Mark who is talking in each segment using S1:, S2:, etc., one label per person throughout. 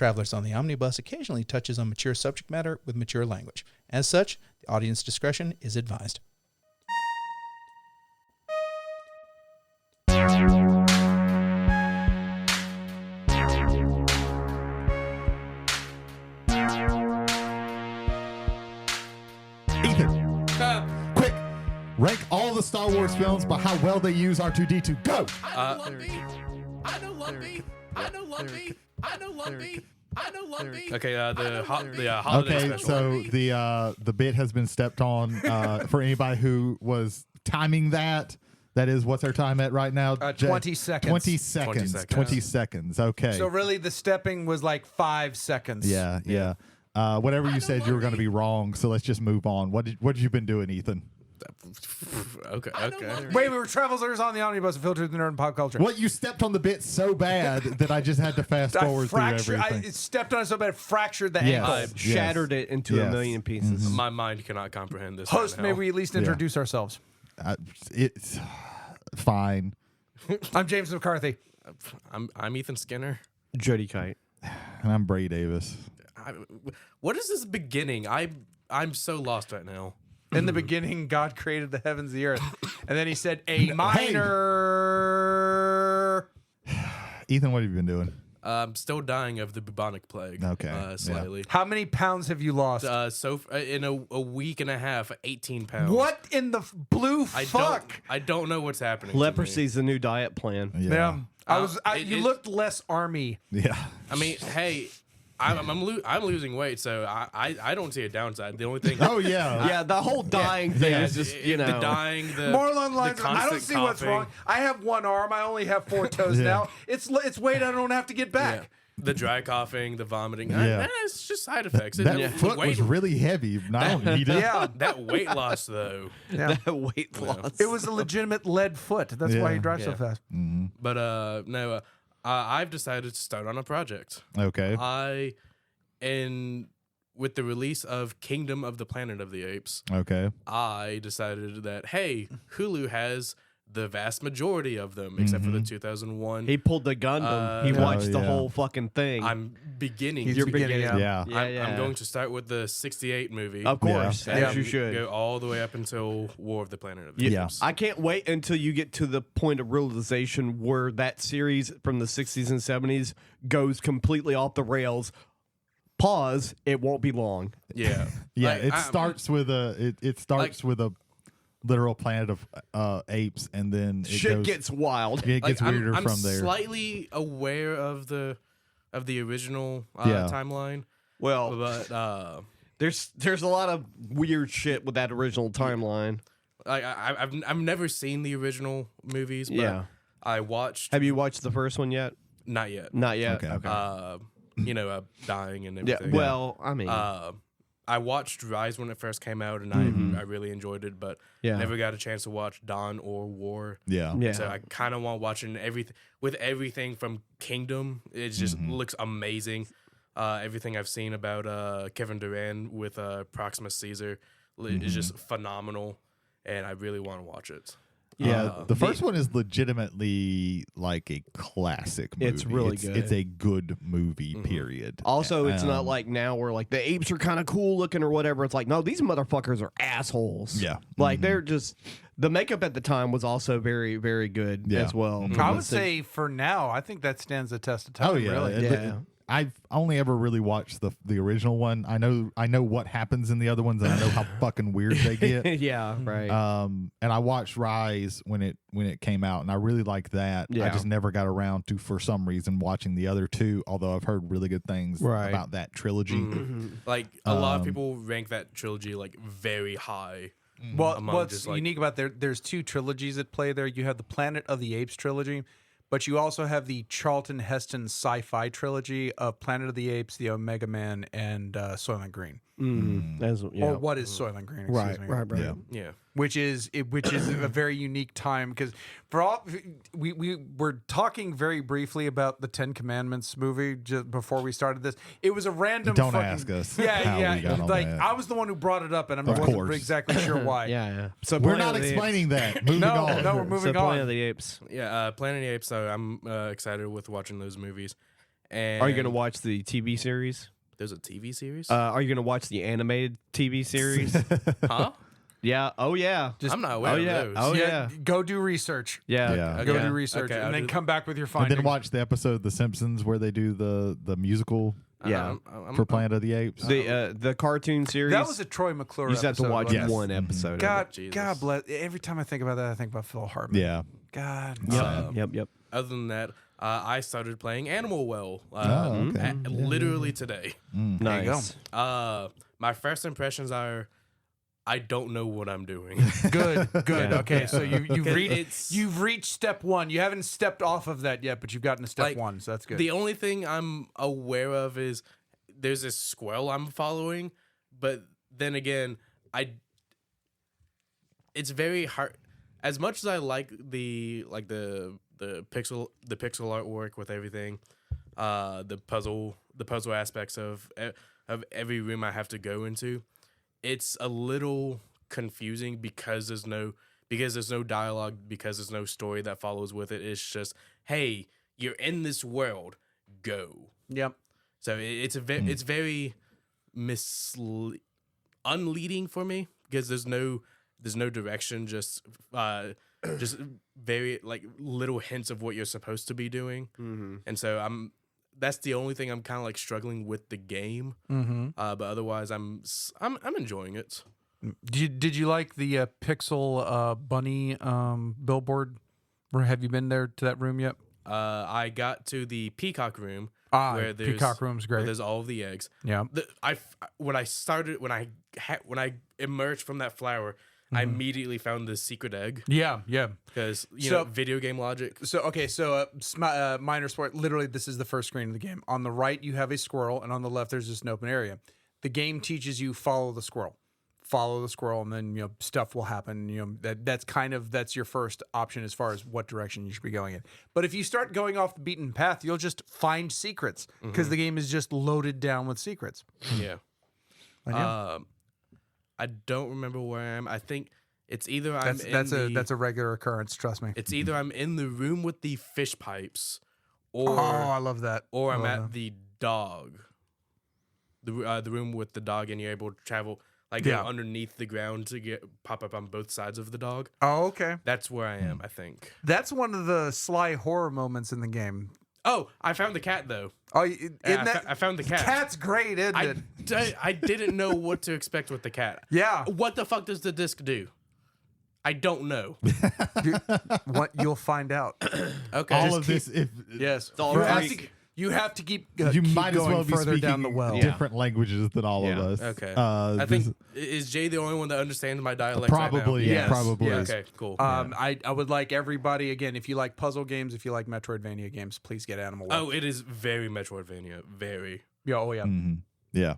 S1: Travelers on the Omnibus occasionally touches on mature subject matter with mature language. As such, the audience discretion is advised.
S2: Ethan, quick, rank all the Star Wars films by how well they use R2-D2. Go!
S3: I know Lumpy. I know Lumpy. I know Lumpy. I know Lumpy. I know Lumpy. Okay, the holiday
S2: Okay,
S3: special.
S2: so the bit has been stepped on. For anybody who was timing that, that is, what's our time at right now?
S4: 20 seconds.
S2: 20 seconds. 20 seconds. Okay.
S4: So really, the stepping was like 5 seconds.
S2: Yeah. Whatever you said, you were going to be wrong. So let's just move on. What have you been doing, Ethan?
S3: Okay.
S4: Wait, we were Travelers on the Omnibus, filtered the nerd and pop culture.
S2: What, you stepped on the bit so bad that I just had to fast forward through everything.
S4: I stepped on it so bad, it fractured the ankle.
S5: Shattered it into a million pieces.
S3: My mind cannot comprehend this.
S4: Host,
S3: right
S4: may
S3: now.
S4: we at least introduce ourselves?
S2: It's fine.
S4: I'm James McCarthy.
S3: I'm Ethan Skinner.
S5: Jody Kite.
S2: And I'm Brady Davis.
S3: What is this beginning? I'm so lost right now.
S4: In the beginning, God created the heavens, the earth. And then he said, A minor.
S2: Ethan, what have you been doing?
S3: I'm still dying of the bubonic plague.
S2: Okay,
S3: Slightly.
S4: How many pounds have you lost?
S3: In a week and a half, 18 pounds.
S4: What in the blue fuck?
S3: I don't know what's happening.
S5: Leprosy's the new diet plan.
S4: Yeah. You looked less army.
S2: Yeah.
S3: I mean, hey, I'm losing weight, so I don't see a downside. The only thing.
S2: Oh yeah.
S5: Yeah, the whole dying thing is just,
S3: the dying, the
S4: More along the lines,
S3: the
S4: I don't
S3: constant
S4: see what's
S3: coughing.
S4: wrong. I have one arm. I only have 4 toes now. It's weight I don't have to get back.
S3: Yeah. The dry coughing, the vomiting.
S2: Yeah.
S3: It's just side effects.
S2: That foot was really heavy. I don't need it.
S4: Yeah.
S3: That weight loss, though.
S4: Yeah.
S5: That weight loss.
S4: It was a legitimate lead foot. That's why he drives so fast.
S3: But no, I've decided to start on a project.
S2: Okay.
S3: And with the release of Kingdom of the Planet of the Apes,
S2: Okay.
S3: I decided that, hey, Hulu has the vast majority of them, except for the 2001.
S5: He pulled the Gundam. He watched the
S2: yeah.
S5: whole fucking thing.
S3: I'm beginning.
S4: He's
S3: to
S4: beginning,
S2: Yeah.
S3: I'm going to start with the 68 movie.
S5: Of course,
S2: Yeah.
S5: as you should.
S3: Go all the way up until War of the Planet of the
S2: Yeah.
S3: Apes.
S5: I can't wait until you get to the point of realization where that series from the 60s and 70s goes completely off the rails. Pause. It won't be long.
S3: Yeah.
S2: Yeah.
S3: Like,
S2: It starts with a with a literal planet of apes, and then it
S5: Shit
S2: goes,
S5: gets wild.
S2: It gets weirder
S3: I'm
S2: from there.
S3: slightly aware of the original
S2: Yeah.
S3: timeline,
S5: Well,
S3: but
S5: there's a lot of weird shit with that original timeline.
S3: I've never seen the original movies. But
S5: Yeah.
S3: I watched.
S5: Have you watched the first one yet?
S3: Not yet.
S5: Not yet.
S2: Okay.
S3: Dying and
S5: Yeah.
S3: everything.
S5: Well, I mean,
S3: I watched Rise when it first came out, and I really enjoyed it, but
S5: Yeah.
S3: never got a chance to watch Dawn or War.
S2: Yeah.
S5: yeah.
S3: So I kind of want watching everything from Kingdom. It just looks amazing. Everything I've seen about Kevin Durant with Proximus Caesar is just phenomenal, and I really want to watch it.
S2: Yeah, the first one is legitimately like a classic movie.
S5: It's really good.
S2: It's a good movie, period.
S5: Also, it's not like now where like the apes are kind of cool looking or whatever. It's like, no, these motherfuckers are assholes.
S2: Yeah.
S5: Like they're just, the makeup at the time was also very, very good as well.
S4: I would say for now, I think that stands the test of time.
S2: Oh yeah,
S4: Really.
S5: Yeah.
S2: I've only ever really watched the original one. I know what happens in the other ones, and I know how fucking weird they get.
S5: Yeah, right.
S2: And I watched Rise when it came out, and I really liked that. I
S5: Yeah.
S2: just never got around to, for some reason, watching the other two. Although I've heard really good things
S5: Right.
S2: about that trilogy.
S3: Like a lot of people rank that trilogy like very high.
S4: Well,
S3: among
S4: what's
S3: just, like-
S4: unique about there's 2 trilogies at play there. You have the Planet of the Apes trilogy, but you also have the Charlton Heston sci-fi trilogy of Planet of the Apes, The Omega Man, and Soylent Green. Or what is Soylent Green? Excuse me.
S5: Right.
S2: Yeah.
S3: Yeah.
S4: Which is a very unique time, because for all we were talking very briefly about the 10 Commandments movie just before we started this. It was a random.
S2: Don't
S4: fucking,
S2: ask us
S4: Yeah,
S2: how
S4: yeah.
S2: we got on
S4: Like
S2: that.
S4: I was the one who brought it up, and I
S2: Of
S4: wasn't
S2: course.
S4: exactly sure why.
S5: Yeah. So
S2: We're
S5: Planet
S2: not
S5: of the
S2: explaining that. Moving
S4: No,
S2: on.
S4: we're moving
S5: so Planet
S4: on.
S5: of the Apes.
S3: Yeah, Planet of the Apes. So I'm excited with watching those movies, And
S5: Are you going to watch the TV series?
S3: There's a TV series?
S5: Are you going to watch the animated TV series?
S3: Huh?
S5: Yeah. Oh, yeah.
S3: I'm not aware
S5: Oh,
S3: of
S5: yeah.
S3: those.
S5: Oh, yeah.
S4: Go do research.
S5: Yeah.
S2: Yeah.
S4: Go
S5: Yeah.
S4: do research,
S3: Okay, I'll
S4: and then
S3: do
S4: come back with your
S2: And
S4: findings.
S2: then watch the episode of The Simpsons where they do the musical
S5: Yeah.
S2: for Planet of the Apes.
S5: The cartoon series.
S4: That was a Troy McClure.
S5: You just have to
S4: episode,
S5: watch
S4: wasn't it?
S2: Yes.
S5: one episode.
S4: God,
S3: Jesus.
S4: God bless. Every time I think about that, I think about Phil Hartman.
S2: Yeah.
S4: God.
S5: Yep.
S3: Other than that, I started playing Animal Well
S2: okay.
S3: literally today.
S5: Nice.
S3: My first impressions are, I don't know what I'm doing.
S4: Good.
S5: Yeah.
S4: Okay, so you've
S3: It's-
S4: reached step one. You haven't stepped off of that yet, but you've gotten to step
S3: Like,
S4: one, so that's good.
S3: The only thing I'm aware of is there's this squirrel I'm following, but then again, it's very hard. As much as I like the pixel artwork with everything, the puzzle aspects of every room I have to go into, it's a little confusing because there's no dialogue, because there's no story that follows with it. It's just, hey, you're in this world, go.
S4: Yep.
S3: So it's very unleading for me because there's no direction, just very like little hints of what you're supposed to be doing.
S5: Mm-hmm.
S3: And so that's the only thing I'm kind of like struggling with the game.
S4: Mm-hmm.
S3: But otherwise I'm enjoying it.
S4: Did you like the Pixel Bunny billboard? Have you been there to that room yet?
S3: I got to the peacock room
S4: Where Peacock Room's
S3: where
S4: great.
S3: there's all of the eggs.
S4: Yeah.
S3: When I emerged from that flower, I immediately found the secret egg
S4: Yeah.
S3: because
S4: So-
S3: video game logic.
S4: So minor sport. Literally, this is the first screen of the game. On the right, you have a squirrel, and on the left, there's just an open area. The game teaches you follow the squirrel, and then stuff will happen. That's your first option as far as what direction you should be going in. But if you start going off the beaten path, you'll just find secrets because the game is just loaded down with secrets.
S3: Yeah. I don't remember where I am. I think it's either
S4: That's a regular occurrence. Trust me.
S3: it's either I'm in the room with the fish pipes, or
S4: I love that.
S3: or I'm
S4: Love
S3: at
S4: that.
S3: the dog. The room with the dog, and you're able to travel like
S4: Yeah.
S3: go underneath the ground to pop up on both sides of the dog.
S4: Oh, okay.
S3: That's where I am, I think.
S4: That's one of the sly horror moments in the game.
S3: Oh, I found the cat though.
S4: Oh,
S3: I found the cat.
S4: Cat's great, isn't it?
S3: I didn't know what to expect with the cat.
S4: Yeah.
S3: What the fuck does the disc do? I don't know.
S4: What you'll find out.
S3: Okay.
S2: All of this, if
S4: Yes.
S5: all
S4: You have to keep.
S2: you
S4: keep
S2: might as
S4: going
S2: well be
S4: further
S2: speaking
S4: down the well.
S2: different languages than all of
S5: Yeah.
S2: us.
S3: Okay.
S2: I
S3: I think is Jay the only one that understands my dialect?
S2: probably,
S3: Right now?
S2: yeah, probably.
S3: Yeah,
S2: is.
S3: okay. Cool.
S4: I would like everybody again. If you like puzzle games, if you like Metroidvania games, please get Animal Well.
S3: Oh, it is very Metroidvania. Very.
S4: Yeah. Oh yeah.
S2: Mhm. Yeah.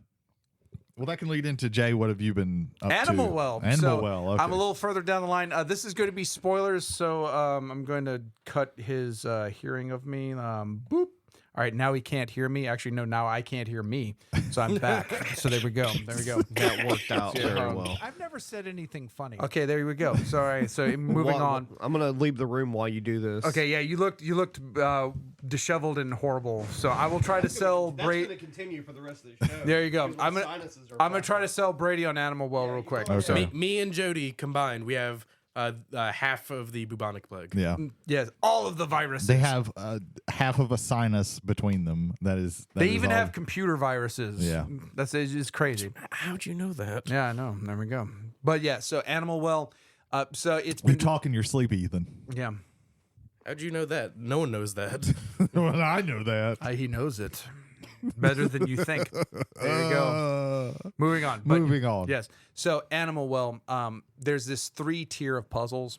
S2: Well, that can lead into Jay. What have you been up to?
S4: Animal Well.
S2: Animal
S4: So,
S2: Well. Okay.
S4: I'm a little further down the line. This is going to be spoilers, so I'm going to cut his hearing of me. Boop. All right, now he can't hear me. Actually, no, now I can't hear me. So I'm back. So there we go.
S5: That worked out very well.
S4: I've never said anything funny. Okay, there we go. Sorry. So moving on.
S5: I'm gonna leave the room while you do this.
S4: Okay, yeah, you looked disheveled and horrible. So I will try to sell Brady.
S5: continue for the rest of the show.
S4: There you go. I'm gonna try to sell Brady on Animal Well real quick.
S2: Okay.
S4: So,
S3: Me and Jody combined, we have half of the bubonic plague.
S2: Yeah.
S4: yes, all of the viruses.
S2: They have half of a sinus between them. That is.
S4: They even have computer viruses.
S2: Yeah.
S4: That's just crazy.
S3: How'd you know that?
S4: Yeah, I know. There we go. But yeah, so Animal Well. So it's
S2: You
S4: been
S2: talk in your sleep, Ethan.
S4: yeah.
S3: How'd you know that? No one knows that.
S2: Well, I know that.
S4: He knows it better than you think. There you go. Moving on. But
S2: Moving on.
S4: yes. So Animal Well. There's this 3 tier of puzzles.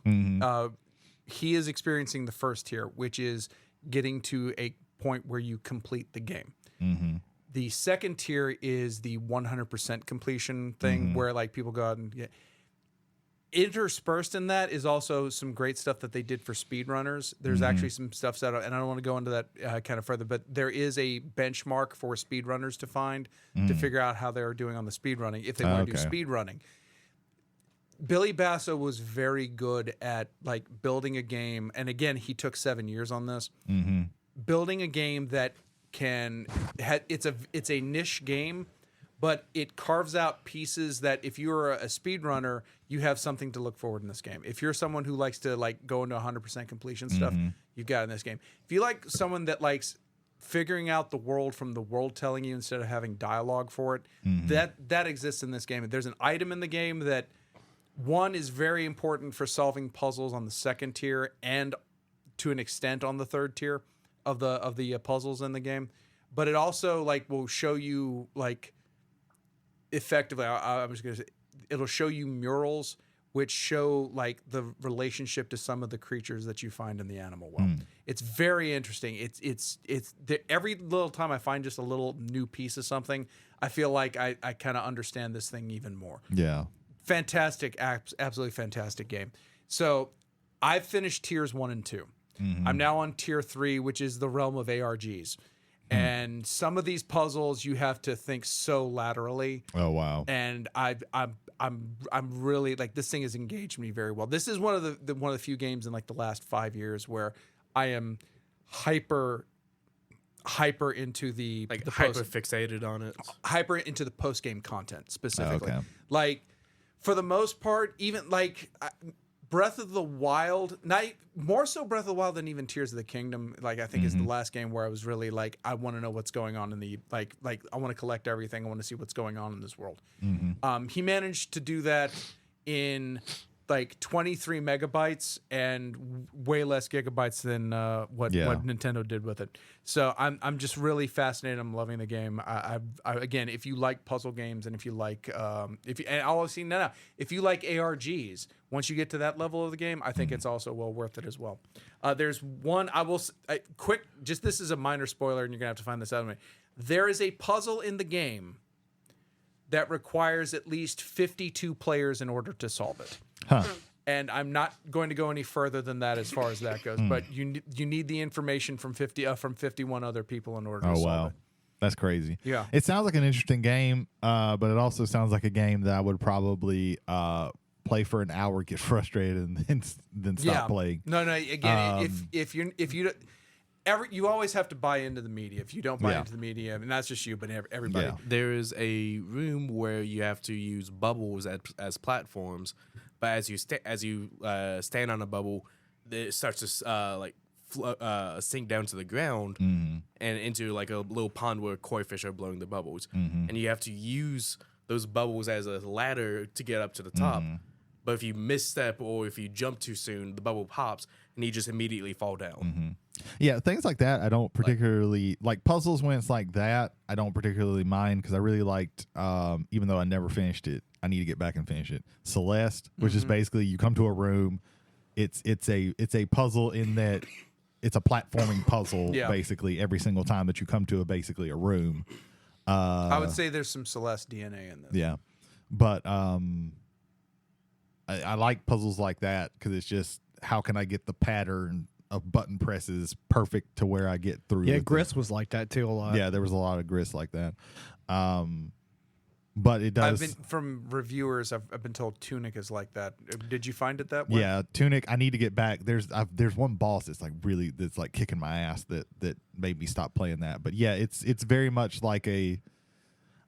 S4: He is experiencing the first tier, which is getting to a point where you complete the game. The second tier is the 100% completion thing, where like people go out and get. Interspersed in that is also some great stuff that they did for speedrunners. There's actually some stuff set up, and I don't want to go into that kind of further, but there is a benchmark for speedrunners to find to figure out how they're doing on the speedrunning if they want to do
S2: Okay.
S4: speedrunning. Billy Basso was very good at like building a game, and again, he took 7 years on this. Building a game that it's a niche game, but it carves out pieces that if you're a speedrunner, you have something to look forward in this game. If you're someone who likes to like go into 100% completion stuff, you've got it in this game. If you like someone that likes figuring out the world from the world telling you instead of having dialogue for it, that exists in this game. There's an item in the game that one is very important for solving puzzles on the second tier and to an extent on the third tier of the puzzles in the game, but it also like will show you like effectively. I was going to say it'll show you murals which show like the relationship to some of the creatures that you find in the animal world. It's very interesting. It's every little time I find just a little new piece of something, I feel like I kind of understand this thing even more.
S2: Yeah.
S4: Fantastic, absolutely fantastic game. So I've finished tiers 1 and 2. I'm now on tier 3, which is the realm of ARGs. And some of these puzzles you have to think so laterally.
S2: Oh wow!
S4: And I'm really like, this thing has engaged me very well. This is one of the few games in like the last 5 years where I am hyper into the
S3: hyper fixated on it.
S4: Hyper into the post game content specifically.
S2: Okay.
S4: Like for the most part, even like Breath of the Wild, more so Breath of the Wild than even Tears of the Kingdom. Like I think is the last game where I was really like, I want to know what's going on in the like I want to collect everything. I want to see what's going on in this world. He managed to do that in like 23 megabytes and way less gigabytes than what Nintendo did with it. So I'm just really fascinated. I'm loving the game. I again, if you like puzzle games and if you like if you like ARGs, once you get to that level of the game, I think it's also well worth it as well. There's one this is a minor spoiler, and you're gonna have to find this out of me. There is a puzzle in the game that requires at least 52 players in order to solve it.
S2: Huh.
S4: And I'm not going to go any further than that as far as that goes. But you need the information from 51 other people in order to solve it.
S2: That's crazy.
S4: Yeah.
S2: It sounds like an interesting game, but it also sounds like a game that I would probably play for an hour, get frustrated, and then stop playing.
S4: No. Again, if you you always have to buy into the media. If you don't buy into the media, and that's just you, but everybody.
S2: Yeah.
S3: There is a room where you have to use bubbles as platforms, but as you stand on a bubble, it starts to sink down to the ground and into like a little pond where koi fish are blowing the bubbles, and you have to use those bubbles as a ladder to get up to the top. But if you misstep or if you jump too soon, the bubble pops and you just immediately fall down.
S2: Yeah, things like that I don't particularly like puzzles when it's like that. I don't particularly mind because I really liked, even though I never finished it, I need to get back and finish it. Celeste, which is basically you come to a room, it's a puzzle in that it's a platforming puzzle basically every single time that you come to a room.
S4: I would say there's some Celeste DNA in this.
S2: Yeah, but I like puzzles like that because it's just how can I get the pattern of button presses perfect to where I get through.
S5: Yeah, Grist was like that too a lot.
S2: Yeah, there was a lot of Grist like that. But it does.
S4: From reviewers, I've been told Tunic is like that. Did you find it that way?
S2: Yeah, Tunic. I need to get back. There's one boss that's like kicking my ass that made me stop playing that. But yeah, it's very much like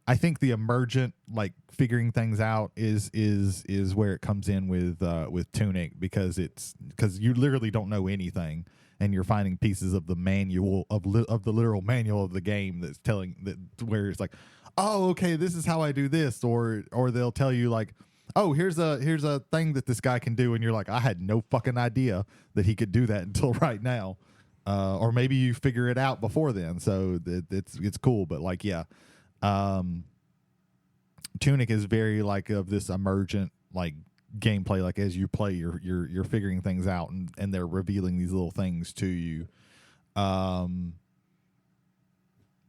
S2: I think the emergent like figuring things out is where it comes in with Tunic because you literally don't know anything and you're finding pieces of the manual of the literal manual of the game that's telling that where it's like, oh, okay, this is how I do this, or they'll tell you like, oh, here's a thing that this guy can do, and you're like, I had no fucking idea that he could do that until right now, or maybe you figure it out before then, so it's cool, but like Tunic is very like of this emergent like gameplay, like as you play you're figuring things out and they're revealing these little things to you.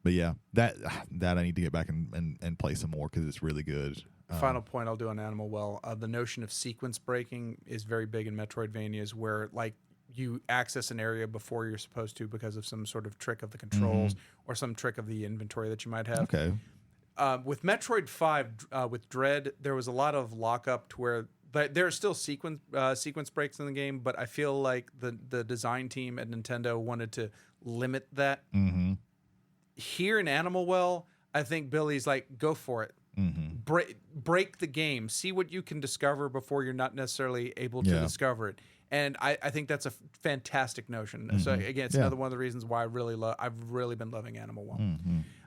S2: But yeah, that I need to get back and play some more because it's really good.
S4: Final point I'll do on Animal Well, the notion of sequence breaking is very big in Metroidvanias where like you access an area before you're supposed to because of some sort of trick of the controls or some trick of the inventory that you might have.
S2: Okay.
S4: With Metroid 5, with Dread, there was a lot of lockup to where there are still sequence breaks in the game, but I feel like the design team at Nintendo wanted to limit that. here in Animal Well, I think Billy's like, go for it. Break the game. See what you can discover before you're not necessarily able to discover it. And I think that's a fantastic notion. So again, it's another one of the reasons why I've really been loving Animal Well.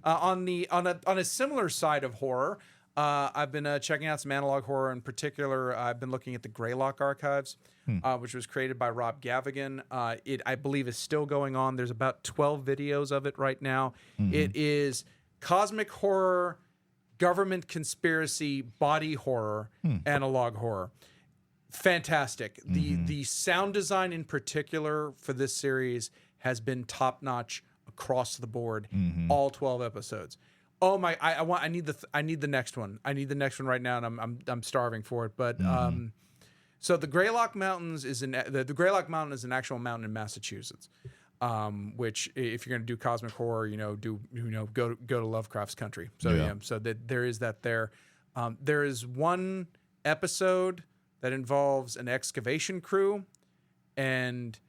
S4: On a similar side of horror, I've been checking out some analog horror. In particular, I've been looking at the Greylock Archives, which was created by Rob Gavigan. It, I believe, is still going on. There's about 12 videos of it right now. It is cosmic horror, government conspiracy, body horror, analog horror. Fantastic. The sound design in particular for this series has been top notch across the board. All 12 episodes. Oh my! I need the next one. I need the next one right now, and I'm starving for it. But so the Greylock Mountains is the Greylock Mountain is an actual mountain in Massachusetts. Which, if you're going to do cosmic horror, go to Lovecraft's country. So so that there is that there. There is one episode that involves an excavation crew, and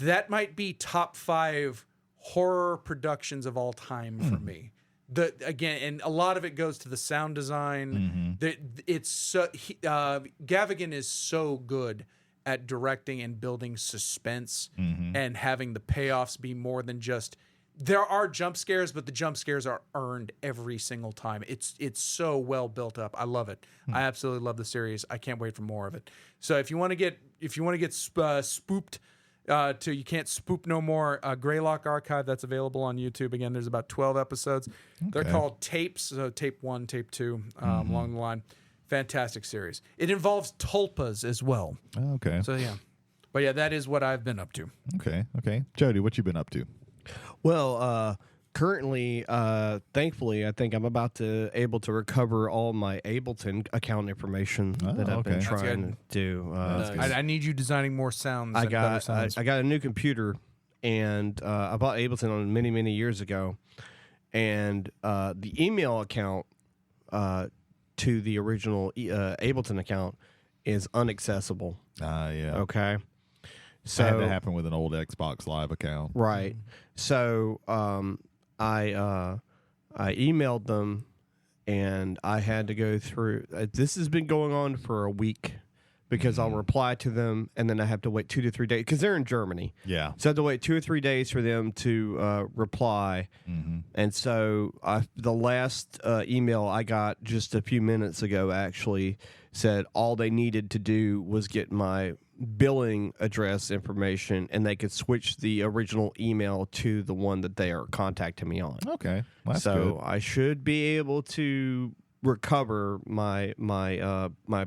S4: that might be top 5 horror productions of all time for me. And a lot of it goes to the sound design. It's so Gavigan is so good at directing and building suspense and having the payoffs be more than just. There are jump scares, but the jump scares are earned every single time. It's so well built up. I love it. I absolutely love the series. I can't wait for more of it. So if you want to get spooked to you can't spook no more, Greylock Archive, that's available on YouTube. Again, there's about 12 episodes. They're called tapes. So tape 1, tape 2, along the line. Fantastic series. It involves tulpas as well.
S2: Okay.
S4: So yeah, but yeah, that is what I've been up to.
S2: Okay. Jody, what you been up to?
S5: Well, currently, thankfully, I think I'm able to recover all my Ableton account information that I've been trying to do.
S4: I need you designing more sounds.
S5: I got a new computer, and I bought Ableton on many years ago, and the email account to the original Ableton account is inaccessible.
S2: Yeah.
S5: Okay. So
S2: that had to happen with an old Xbox Live account.
S5: Right. So I emailed them, and I had to go through. This has been going on for a week because I'll reply to them, and then I have to wait 2 to 3 days because they're in Germany.
S2: Yeah.
S5: So I have to wait 2 or 3 days for them to reply. And so the last email I got just a few minutes ago actually said all they needed to do was get my billing address information, and they could switch the original email to the one that they are contacting me on.
S2: Okay. Well, that's
S5: so
S2: good.
S5: I should be able to recover my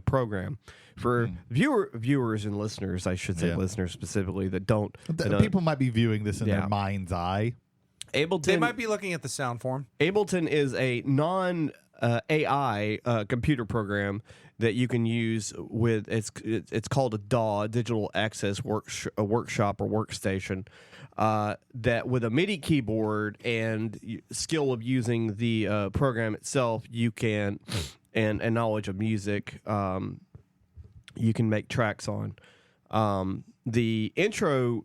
S5: program. For viewers and listeners, I should say listeners specifically that don't.
S2: People might be viewing this in their mind's eye.
S5: Ableton.
S4: They might be looking at the sound form.
S5: Ableton is a non-AI computer program that you can use with it's called a DAW, Digital Access Workshop or Workstation. That with a MIDI keyboard and skill of using the program itself, you can and knowledge of music, you can make tracks on. The intro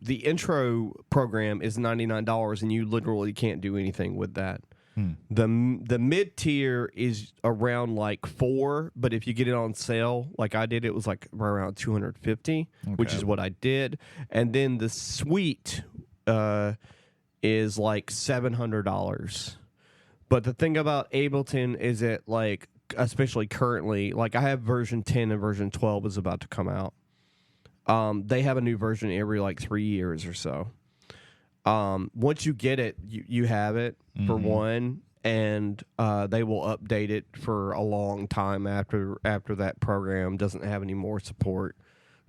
S5: program is $99, and you literally can't do anything with that. The mid tier is around like $4, but if you get it on sale, like I did, it was like around $250, which is what I did. And then the suite is like $700. But the thing about Ableton is that, like, especially currently, like I have version 10 and version 12 is about to come out. They have a new version every like 3 years or so. Once you get it, you have it for one, and they will update it for a long time after that program doesn't have any more support.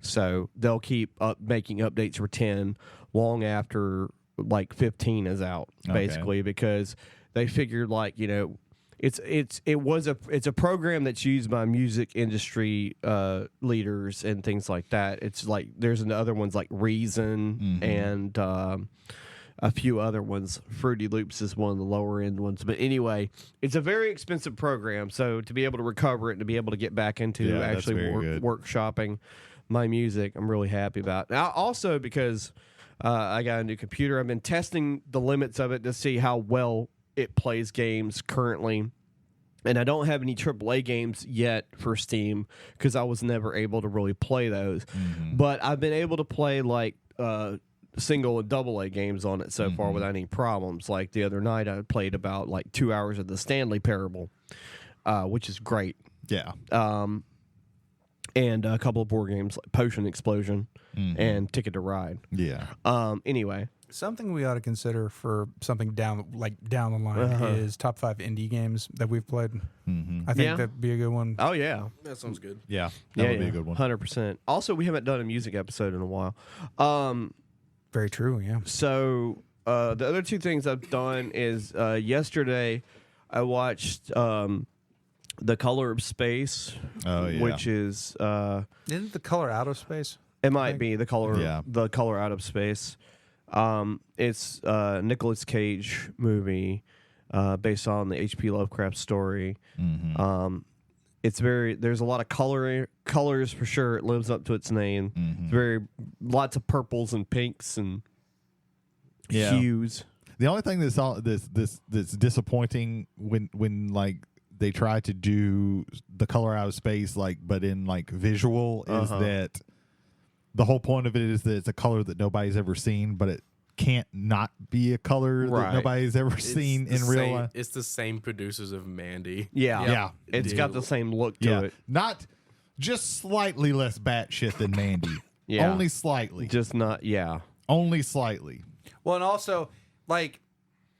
S5: So they'll keep making updates for 10 long after like 15 is out, basically, because they figured, like, you know, it's a program that's used by music industry leaders and things like that. It's like there's other ones like Reason and a few other ones. Fruity Loops is one of the lower end ones. But anyway, it's a very expensive program. So to be able to recover it and to be able to get back into actually workshopping my music, I'm really happy about. Now, also because I got a new computer, I've been testing the limits of it to see how well it plays games currently. And I don't have any AAA games yet for Steam because I was never able to really play those. But I've been able to play like single and AA games on it so far without any problems. Like the other night, I played about like 2 hours of the Stanley Parable, which is great.
S2: Yeah.
S5: And a couple of board games like Potion Explosion and Ticket to Ride.
S2: Yeah.
S5: Anyway.
S4: Something we ought to consider for something down the line is top 5 indie games that we've played. I think that'd be a good one.
S5: Oh, yeah.
S3: That sounds good.
S2: Yeah. That would be a good one.
S5: 100%. Also, we haven't done a music episode in a while.
S4: Very true, yeah.
S5: So, the other two things I've done is yesterday I watched The Color of Space, which is...
S4: Isn't The Color Out of Space?
S5: It might be The Color Out of Space. It's a Nicolas Cage movie based on the H.P. Lovecraft story. It's there's a lot of colors for sure. It lives up to its name. It's lots of purples and pinks and hues.
S2: The only thing that's disappointing when like they try to do The Color Out of Space but in like visual is that the whole point of it is that it's a color that nobody's ever seen, but it can't not be a color that nobody's ever seen in real life.
S3: It's the same producers of Mandy.
S5: Yeah. It's got the same look to it.
S2: Not just slightly less batshit than Mandy. Only slightly.
S5: Just not,
S2: Only slightly.
S4: Well, and also, like,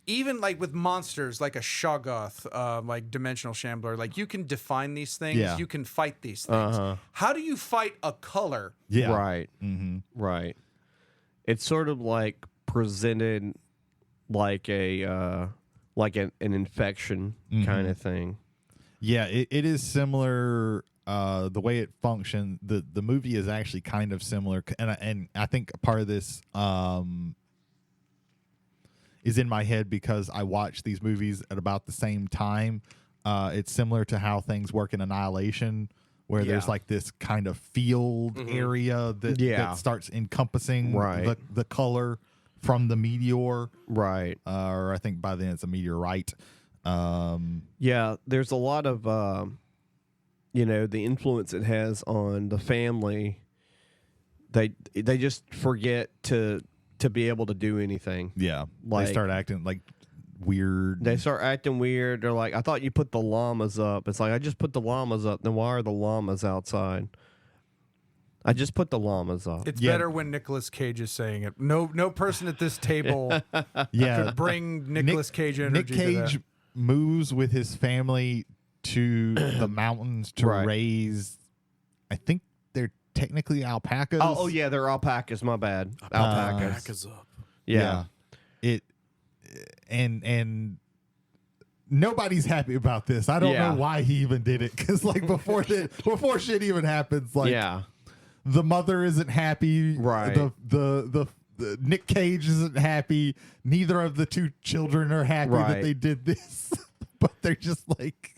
S4: even like with monsters, like a Shoggoth, like Dimensional Shambler, like you can define these things.
S2: Yeah.
S4: You can fight these things. How do you fight a color?
S2: Yeah.
S5: Right. Right. It's sort of like presented like an infection kind of thing.
S2: Yeah, it is similar. The way it functions, the movie is actually kind of similar, and I think part of this is in my head because I watch these movies at about the same time. It's similar to how things work in Annihilation, where there's like this kind of field area that starts encompassing the color from the meteor.
S5: Right.
S2: Or I think by then it's a meteorite.
S5: There's a lot of, the influence it has on the family. They just forget to be able to do anything.
S2: Yeah.
S5: Like,
S2: they start acting like weird.
S5: They start acting weird. They're like, I thought you put the llamas up. It's like, I just put the llamas up. Then why are the llamas outside? I just put the llamas up.
S4: It's better when Nicolas Cage is saying it. No person at this table could bring Nicolas Cage energy.
S2: Nick Cage moves with his family to the mountains to raise, I think they're technically alpacas.
S5: Oh yeah, they're alpacas. My bad. Alpacas.
S3: Up.
S2: Yeah. And nobody's happy about this. I don't know why he even did it, because like before shit even happens, like the mother isn't happy.
S5: Right.
S2: The Nick Cage isn't happy. Neither of the two children are happy that they did this, but they're just like,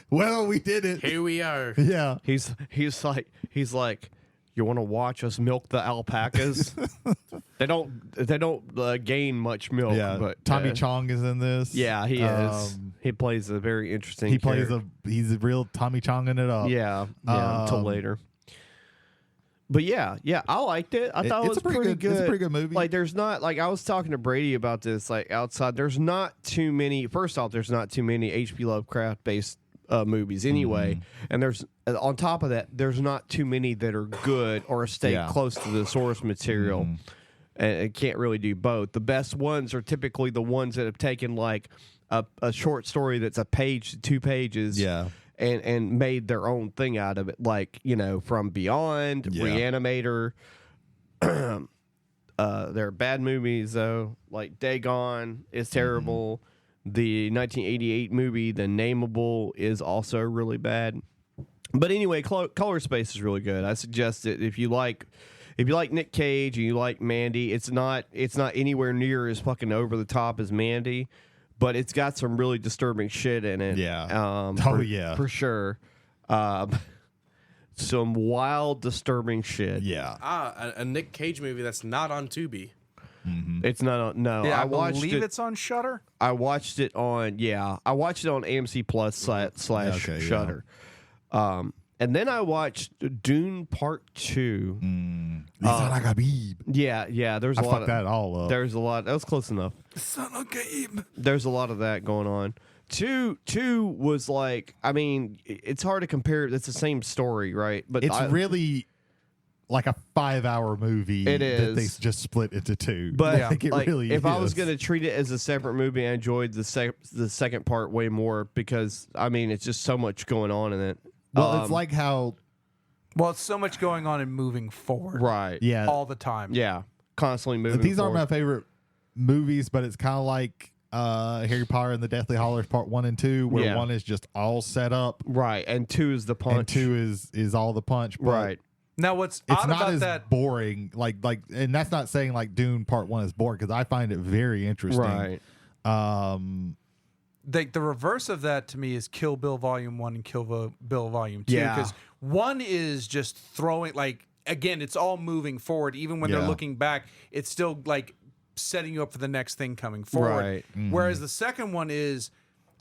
S2: well, we did it.
S3: Here we are.
S2: Yeah.
S5: He's like, you want to watch us milk the alpacas? They don't gain much milk.
S2: Yeah,
S5: but
S2: Tommy Chong is in this.
S5: Yeah, he is. He plays a very interesting.
S2: He's a real Tommy Chonging it up.
S5: Yeah, until later. But yeah, I liked it. I thought it was pretty good.
S2: It's a pretty good movie.
S5: Like, there's not, like, I was talking to Brady about this, like, outside. There's not too many. First off, there's not too many H.P. Lovecraft based movies anyway, and there's on top of that, there's not too many that are good or stay close to the source material, and it can't really do both. The best ones are typically the ones that have taken like a short story that's a page to 2 pages, and made their own thing out of it, like, From Beyond, Reanimator. There are bad movies though, like Dagon is terrible. The 1988 movie, The Nameable, is also really bad. But anyway, Color Space is really good. I suggest it if you like Nick Cage and you like Mandy. It's not anywhere near as fucking over the top as Mandy, but it's got some really disturbing shit in it.
S2: Yeah.
S5: For sure. Some wild, disturbing shit.
S2: Yeah.
S3: A Nick Cage movie that's not on Tubi.
S5: It's not on. No,
S4: Yeah, I
S5: watched
S4: believe
S5: it.
S4: it's on Shudder.
S5: I watched it on. Yeah, I watched it on AMC Plus slash
S2: Okay, yeah.
S5: Shudder. And then I watched Dune Part 2. Yeah. There's a
S2: I
S5: lot
S2: fucked
S5: of
S2: that all up.
S5: There's a lot. That was close enough.
S4: Son of Gabe.
S5: There's a lot of that going on. Two was like, I mean, it's hard to compare. It's the same story, right? But
S2: It's really like a 5-hour movie.
S5: It
S2: that they
S5: is.
S2: just split into two.
S5: But
S2: I think it
S5: like,
S2: really
S5: if I was
S2: is.
S5: going to treat it as a separate movie, I enjoyed the second part way more because I mean, it's just so much going on in it.
S2: Well, it's like how
S4: Well, it's so much going on and moving forward.
S5: right,
S2: yeah,
S4: All the time.
S5: yeah, constantly moving.
S2: these aren't my
S5: forward.
S2: favorite movies, but it's kind of like Harry Potter and the Deathly Hallows Part 1 and 2, where
S5: Yeah.
S2: 1 is just all set up,
S5: Right, and 2 is the punch.
S2: and 2 is all the punch. But
S5: right.
S4: Now, what's
S2: it's
S4: odd
S2: not
S4: about
S2: as
S4: that?
S2: boring. Like, and that's not saying like Dune Part 1 is boring because I find it very interesting.
S5: Right.
S4: The reverse of that to me is Kill Bill Volume 1 and Kill Bill Volume 2.
S5: Yeah.
S4: Because 1 is just throwing, like, again, it's all moving forward. Even when they're
S2: Yeah.
S4: looking back, it's still, like, setting you up for the next thing coming forward.
S5: Right.
S4: Whereas the second one is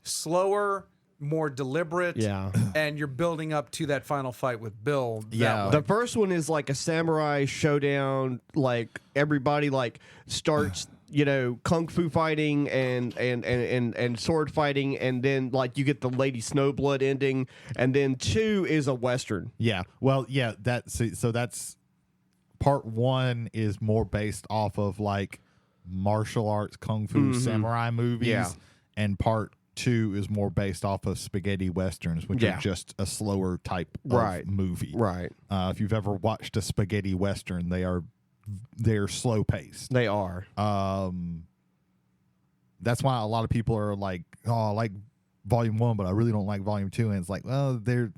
S4: slower, more deliberate.
S5: Yeah.
S4: And you're building up to that final fight with Bill. that
S2: Yeah.
S4: way.
S5: The first one is like a samurai showdown. Like everybody like starts, kung fu fighting and sword fighting, and then like you get the Lady Snowblood ending, and then 2 is a western.
S2: Yeah. Well, yeah. So that's Part 1 is more based off of like martial arts, kung fu, samurai movies,
S5: Yeah.
S2: and Part 2 is more based off of spaghetti westerns, which
S5: Yeah.
S2: are just a slower type
S5: Right.
S2: of movie.
S5: Right.
S2: If you've ever watched a spaghetti western, they're slow paced.
S5: They are.
S2: That's why a lot of people are like, "Oh, I like Volume 1, but I really don't like Volume 2." And it's like, well, they're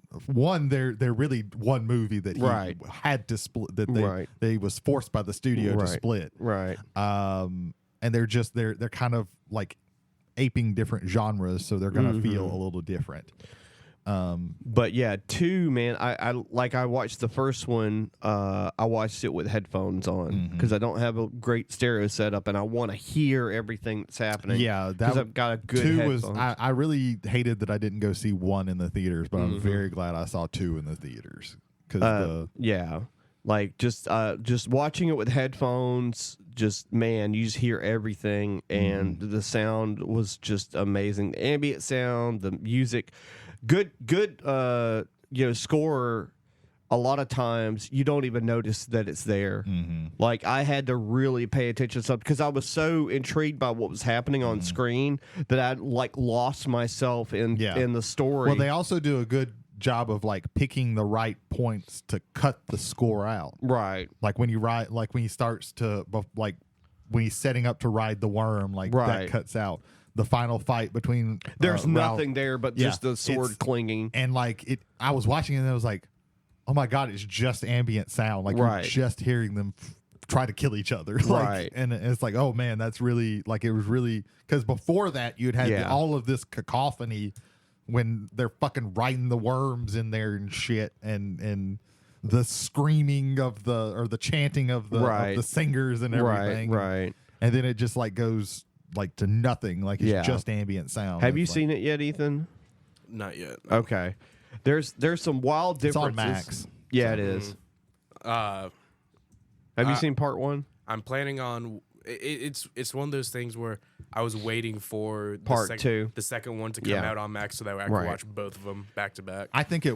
S2: really one movie that he
S5: Right.
S2: had to split. That
S5: Right.
S2: they was forced by the studio to
S5: Right.
S2: split.
S5: Right.
S2: And they're kind of like aping different genres, so they're gonna feel a little different.
S5: But yeah, 2, man, I watched the first one. I watched it with headphones on because I don't have a great stereo setup, and I want to hear everything that's happening.
S2: Yeah,
S5: because I've got a good
S2: 2
S5: headphones.
S2: was. I really hated that I didn't go see 1 in the theaters, but I'm very glad I saw 2 in the theaters because
S5: Yeah, like just watching it with headphones, just man, you just hear everything, and the sound was just amazing. The ambient sound, the music, good. Score. A lot of times you don't even notice that it's there. Like I had to really pay attention to something because I was so intrigued by what was happening on screen that I like lost myself in the story.
S2: Well, they also do a good job of like picking the right points to cut the score out.
S5: right.
S2: Like when he starts to like when he's setting up to ride the worm, like
S5: Right.
S2: that cuts out the final fight between.
S5: There's
S2: Ralph
S5: nothing there but
S2: Yeah,
S5: just the sword
S2: it's-
S5: clinging.
S2: and like it. I was watching it and I was like, oh my god, it's just ambient sound. Like
S5: Right.
S2: you're just hearing them try to kill each other. Like,
S5: Right.
S2: and it's like, oh man, that's really like it was really because before that you'd had
S5: Yeah.
S2: all of this cacophony when they're fucking riding the worms in there and shit and the screaming of the chanting of the singers and everything.
S5: Right.
S2: And then it just like goes like to nothing. Like it's
S5: Yeah.
S2: just ambient sound.
S5: Have you
S2: It's like-
S5: seen it yet, Ethan?
S3: Not yet.
S5: Okay. There's some wild
S2: It's
S5: differences.
S2: on Max.
S5: Yeah, it is.
S3: Uh,
S5: Have you seen part 1?
S3: I'm planning on. It's one of those things where I was waiting for
S5: Part 2.
S3: the second one to come
S5: Yeah.
S3: out on Max, so that way I could
S5: Right.
S3: watch both of them back to back.
S2: I think it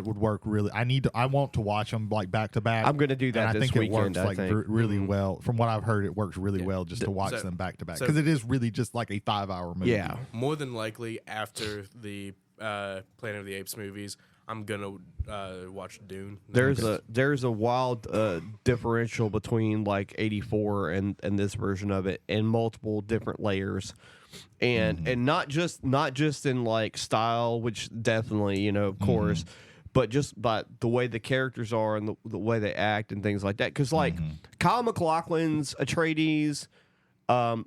S2: would work really. I want to watch them like back to back.
S5: I'm gonna do that
S2: and I
S5: this
S2: think
S5: weekend,
S2: it
S5: I
S2: works like
S5: think.
S2: really well. From what I've heard, it works really well just to watch
S3: So-
S2: them back to back
S3: so-
S2: because it is really just like a 5-hour movie.
S5: Yeah.
S3: More than likely, after the Planet of the Apes movies, I'm gonna watch Dune.
S5: There's a wild differential between like 84 and this version of it in multiple different layers. And not just in like style, which definitely, of course, but just by the way the characters are and the way they act and things like that. Because like Kyle MacLachlan's Atreides,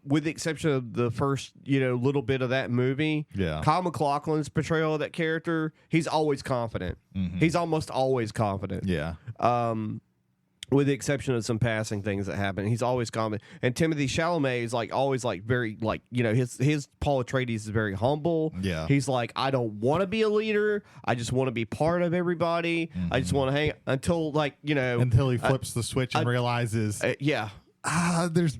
S5: with the exception of the first, little bit of that movie,
S2: Yeah.
S5: Kyle MacLachlan's portrayal of that character, he's always confident. He's almost always confident.
S2: Yeah.
S5: with the exception of some passing things that happen. He's always calm. And Timothy Chalamet is like always like very like, you know, his Paul Atreides is very humble.
S2: Yeah.
S5: He's like, I don't want to be a leader. I just want to be part of everybody. I just want to hang until like, you know,
S2: Until he flips the switch and realizes,
S5: yeah.
S2: there's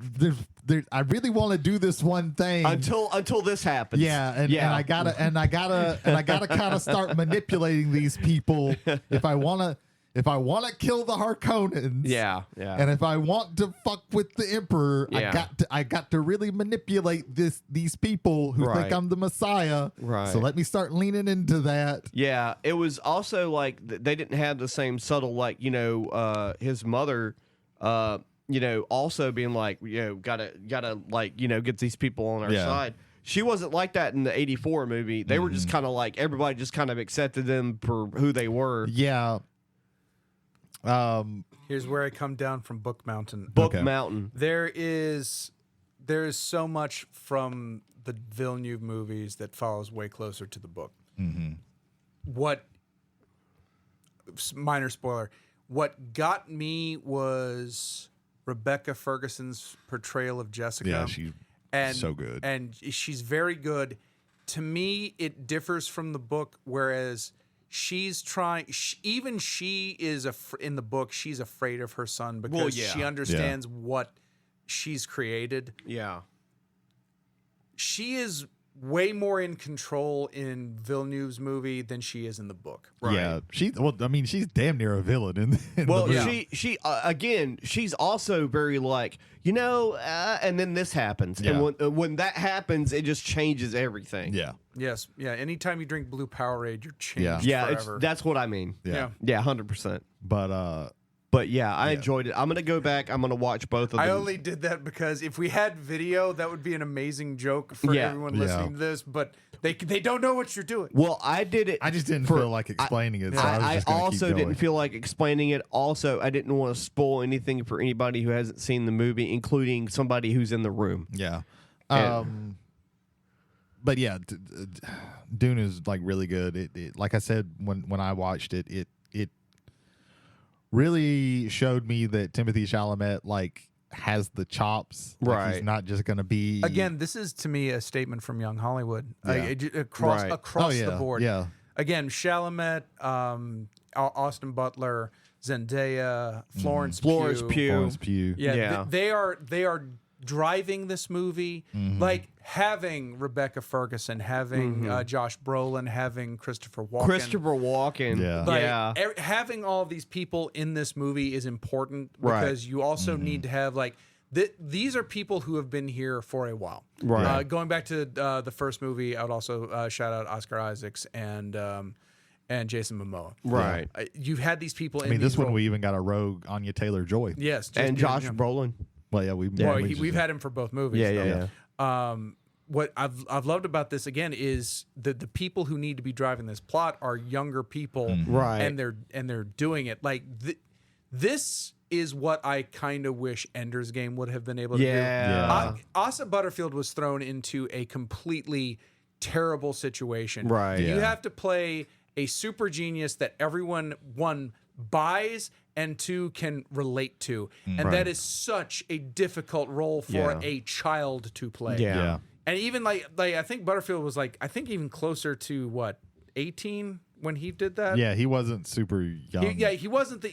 S2: I really want to do this one thing.
S5: Until this happens.
S2: Yeah, and I gotta kind of start manipulating these people if I wanna kill the Harkonnens.
S5: Yeah.
S2: And if I want to fuck with the Emperor,
S5: Yeah.
S2: I got to really manipulate these people who think I'm the Messiah.
S5: Right.
S2: So let me start leaning into that.
S5: Yeah, it was also like they didn't have the same subtle like, you know, his mother you know, also being like, you know, gotta like, you know, get these people on our side. She wasn't like that in the 84 movie. They were just kind of like, everybody just kind of accepted them for who they were.
S2: Yeah.
S4: Here's where I come down from Book Mountain.
S5: Book Mountain.
S4: There is so much from the Villeneuve movies that follows way closer to the book. What, minor spoiler, what got me was Rebecca Ferguson's portrayal of Jessica.
S2: Yeah, she's so good.
S4: And she's very good. To me, it differs from the book, whereas she's trying, even she is, in the book, she's afraid of her son because she understands what she's created.
S5: Yeah.
S4: She is way more in control in Villeneuve's movie than she is in the book.
S2: Right. Yeah, she's damn near a villain in the movie.
S5: She again, she's also very like, you know, and then this happens, and when that happens, it just changes everything.
S2: Yeah.
S4: Yes. Yeah. Anytime you drink Blue Powerade, you're changed forever.
S5: That's what I mean.
S2: Yeah.
S5: 100%.
S2: But
S5: yeah, I enjoyed it. I'm gonna go back. I'm gonna watch both of them.
S4: I only did that because if we had video, that would be an amazing joke for everyone listening to this. But they don't know what you're doing.
S5: Well, I did it.
S2: I just didn't feel like explaining it. So
S5: I also didn't feel like explaining it. Also, I didn't want to spoil anything for anybody who hasn't seen the movie, including somebody who's in the room.
S2: Yeah. But yeah, Dune is like really good. It like I said when I watched it, it really showed me that Timothy Chalamet like has the chops. Like, he's not just gonna be.
S4: Again, this is to me a statement from Young Hollywood across the board.
S2: Yeah.
S4: Again, Chalamet, Austin Butler, Zendaya, Florence
S5: Pugh.
S4: Yeah. They are driving this movie, like having Rebecca Ferguson, having Josh Brolin, having Christopher Walken. Having all these people in this movie is important because you also need to have like these are people who have been here for a while.
S5: Right.
S4: Going back to the first movie, I would also shout out Oscar Isaacs and Jason Momoa.
S5: Right.
S4: You've had these people.
S2: I mean, this one we even got a rogue Anya Taylor-Joy.
S4: Yes,
S5: and Josh Brolin.
S2: Well, yeah,
S4: we've had him for both movies.
S5: Yeah.
S4: What I've loved about this again is the people who need to be driving this plot are younger people,
S5: right?
S4: And they're doing it like this is what I kind of wish Ender's Game would have been able to do. Asa Butterfield was thrown into a completely terrible situation.
S5: Right.
S4: You have to play a super genius that everyone buys and two can relate to, and that is such a difficult role for a child to play.
S5: Yeah.
S4: And even like I think Butterfield was like even closer to what 18 when he did that.
S2: Yeah, he wasn't super young.
S4: He wasn't the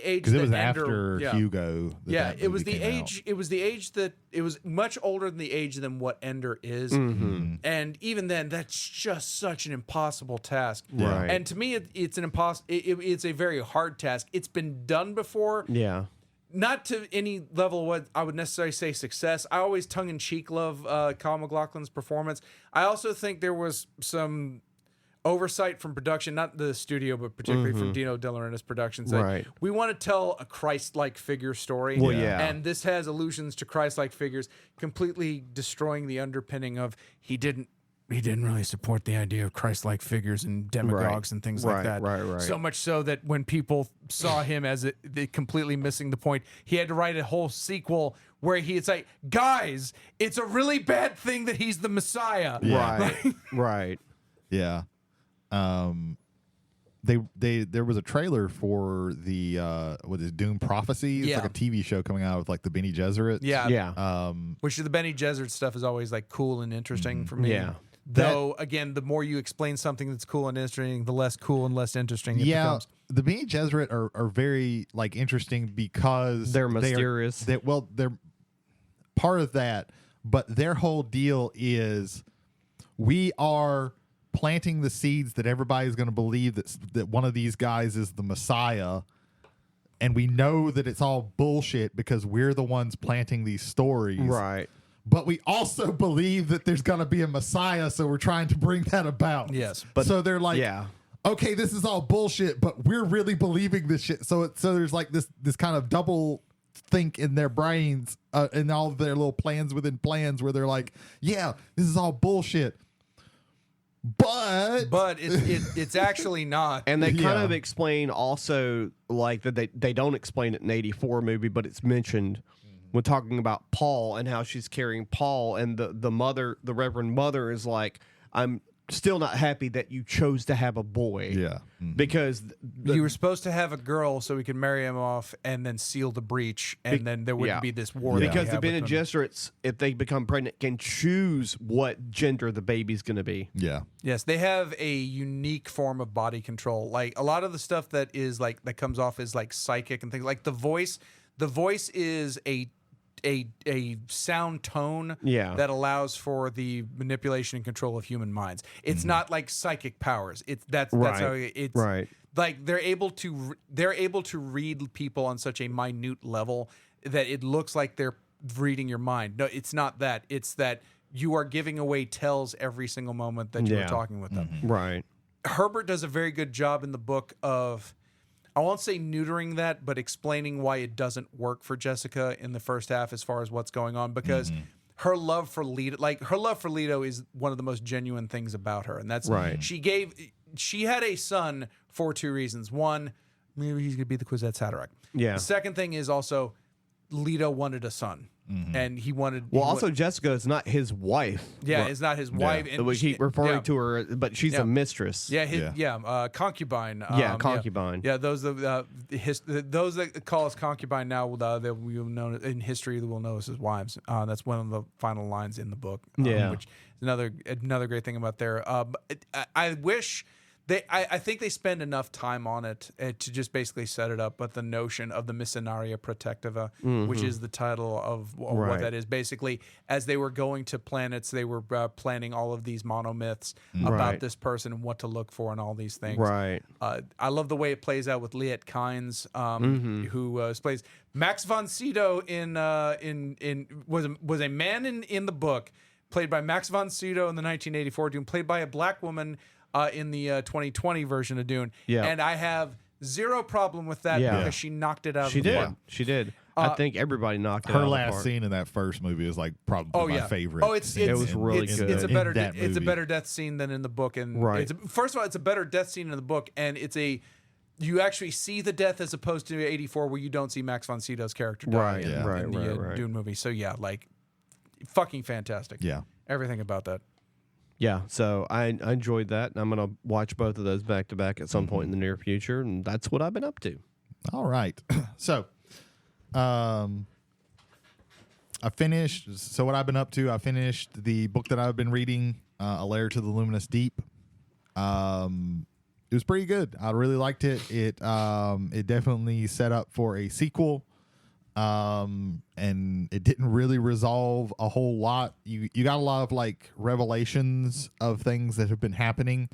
S4: age
S2: because it was
S4: Ender,
S2: after Hugo.
S4: It was the age. It was the age that it was much older than the age than what Ender is. And even then, that's just such an impossible task.
S5: Right.
S4: And to me, it's an it's a very hard task. It's been done before.
S5: Yeah.
S4: Not to any level what I would necessarily say success. I always tongue-in-cheek love Kyle MacLachlan's performance. I also think there was some oversight from production, not the studio, but particularly from Dino De Laurentiis Productions. Like, we want to tell a Christ-like figure story.
S5: Well,
S4: and this has allusions to Christ-like figures, completely destroying the underpinning of he didn't really support the idea of Christ-like figures and demagogues and things like that.
S5: Right.
S4: So much so that when people saw him as completely missing the point, he had to write a whole sequel where it's like, guys, it's a really bad thing that he's the Messiah.
S5: Yeah. Right.
S2: Yeah. there was a trailer for the what is Dune Prophecy? It's
S4: Yeah.
S2: like a TV show coming out with like the Bene Gesserit.
S4: Yeah. Which the Bene Gesserit stuff is always like cool and interesting for me.
S5: Yeah.
S4: Though again, the more you explain something that's cool and interesting, the less cool and less interesting it becomes.
S2: The Bene Gesserit are very like interesting because
S5: They're mysterious.
S2: They're part of that, but their whole deal is we are planting the seeds that everybody's going to believe that one of these guys is the Messiah, and we know that it's all bullshit because we're the ones planting these stories.
S5: Right.
S2: But we also believe that there's going to be a Messiah, so we're trying to bring that about.
S4: Yes.
S2: But so they're like,
S5: Yeah.
S2: okay, this is all bullshit, but we're really believing this shit. So there's like this kind of double think in their brains and all of their little plans within plans where they're like, yeah, this is all bullshit. But
S4: it's actually not.
S5: And they kind
S2: Yeah.
S5: of explain also like that they don't explain it in 84 movie, but it's mentioned when talking about Paul and how she's carrying Paul, and the mother, the Reverend Mother, is like, I'm still not happy that you chose to have a boy.
S2: Yeah.
S5: Because
S4: you were supposed to have a girl so we could marry him off and then seal the breach, and then there wouldn't be this war. that we
S5: Because the
S4: have with
S5: Bene
S4: them.
S5: Gesserits, if they become pregnant, can choose what gender the baby's going to be.
S2: Yeah.
S4: Yes, they have a unique form of body control. Like a lot of the stuff that is like that comes off as like psychic and things like the voice. The voice is a sound tone that allows for the manipulation and control of human minds. It's not like psychic powers. That's how it's like they're able to read people on such a minute level that it looks like they're reading your mind. No, it's not that. It's that you are giving away tells every single moment that you're talking with them.
S5: Right.
S4: Herbert does a very good job in the book of, I won't say neutering that, but explaining why it doesn't work for Jessica in the first half as far as what's going on, because her love for Leto is one of the most genuine things about her. And that's
S5: right.
S4: She had a son for two reasons. One, maybe he's going to be the Kwisatz Haderach.
S5: Yeah.
S4: The second thing is also Leto wanted a son. And he wanted.
S5: Also, Jessica is not his wife.
S4: Yeah, it's not his wife. And
S5: we keep referring to her, but she's a mistress.
S4: Yeah, concubine.
S5: Concubine.
S4: Yeah, those that call us concubine now, that we will know in history, will know us as wives. That's one of the final lines in the book. Which is another great thing about there. I wish. I think they spend enough time on it to just basically set it up, but the notion of the Missionaria Protectiva, which is the title of what that is. Basically, as they were going to planets, they were planning all of these monomyths about this person and what to look for and all these things.
S5: Right.
S4: I love the way it plays out with Liet Kynes, who plays Max von Sydow was a man in the book, played by Max von Sydow in the 1984 Dune, played by a black woman in the 2020 version of Dune. Yeah. And I have zero problem with that because she knocked it out of the park.
S5: She did. I think everybody knocked it out
S2: Her
S5: of the
S2: last
S5: park.
S2: scene in that first movie is like probably my favorite.
S4: Oh, it
S5: was really good.
S4: It's a better death scene than in the book. And first of all, it's a better death scene in the book, and you actually see the death as opposed to 84 where you don't see Max von Sydow's character die in the Dune movie. So yeah, like fucking fantastic.
S2: Yeah.
S4: Everything about that.
S5: Yeah, so I enjoyed that, and I'm going to watch both of those back to back at some point in the near future, and that's what I've been up to.
S2: All right. So, I finished. So what I've been up to, I finished the book that I've been reading, A Lair to the Luminous Deep. It was pretty good. I really liked it. It definitely set up for a sequel. And it didn't really resolve a whole lot. You got a lot of like revelations of things that have been happening.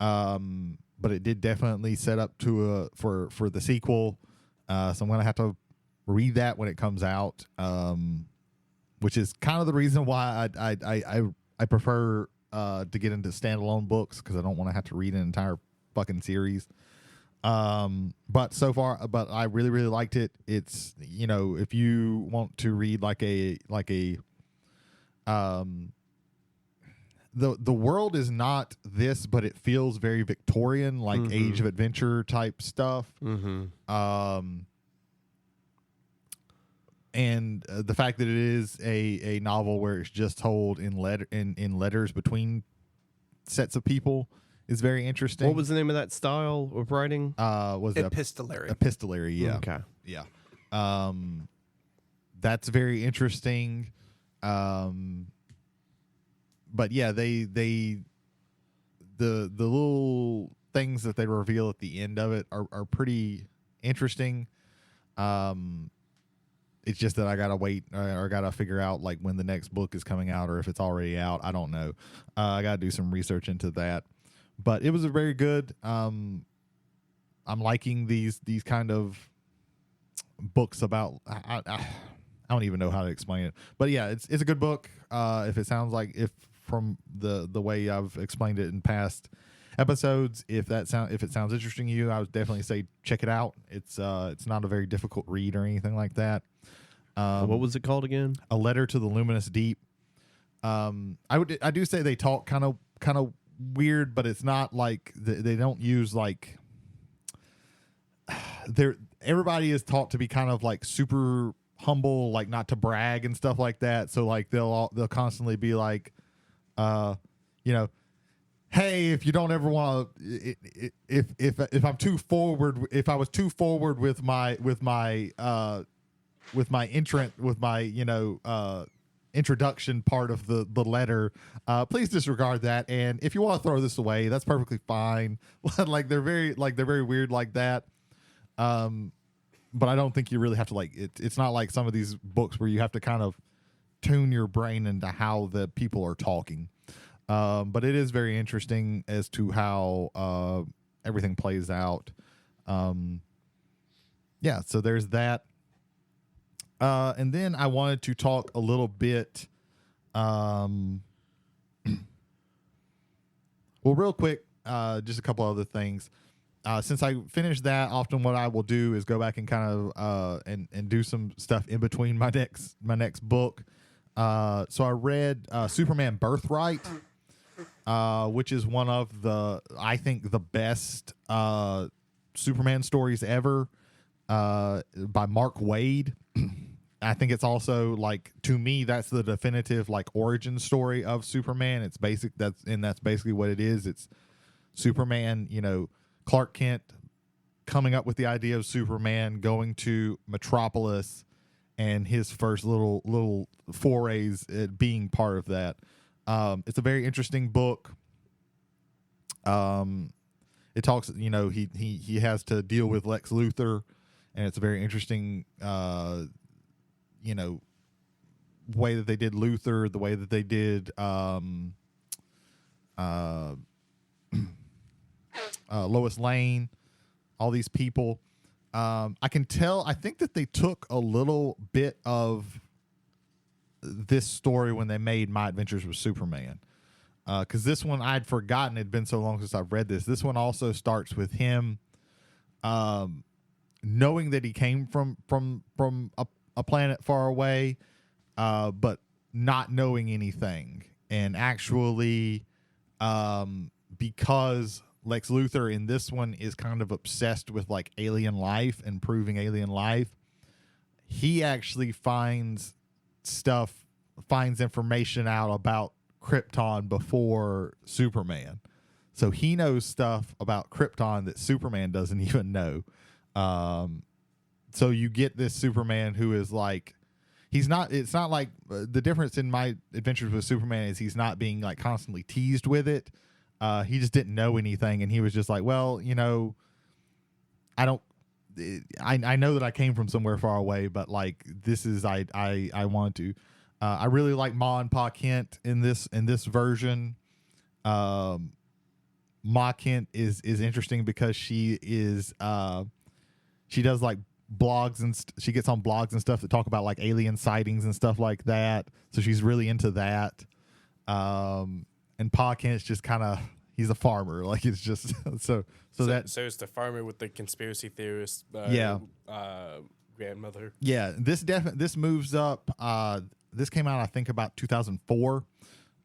S2: But it did definitely set up to for the sequel. So I'm going to have to read that when it comes out. Which is kind of the reason why I prefer to get into standalone books, because I don't want to have to read an entire fucking series. But so far, I really, really liked it. It's, if you want to read the world is not this, but it feels very Victorian, like Age of Adventure type stuff. And the fact that it is a novel where it's just told in letters between sets of people is very interesting.
S5: What was the name of that style of writing?
S2: Was it
S4: Epistolary.
S2: epistolary? Yeah.
S5: Okay.
S2: Yeah. That's very interesting. But yeah, the little things that they reveal at the end of it are pretty interesting. It's just that I gotta wait or gotta figure out like when the next book is coming out or if it's already out. I don't know. I gotta do some research into that. But it was a very good. I'm liking these kind of books about. I don't even know how to explain it. But yeah, it's a good book. If it sounds like from the way I've explained it in past episodes, if it sounds interesting to you, I would definitely say check it out. It's not a very difficult read or anything like that.
S5: What was it called again?
S2: A Letter to the Luminous Deep. I do say they talk kind of weird, but it's not like they don't use like everybody is taught to be kind of like super humble, like not to brag and stuff like that. So like they'll constantly be like, hey, if you don't ever want to, if I'm too forward, if I was too forward with my introduction part of the letter, please disregard that. And if you want to throw this away, that's perfectly fine. Like they're very weird like that. But I don't think you really have to like it. It's not like some of these books where you have to kind of tune your brain into how the people are talking. But it is very interesting as to how everything plays out. Yeah, so there's that. And then I wanted to talk a little bit. Well, real quick, just a couple other things. Since I finished that, often what I will do is go back and kind of and do some stuff in between my next book. So I read Superman Birthright, which is one of I think the best Superman stories ever, by Mark Waid. I think it's also like, to me, that's the definitive like origin story of Superman. It's basic. That's basically what it is. It's Superman, Clark Kent coming up with the idea of Superman, going to Metropolis, and his first little forays at being part of that. It's a very interesting book. It talks, he has to deal with Lex Luthor, and it's a very interesting, way that they did Luthor, the way that they did Lois Lane, all these people. I think that they took a little bit of this story when they made My Adventures with Superman. Because this one I'd forgotten. It'd been so long since I've read this. This one also starts with him knowing that he came from a planet far away, but not knowing anything. And actually, because Lex Luthor in this one is kind of obsessed with like alien life and proving alien life, he actually finds information out about Krypton before Superman. So he knows stuff about Krypton that Superman doesn't even know. So you get this Superman who is like, it's not like the difference in My Adventures with Superman is he's not being like constantly teased with it. He just didn't know anything, and he was just like, well, I know that I came from somewhere far away, but like this is I want to. I really like Ma and Pa Kent in this version. Ma Kent is interesting because she is she does like blogs and she gets on blogs and stuff that talk about like alien sightings and stuff like that. So she's really into that. And Pa Kent's just kind of, he's a farmer. Like it's just so it's
S3: the farmer with the conspiracy theorist. Grandmother.
S2: Yeah, this moves up. This came out I think about 2004,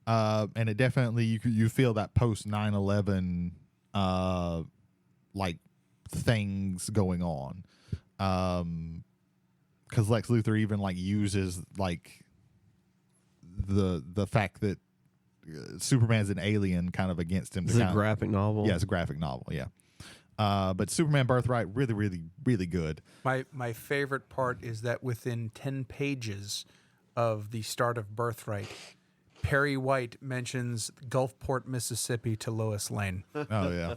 S2: and it definitely you feel that post 9/11 like things going on, because Lex Luthor even like uses like the fact that Superman's an alien kind of against him.
S5: It's a graphic novel.
S2: Yeah, it's a graphic novel. Yeah. But Superman Birthright, really, really, really good.
S4: My favorite part is that within 10 pages of the start of Birthright, Perry White mentions Gulfport, Mississippi to Lois Lane.
S2: Oh yeah.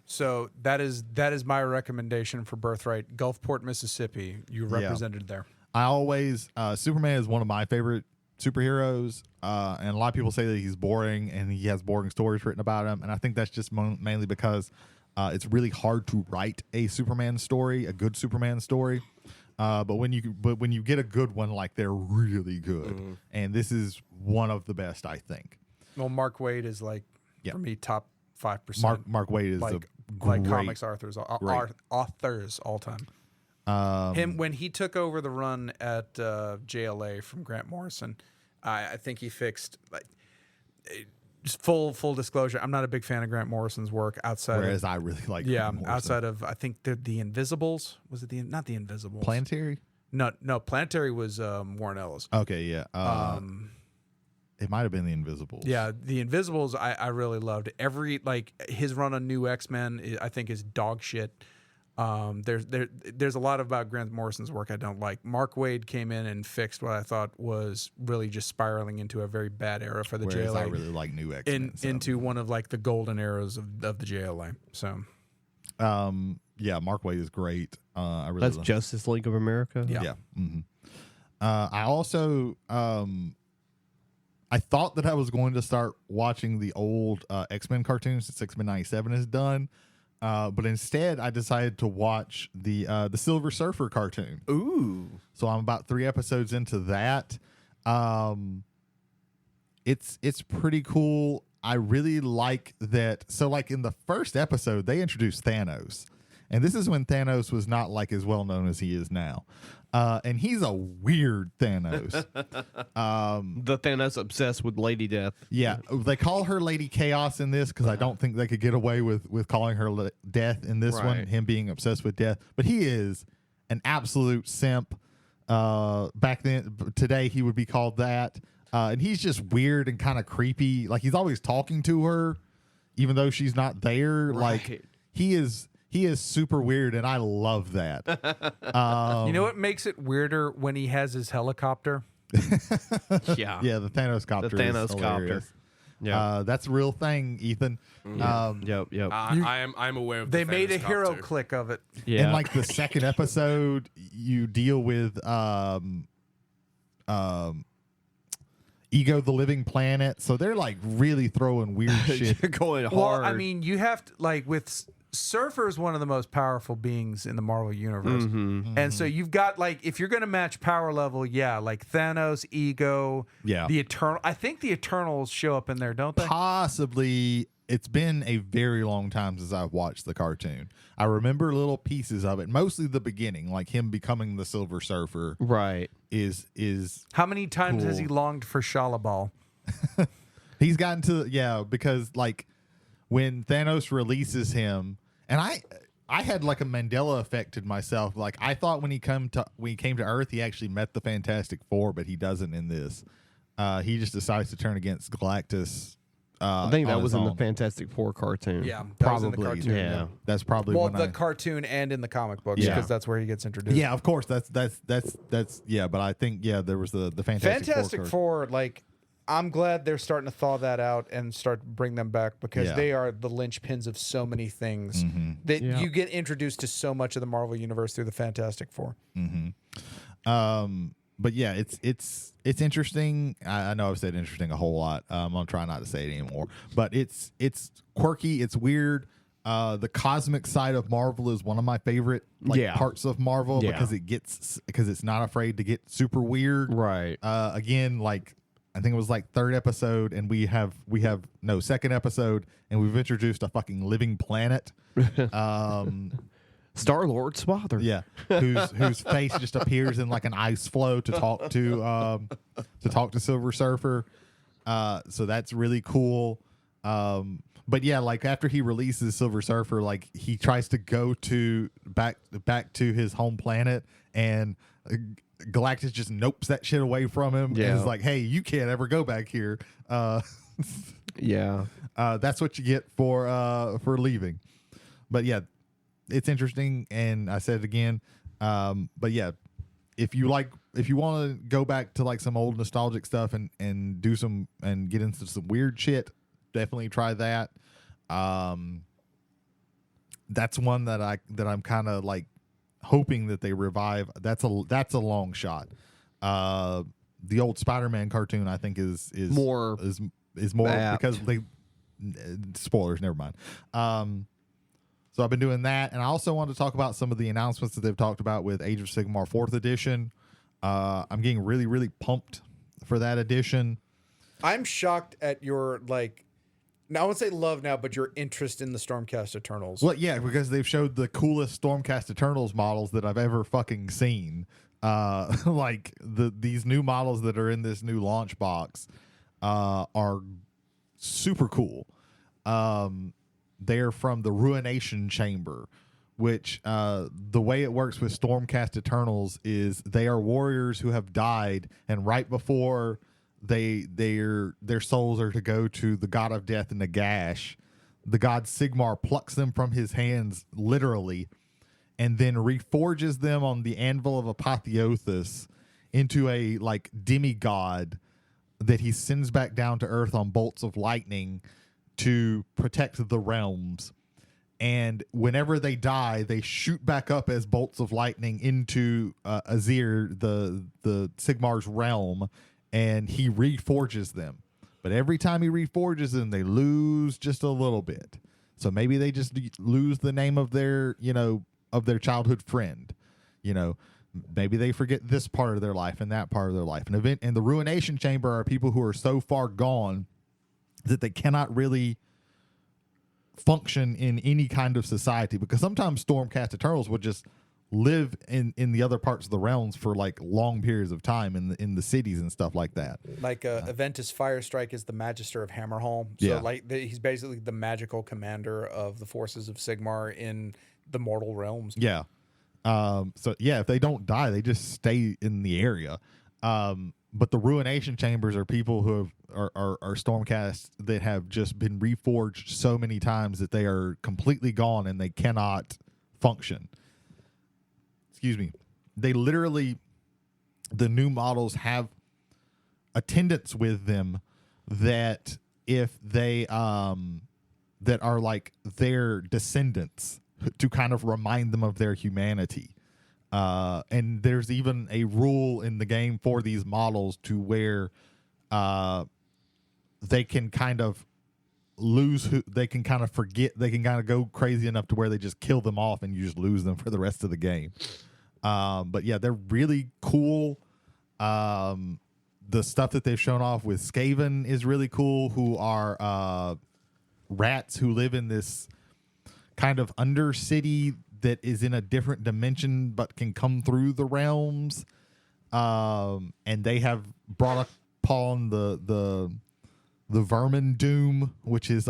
S4: So that is my recommendation for Birthright. Gulfport, Mississippi. You represented there.
S2: I always Superman is one of my favorite superheroes, and a lot of people say that he's boring and he has boring stories written about him, and I think that's just mainly because it's really hard to write a Superman story, a good Superman story. But when you get a good one, like, they're really good, and this is one of the best, I think.
S4: Well, Mark Waid is like, for me, top 5%.
S2: Mark Waid is
S4: like
S2: great,
S4: comics authors all time. Him when he took over the run at JLA from Grant Morrison, I think he fixed, like, just full disclosure, I'm not a big fan of Grant Morrison's work outside.
S2: Whereas I really like.
S4: Yeah,
S2: Grant Morrison.
S4: outside of, I think the Invisibles. Was it not the Invisibles?
S2: Planetary?
S4: No, Planetary was Warren Ellis.
S2: Okay, yeah. It might have been the Invisibles.
S4: Yeah, the Invisibles I really loved. His run on New X-Men I think is dog shit. There's a lot about Grant Morrison's work I don't like. Mark Waid came in and fixed what I thought was really just spiraling into a very bad era for the
S2: Whereas
S4: JLA.
S2: I really like New X-Men.
S4: Into one of, like, the golden eras of the JLA. So,
S2: yeah, Mark Waid is great. I really
S5: That's
S2: love
S5: Justice League of America.
S4: yeah.
S2: I also I thought that I was going to start watching the old X-Men cartoons since X-Men 97 is done. But instead, I decided to watch the Silver Surfer cartoon.
S5: Ooh.
S2: So I'm about 3 episodes into that. It's pretty cool. I really like that. So, like, in the first episode, they introduced Thanos. And this is when Thanos was not, like, as well known as he is now. And he's a weird Thanos.
S5: The Thanos obsessed with Lady Death.
S2: Yeah, they call her Lady Chaos in this because I don't think they could get away with calling her Death in this one, him being obsessed with death. But he is an absolute simp. Back then, today, he would be called that. And he's just weird and kind of creepy. Like, he's always talking to her, even though she's not there.
S5: Right.
S2: Like, he is super weird, and I love that.
S4: You know what makes it weirder? When he has his helicopter.
S5: Yeah.
S2: Yeah, the Thanos copter.
S5: The Thanos
S2: is hilarious.
S5: copter. Yeah.
S2: That's a real thing, Ethan.
S5: Yep.
S3: I'm aware of.
S4: They
S3: the
S4: made a
S3: Thanos
S4: hero
S3: copter.
S4: click of it.
S5: Yeah.
S2: In, like, the second episode, you deal with Ego the Living Planet. So they're, like, really throwing weird shit.
S5: You're going hard.
S4: Well, I mean, you have to, like, with Surfer is one of the most powerful beings in the Marvel universe. And so you've got, like, if you're going to match power level, like Thanos, Ego,
S2: Yeah.
S4: the Eternal. I think the Eternals show up in there, don't they?
S2: Possibly. It's been a very long time since I've watched the cartoon. I remember little pieces of it, mostly the beginning, like him becoming the Silver Surfer.
S5: right.
S2: Is
S4: How many times has
S2: Cool.
S4: he longed for Shalabal?
S2: he's gotten to because, like, when Thanos releases him, and I had, like, a Mandela effect myself. Like, I thought when he came to Earth, he actually met the Fantastic Four, but he doesn't in this. He just decides to turn against Galactus.
S5: I think that
S2: on
S5: was
S2: his
S5: in the
S2: own.
S5: Fantastic Four cartoon.
S4: Yeah, that was in the
S2: Probably,
S4: cartoon.
S5: Yeah.
S2: That's probably
S4: Well,
S2: when
S4: the cartoon and in the comic books,
S2: Yeah.
S4: because that's where he gets introduced.
S2: Yeah, of course. That's yeah. But I think there was the
S4: Fantastic Four, like, I'm glad they're starting to thaw that out and start to bring them back, because
S2: Yeah.
S4: they are the linchpins of so many things. That
S5: Yeah.
S4: you get introduced to so much of the Marvel universe through the Fantastic Four.
S2: But yeah, it's interesting. I know I've said interesting a whole lot. I'm gonna try not to say it anymore. But it's quirky. It's weird. The cosmic side of Marvel is one of my favorite parts of Marvel because it's not afraid to get super weird.
S5: Right.
S2: Again, like, I think it was like 3rd episode, and we have no 2nd episode, and we've introduced a fucking living planet.
S5: Star-Lord's father.
S2: Yeah, whose face just appears in, like, an ice flow to talk to Silver Surfer. So that's really cool. But yeah, like, after he releases Silver Surfer, like, he tries to go back to his home planet, and Galactus just nopes that shit away from him.
S5: Yeah.
S2: And is like, hey, you can't ever go back here.
S5: Yeah.
S2: That's what you get for leaving. But yeah, it's interesting, and I said it again. But yeah, if you want to go back to like some old nostalgic stuff and do some and get into some weird shit, definitely try that. That's one that I'm kind of like hoping that they revive. That's a long shot. The old Spider-Man cartoon, I think, is more
S5: apt.
S2: because they spoilers. Never mind. So I've been doing that, and I also wanted to talk about some of the announcements that they've talked about with Age of Sigmar 4th edition. I'm getting really, really pumped for that edition.
S6: I'm shocked at your now I won't say love now, but your interest in the Stormcast Eternals.
S2: Well, yeah, because they've showed the coolest Stormcast Eternals models that I've ever fucking seen. Like these new models that are in this new launch box are super cool. They're from the Ruination Chamber, which the way it works with Stormcast Eternals is they are warriors who have died, and right before their souls are to go to the god of death and Nagash, the god Sigmar plucks them from his hands literally, and then reforges them on the anvil of Apotheosis into a like demigod that he sends back down to earth on bolts of lightning to protect the realms. And whenever they die, they shoot back up as bolts of lightning into Azir, the Sigmar's realm, and he reforges them. But every time he reforges them, they lose just a little bit. So maybe they just lose the name of their, of their childhood friend. Maybe they forget this part of their life and that part of their life. And the Ruination Chamber are people who are so far gone that they cannot really function in any kind of society, because sometimes Stormcast Eternals would just live in the other parts of the realms for like long periods of time in the cities and stuff like that.
S6: Like Aventus Firestrike is the Magister of Hammerhall. So
S2: Yeah.
S6: he's basically the magical commander of the forces of Sigmar in the mortal realms.
S2: Yeah. So yeah, if they don't die, they just stay in the area. But the Ruination Chambers are people who are Stormcast that have just been reforged so many times that they are completely gone and they cannot function. Excuse me. They literally, the new models have attendants with them that if they that are like their descendants, to kind of remind them of their humanity. And there's even a rule in the game for these models to where they can kind of they can kind of forget, they can kind of go crazy enough to where they just kill them off and you just lose them for the rest of the game. But yeah, they're really cool. The stuff that they've shown off with Skaven is really cool, who are rats who live in this kind of undercity that is in a different dimension but can come through the realms. And they have brought upon the Vermin Doom, which is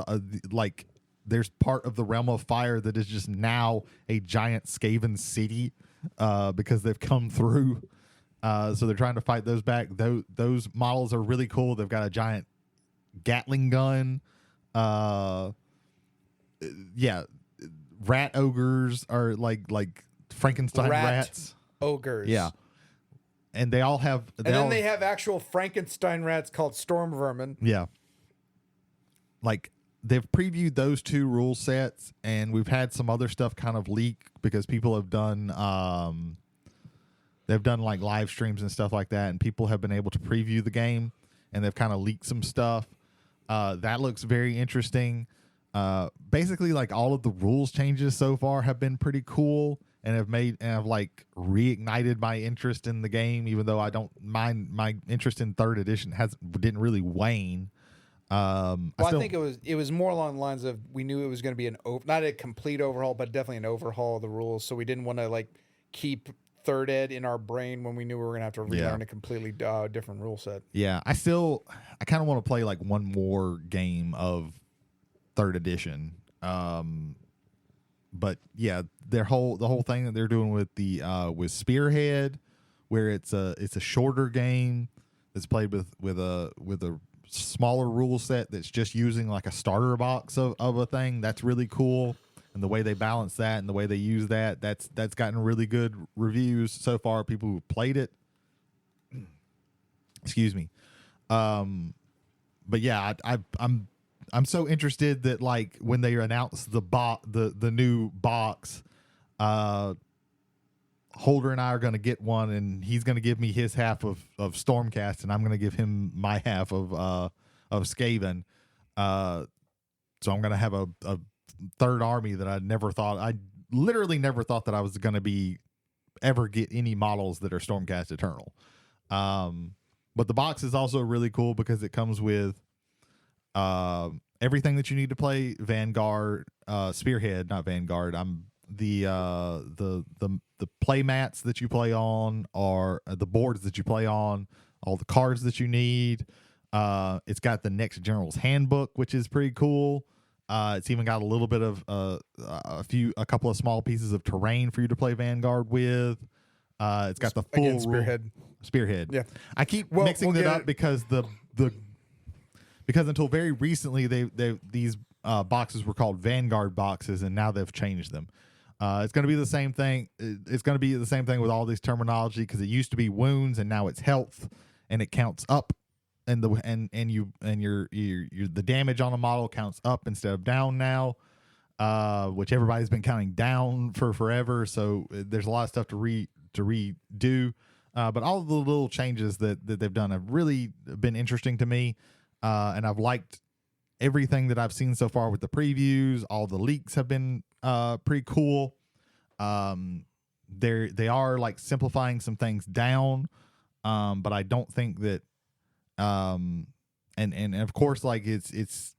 S2: like there's part of the realm of fire that is just now a giant Skaven city because they've come through. So they're trying to fight those back. Those models are really cool. They've got a giant Gatling gun. Yeah. Rat ogres are like Frankenstein rats.
S6: Ogres.
S2: Yeah. And they all have...
S6: They have actual Frankenstein rats called storm vermin.
S2: Yeah. Like, they've previewed those two rule sets, and we've had some other stuff kind of leak because people have done... they've done, like, live streams and stuff like that, and people have been able to preview the game, and they've kind of leaked some stuff. That looks very interesting. Basically, like, all of the rules changes so far have been pretty cool and have reignited my interest in the game, even though I don't mind. My interest in 3rd edition didn't really wane. I
S6: think it was more along the lines of, we knew it was going to be not a complete overhaul, but definitely an overhaul of the rules. So we didn't want to like keep 3rd ed in our brain when we knew we were going to have to relearn a completely different rule set.
S2: Yeah, I kind of want to play like one more game of 3rd edition. But yeah, the whole thing that they're doing with with Spearhead, where it's a shorter game that's played with a smaller rule set that's just using like a starter box of a thing. That's really cool. And the way they balance that and the way they use that's gotten really good reviews so far. People who played it. Excuse me. But yeah, I'm so interested that like when they announced the new box, Holder and I are going to get one, and he's going to give me his half of Stormcast, and I'm going to give him my half of Skaven. So I'm going to have a third army that I literally never thought that I was going to ever get any models that are Stormcast Eternal. But the box is also really cool because it comes with everything that you need to play Vanguard, Spearhead, not Vanguard. The play mats that you play on, or the boards that you play on, all the cards that you need. It's got the Next General's Handbook, which is pretty cool. It's even got a little bit of a couple of small pieces of terrain for you to play Vanguard with. It's got the full Spearhead.
S6: Yeah,
S2: I keep mixing it up because because until very recently these boxes were called Vanguard boxes, and now they've changed them. It's going to be the same thing. It's going to be the same thing with all this terminology, because it used to be wounds and now it's health, and it counts up, and your the damage on a model counts up instead of down now, which everybody's been counting down for forever. So there's a lot of stuff to redo. But all of the little changes that they've done have really been interesting to me, and I've liked everything that I've seen so far with the previews. All the leaks have been pretty cool. They are like simplifying some things down, but I don't think that and of course, like it's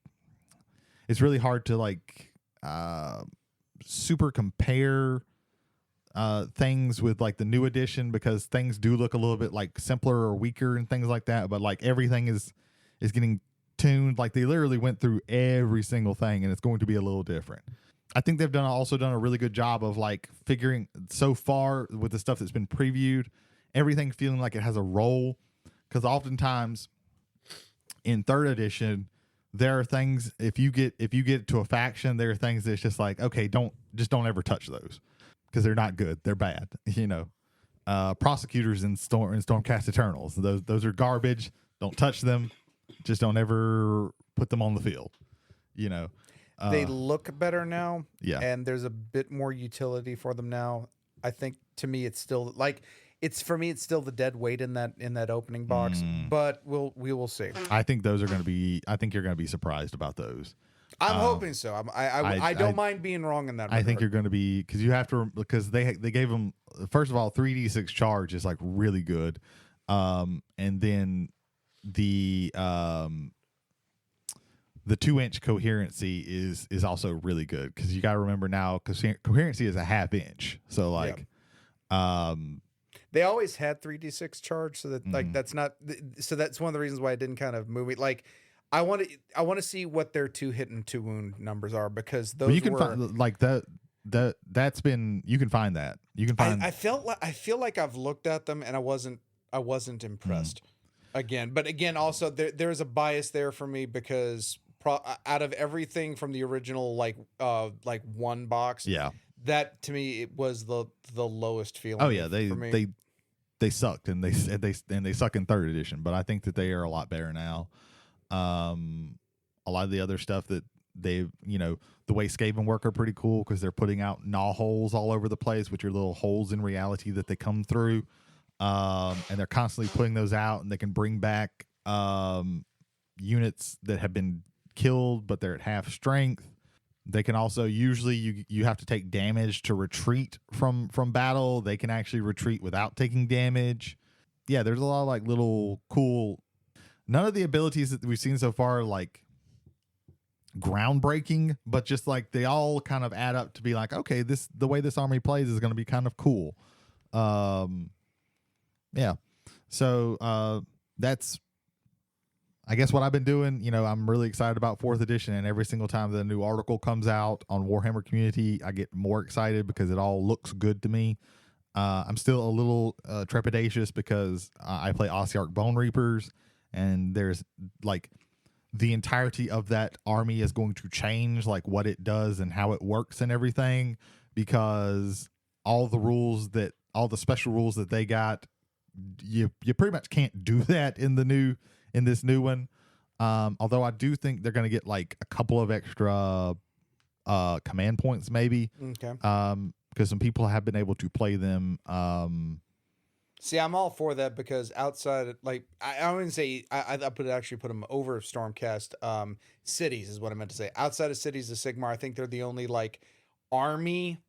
S2: really hard to like super compare things with like the new edition, because things do look a little bit like simpler or weaker and things like that, but like everything is getting tuned. Like they literally went through every single thing, and it's going to be a little different. I think they've also done a really good job of like figuring so far with the stuff that's been previewed, everything feeling like it has a role. Because oftentimes in third edition, there are things, if you get to a faction, there are things that's just like, okay, don't ever touch those, because they're not good, they're bad. Prosecutors in Stormcast Eternals, those are garbage. Don't touch them. Just don't ever put them on the field. They
S6: look better now.
S2: Yeah.
S6: And there's a bit more utility for them now. I think to me it's still like it's still the dead weight in that opening box, but we will see.
S2: I think those are going to be. I think you're going to be surprised about those.
S6: I'm hoping so. I don't mind being wrong in that regard.
S2: I think you're going to be, because they gave them, first of all, 3d6 charge is like really good, and then the 2-inch coherency is also really good, because you got to remember now, because coherency is a half inch, so like
S6: they always had 3d6 charge, so that like that's not, so that's one of the reasons why I didn't kind of move it. Like I want to see what their 2 hit and 2 wound numbers are, because those
S2: you can find like that's been, you can find that. You can find
S6: I feel like I've looked at them and I wasn't impressed. Again, also there's a bias there for me, because out of everything from the original like one box, that to me it was the lowest feeling.
S2: Oh yeah, they sucked, and they suck in third edition, but I think that they are a lot better now. A lot of the other stuff that they've, the way Skaven work are pretty cool, because they're putting out gnaw holes all over the place, which are little holes in reality that they come through. And they're constantly putting those out, and they can bring back units that have been killed but they're at half strength. They can also, usually you have to take damage to retreat from battle. They can actually retreat without taking damage. Yeah, there's a lot of like little cool, none of the abilities that we've seen so far are like groundbreaking, but just like they all kind of add up to be like, okay, the way this army plays is going to be kind of cool. Yeah. So that's, I guess, what I've been doing. I'm really excited about 4th edition, and every single time that a new article comes out on Warhammer Community, I get more excited because it all looks good to me. I'm still a little trepidatious because I play Ossiarch Bone Reapers, and there's like the entirety of that army is going to change, like what it does and how it works and everything, because all the special rules that they got, you pretty much can't do that in this new one. Although I do think they're going to get like a couple of extra command points maybe.
S6: Okay.
S2: Because some people have been able to play them.
S6: See, I'm all for that because outside, like, I wouldn't say I actually put them over Stormcast. Cities is what I meant to say. Outside of Cities of Sigmar, I think they're the only like army,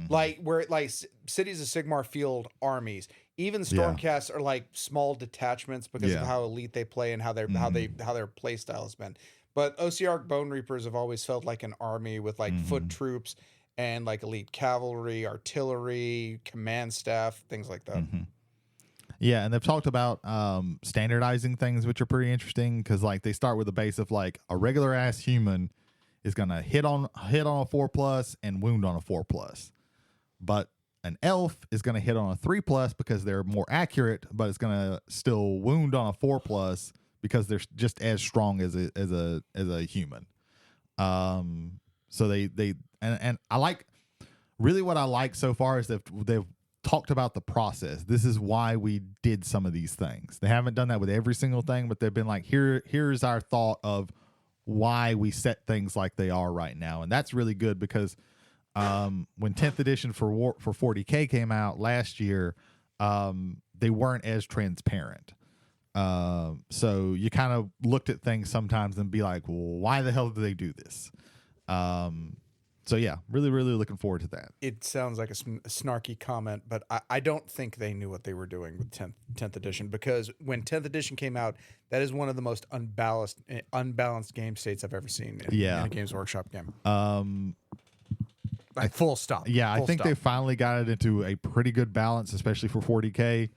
S6: like where like Cities of Sigmar field armies. Even Stormcasts are like small detachments because of how elite they play and how their play style has been. But OCR Bone Reapers have always felt like an army with like foot troops and like elite cavalry, artillery, command staff, things like that.
S2: Yeah, and they've talked about standardizing things, which are pretty interesting because like they start with a base of like a regular ass human is gonna hit on a 4+ and wound on a 4+, but an elf is gonna hit on a 3+ because they're more accurate, but it's gonna still wound on a 4+ because they're just as strong as a human. So they I like, really what I like so far is they've talked about the process. This is why we did some of these things. They haven't done that with every single thing, but they've been like, here's our thought of why we set things like they are right now. And that's really good because when 10th edition for 40K came out last year, they weren't as transparent. So you kind of looked at things sometimes and be like, well, why the hell did they do this? So yeah, really, really looking forward to that.
S6: It sounds like a snarky comment, but I don't think they knew what they were doing with 10th edition because when 10th edition came out, that is one of the most unbalanced game states I've ever seen in a Games Workshop game.
S4: Like full stop.
S2: Yeah,
S4: Full
S2: I think
S4: stop.
S2: they finally got it into a pretty good balance, especially for 40K.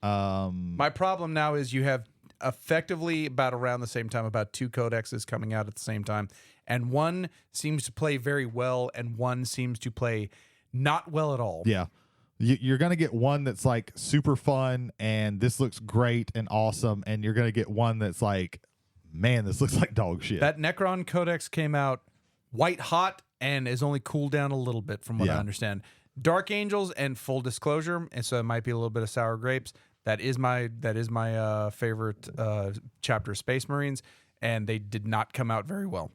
S4: My problem now is you have effectively about around the same time about 2 codexes coming out at the same time, and one seems to play very well and one seems to play not well at all.
S2: Yeah. You're going to get one that's like super fun and this looks great and awesome, and you're going to get one that's like, man, this looks like dog shit.
S4: That Necron Codex came out white hot and is only cooled down a little bit from what I understand. Dark Angels, and full disclosure, and so it might be a little bit of sour grapes. That is my favorite chapter of Space Marines, and they did not come out very well.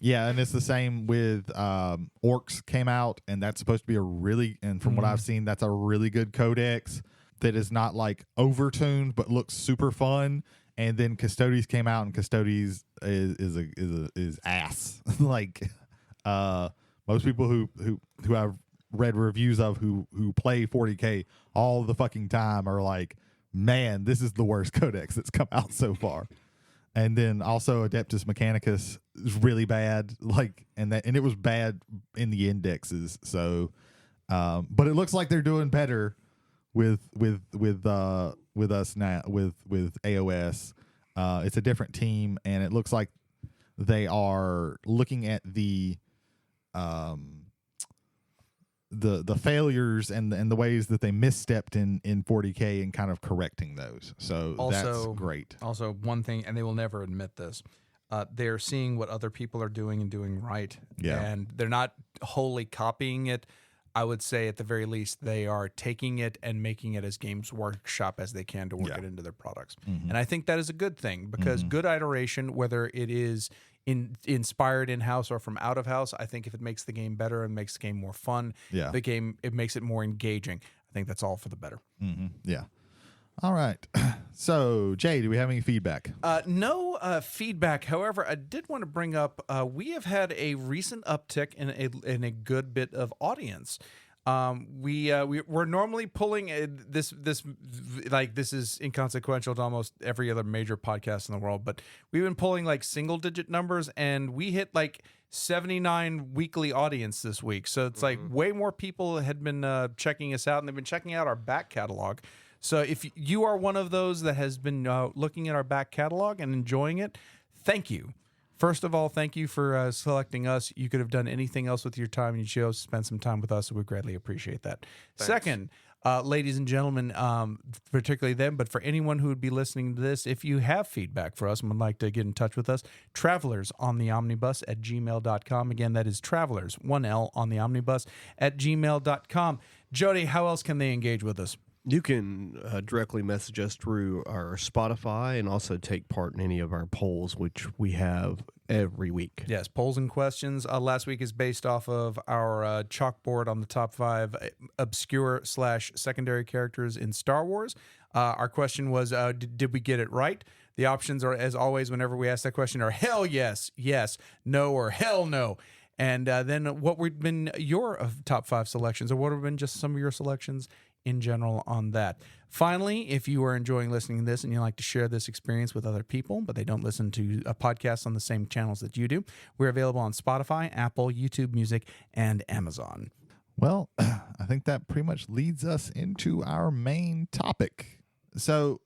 S2: Yeah, and it's the same with Orcs came out, and that's supposed to be a really, and from what I've seen, that's a really good codex that is not like overtuned but looks super fun. And then Custodes came out, and Custodes is ass. Like most people who I've read reviews of who play 40K all the fucking time are like, man, this is the worst codex that's come out so far. And then also Adeptus Mechanicus is really bad, like, and it was bad in the indexes. So, but it looks like they're doing better with us now with AOS. It's a different team, and it looks like they are looking at the failures and the ways that they misstepped in 40K and kind of correcting those. So that's great.
S4: Also, one thing, and they will never admit this, they're seeing what other people are doing and doing right.
S2: Yeah.
S4: And they're not wholly copying it. I would say at the very least, they are taking it and making it as Games Workshop as they can to work it into their products. And I think that is a good thing because good iteration, whether it is inspired in-house or from out of house, I think if it makes the game better and makes the game more fun, it makes it more engaging. I think that's all for the better.
S2: Yeah. All right. So, Jay, do we have any feedback?
S4: No feedback. However, I did want to bring up we have had a recent uptick in a good bit of audience. We're normally pulling this is inconsequential to almost every other major podcast in the world, but we've been pulling like single digit numbers, and we hit like 79 weekly audience this week. So it's like way more people had been checking us out, and they've been checking out our back catalog. So if you are one of those that has been looking at our back catalog and enjoying it, thank you. First of all, thank you for selecting us. You could have done anything else with your time, and you chose to spend some time with us, so we greatly appreciate that.
S3: Thanks.
S4: Second, ladies and gentlemen, particularly them, but for anyone who would be listening to this, if you have feedback for us and would like to get in touch with us, travelers on the omnibus at gmail.com. Again, that is travelers, 1L on the omnibus at gmail.com. Jody, how else can they engage with us?
S5: You can directly message us through our Spotify and also take part in any of our polls, which we have every week.
S4: Yes, polls and questions. Last week is based off of our chalkboard on the top 5 obscure/secondary characters in Star Wars. Our question was, did we get it right? The options are, as always, whenever we ask that question, are hell yes, yes, no, or hell no. And then what would have been your top 5 selections, or what would have been just some of your selections in general on that. Finally, if you are enjoying listening to this and you like to share this experience with other people, but they don't listen to a podcast on the same channels that you do, we're available on Spotify, Apple, YouTube Music, and Amazon.
S2: Well, I think that pretty much leads us into our main topic. So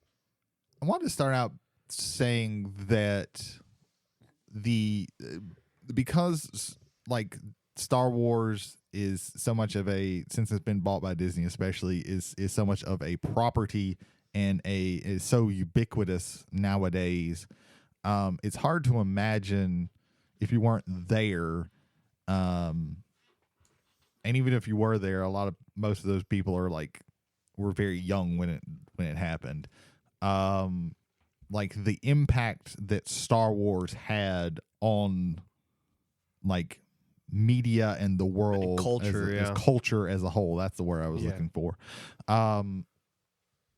S2: I wanted to start out saying that because like Star Wars is so much of a, since it's been bought by Disney especially, is so much of a property and is so ubiquitous nowadays. It's hard to imagine if you weren't there. And even if you were there, most of those people were very young when it happened. Like the impact that Star Wars had on like media and the world
S5: and culture,
S2: as culture as a whole. That's the word I was looking for. And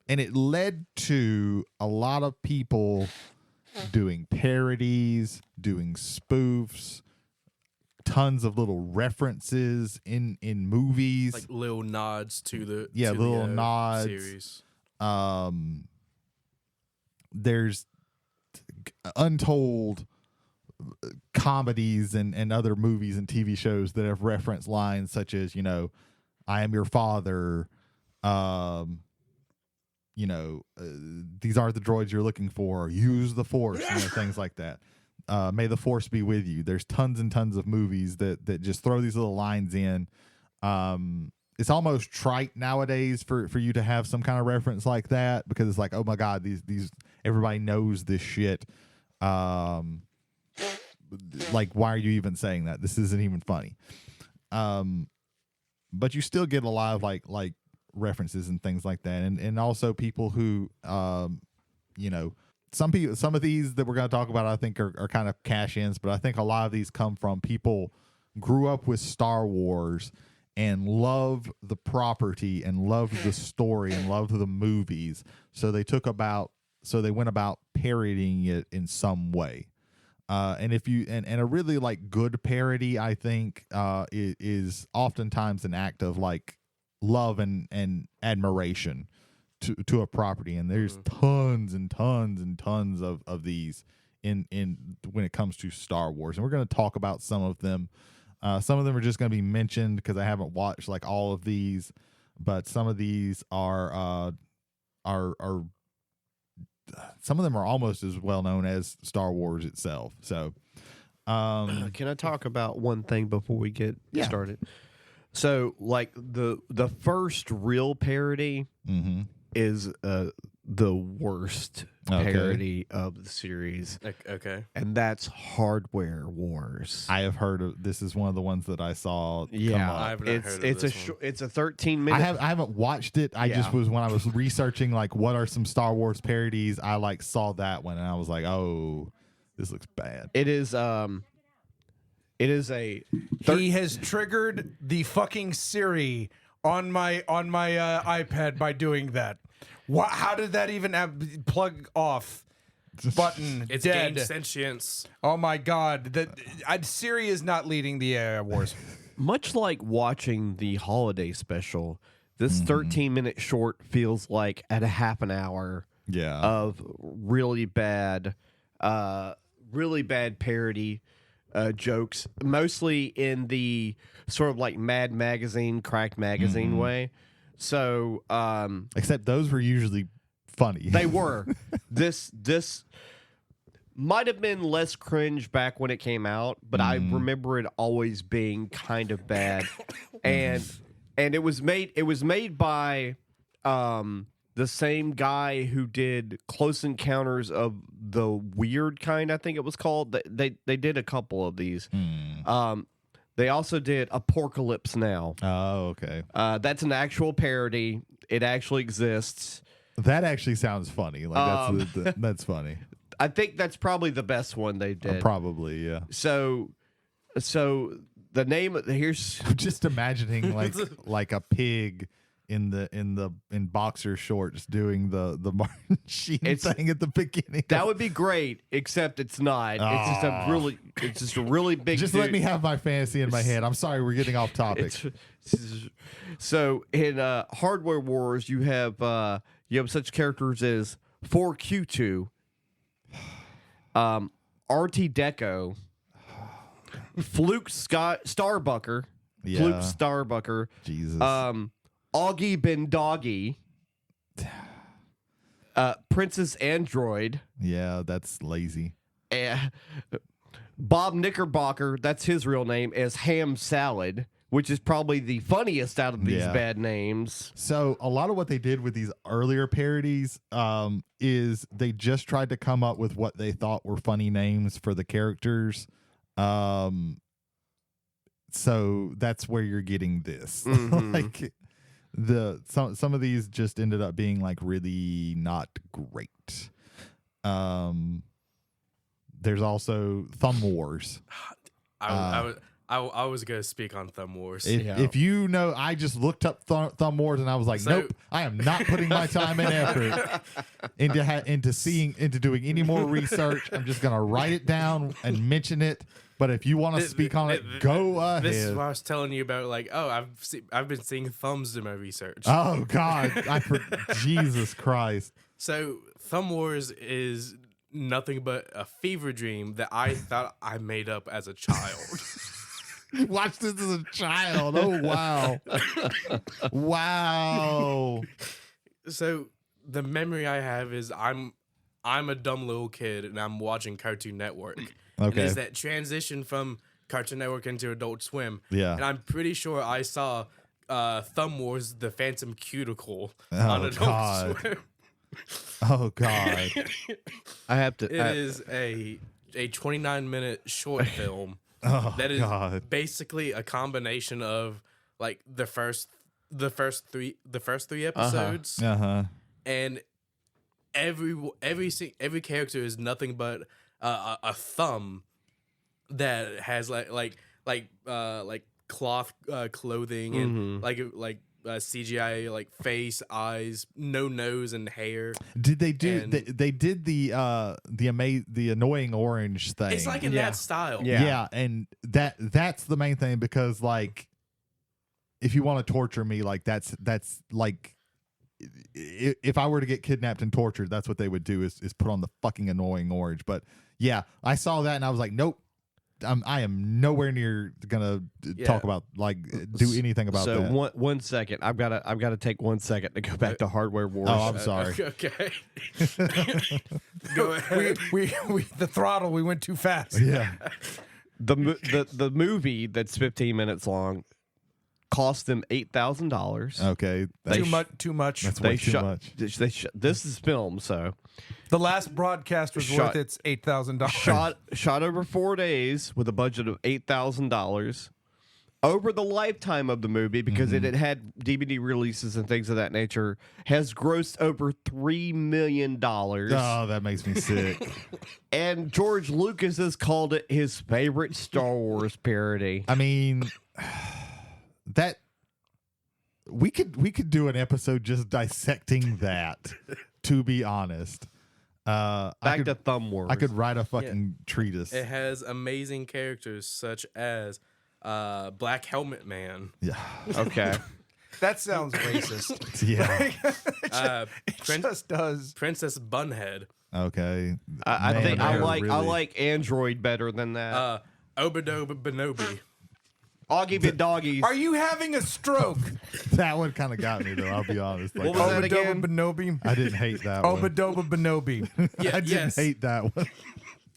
S2: it led to a lot of people doing parodies, doing spoofs, tons of little references in movies,
S3: like little nods to the
S2: little nods
S3: series.
S2: There's untold comedies and other movies and TV shows that have referenced lines such as, I am your father, these aren't the droids you're looking for, use the Force, things like that. May the Force be with you. There's tons and tons of movies that just throw these little lines in. It's almost trite nowadays for you to have some kind of reference like that, because it's like, oh my God, these everybody knows this shit. Like, why are you even saying that? This isn't even funny. But you still get a lot of like references and things like that, and also people who some of these that we're going to talk about I think are kind of cash-ins, but I think a lot of these come from people grew up with Star Wars and love the property and loved the story and loved the movies, so they went about parodying it in some way. And if you and a really like good parody, I think is oftentimes an act of like love and admiration to a property. And there's tons and tons and tons of these in when it comes to Star Wars. And we're going to talk about some of them. Some of them are just going to be mentioned because I haven't watched like all of these, but some of these are some of them are almost as well known as Star Wars itself. So,
S5: can I talk about one thing before we get started? So, like the first real parody is the worst parody of the series.
S3: Okay.
S5: And that's Hardware Wars.
S2: I have heard of this. Is one of the ones that I saw.
S5: Yeah,
S3: I've not heard of this one.
S5: It's a 13-minute.
S2: I haven't watched it. I just was, when I was researching like what are some Star Wars parodies, I like saw that one and I was like, oh, this looks bad.
S5: It is a
S4: He has triggered the fucking Siri on my iPad by doing that. How did that even plug off? Button
S3: It's
S4: dead.
S3: gained sentience.
S4: Oh my God! Siri is not leading the AI wars.
S5: Much like watching the holiday special, this 13-minute short feels like at a half an hour of really bad parody jokes, mostly in the sort of like Mad Magazine, Cracked Magazine way. So,
S2: except those were usually funny.
S5: They were. might have been less cringe back when it came out, but I remember it always being kind of bad. and it was made by the same guy who did Close Encounters of the Weird Kind, I think it was called. They did a couple of these. They also did Apocalypse Now.
S2: Oh, okay.
S5: That's an actual parody. It actually exists.
S2: That actually sounds funny. Like that's funny.
S5: I think that's probably the best one they did.
S2: Probably, yeah.
S5: So the name here's
S2: I'm just imagining like a pig in boxer shorts doing the Martin Sheen thing at the beginning.
S5: That would be great, except it's not. It's just a really big.
S2: Just let me have my fantasy in my head. I'm sorry, we're getting off topic.
S5: So in Hardware Wars, you have such characters as 4Q2, RT Deco, Fluke Starbucker,
S2: Yeah.
S5: Fluke Starbucker,
S2: Jesus.
S5: Augie Ben Doggy, Princess Android,
S2: Yeah, that's lazy.
S5: Bob Knickerbocker, that's his real name, as Ham Salad, which is probably the funniest out of these bad names.
S2: So a lot of what they did with these earlier parodies is they just tried to come up with what they thought were funny names for the characters. So that's where you're getting this. Like some of these just ended up being like really not great. There's also Thumb Wars.
S3: I was gonna speak on Thumb Wars.
S2: If you know, I just looked up Thumb Wars and I was like, nope, I am not putting my time and effort into doing any more research. I'm just gonna write it down and mention it. But if you want to speak on it, go ahead.
S3: This is what I was telling you about. Like, I've been seeing thumbs in my research.
S2: Oh God, Jesus Christ.
S3: So Thumb Wars is nothing but a fever dream that I thought I made up as a child.
S2: You watched this as a child. Oh wow. Wow.
S3: So the memory I have is I'm a dumb little kid and I'm watching Cartoon Network.
S2: Okay.
S3: And there's that transition from Cartoon Network into Adult Swim.
S2: Yeah.
S3: And I'm pretty sure I saw Thumb Wars: The Phantom Cuticle on Adult Swim.
S2: Oh God.
S5: I have to.
S3: It is a 29-minute short film. That is basically a combination of like the first three episodes, and every character is nothing but a thumb that has like cloth clothing and like CGI like face, eyes, no nose, and hair.
S2: Did they do? They did the annoying orange thing.
S3: It's like in that style.
S2: Yeah, and that's the main thing because like, if you want to torture me, like that's like, if I were to get kidnapped and tortured, that's what they would do is put on the fucking annoying orange. But yeah, I saw that and I was like, nope. I am nowhere near gonna talk about do anything about that.
S5: So one second, I've got to take 1 second to go back to Hardware Wars.
S2: Oh, I'm sorry.
S3: Okay. Go ahead.
S6: We the throttle. We went too fast.
S2: Yeah.
S5: The movie that's 15 minutes long cost them $8,000.
S2: Okay.
S6: Too much.
S2: That's way too much.
S5: This is film, so
S6: The last broadcast was worth its $8,000.
S5: Shot over 4 days with a budget of $8,000. Over the lifetime of the movie, because it had DVD releases and things of that nature, has grossed over $3 million.
S2: Oh, that makes me sick.
S5: And George Lucas has called it his favorite Star Wars parody.
S2: I mean, that we could do an episode just dissecting that. To be honest,
S5: Back to Thumb Wars.
S2: I could write a fucking treatise.
S3: It has amazing characters such as Black Helmet Man.
S2: Yeah.
S5: Okay.
S6: That sounds racist.
S2: Yeah.
S6: It just does.
S3: Princess Bunhead.
S2: Okay.
S5: I think I
S2: really...
S5: like Android better than that.
S3: Obidoba Benobi.
S5: Augie Ben Doggies.
S6: Are you having a stroke?
S2: That one kind of got me though. I'll be honest. Like,
S5: What was that again?
S6: Benobi.
S2: I didn't hate that one.
S6: Obidoba Benobi.
S3: Yeah,
S2: I didn't hate that one.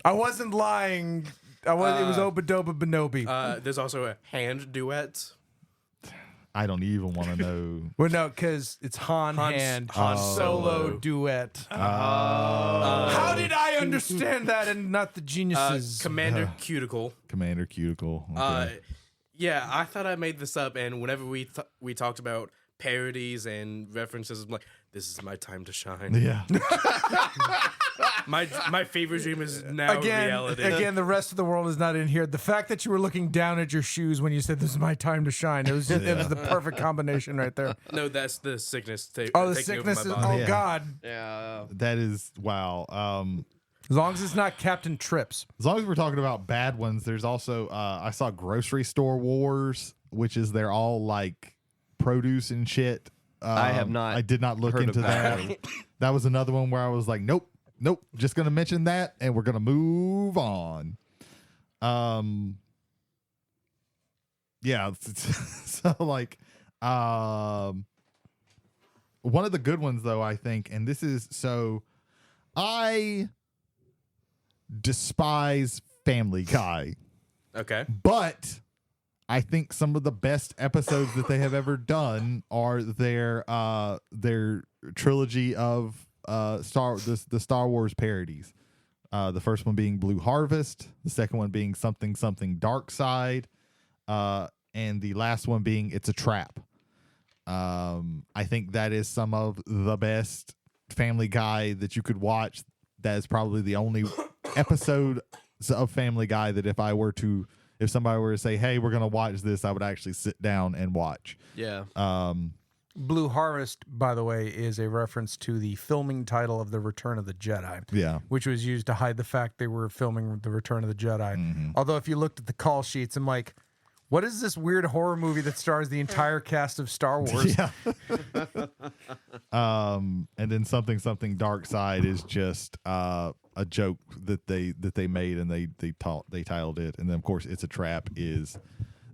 S6: I wasn't lying. It was Obadoba Benobi.
S3: There's also a hand duet.
S2: I don't even want to know.
S6: Well, no, because it's Han Hand
S3: Han
S6: solo
S3: Solo.
S6: duet. How did I understand that and not the geniuses?
S3: Commander Cuticle.
S2: Commander Cuticle. Okay.
S3: Yeah, I thought I made this up, and whenever we talked about parodies and references, I'm like, this is my time to shine.
S2: Yeah.
S3: My fever dream is now reality.
S6: Again, the rest of the world is not in here. The fact that you were looking down at your shoes when you said, "This is my time to shine," it was the perfect combination right there.
S3: No, that's the sickness.
S6: The
S3: taking
S6: sickness
S3: over
S6: is.
S3: my body.
S6: Oh God.
S5: Yeah.
S2: That is wow.
S6: As long as it's not Captain Trips.
S2: As long as we're talking about bad ones, there's also I saw Grocery Store Wars, which is they're all like produce and shit.
S5: I have not.
S2: I did not look
S5: heard
S2: into
S5: of
S2: that.
S5: that.
S2: That was another one where I was like, nope. Just gonna mention that, and we're gonna move on. Yeah. So like, one of the good ones though, I think, and this is so, I despise Family Guy.
S3: Okay.
S2: But I think some of the best episodes that they have ever done are their trilogy of the Star Wars parodies. The first one being Blue Harvest, the second one being something Dark Side, and the last one being It's a Trap. I think that is some of the best Family Guy that you could watch. That is probably the only episode of Family Guy that if somebody were to say, "Hey, we're gonna watch this," I would actually sit down and watch.
S5: Yeah.
S6: Blue Harvest, by the way, is a reference to the filming title of The Return of the Jedi.
S2: Yeah.
S6: Which was used to hide the fact they were filming The Return of the Jedi. Although if you looked at the call sheets, I'm like, what is this weird horror movie that stars the entire cast of Star Wars?
S2: Yeah. And then something Dark Side is just a joke that they made and they titled it. And then of course It's a Trap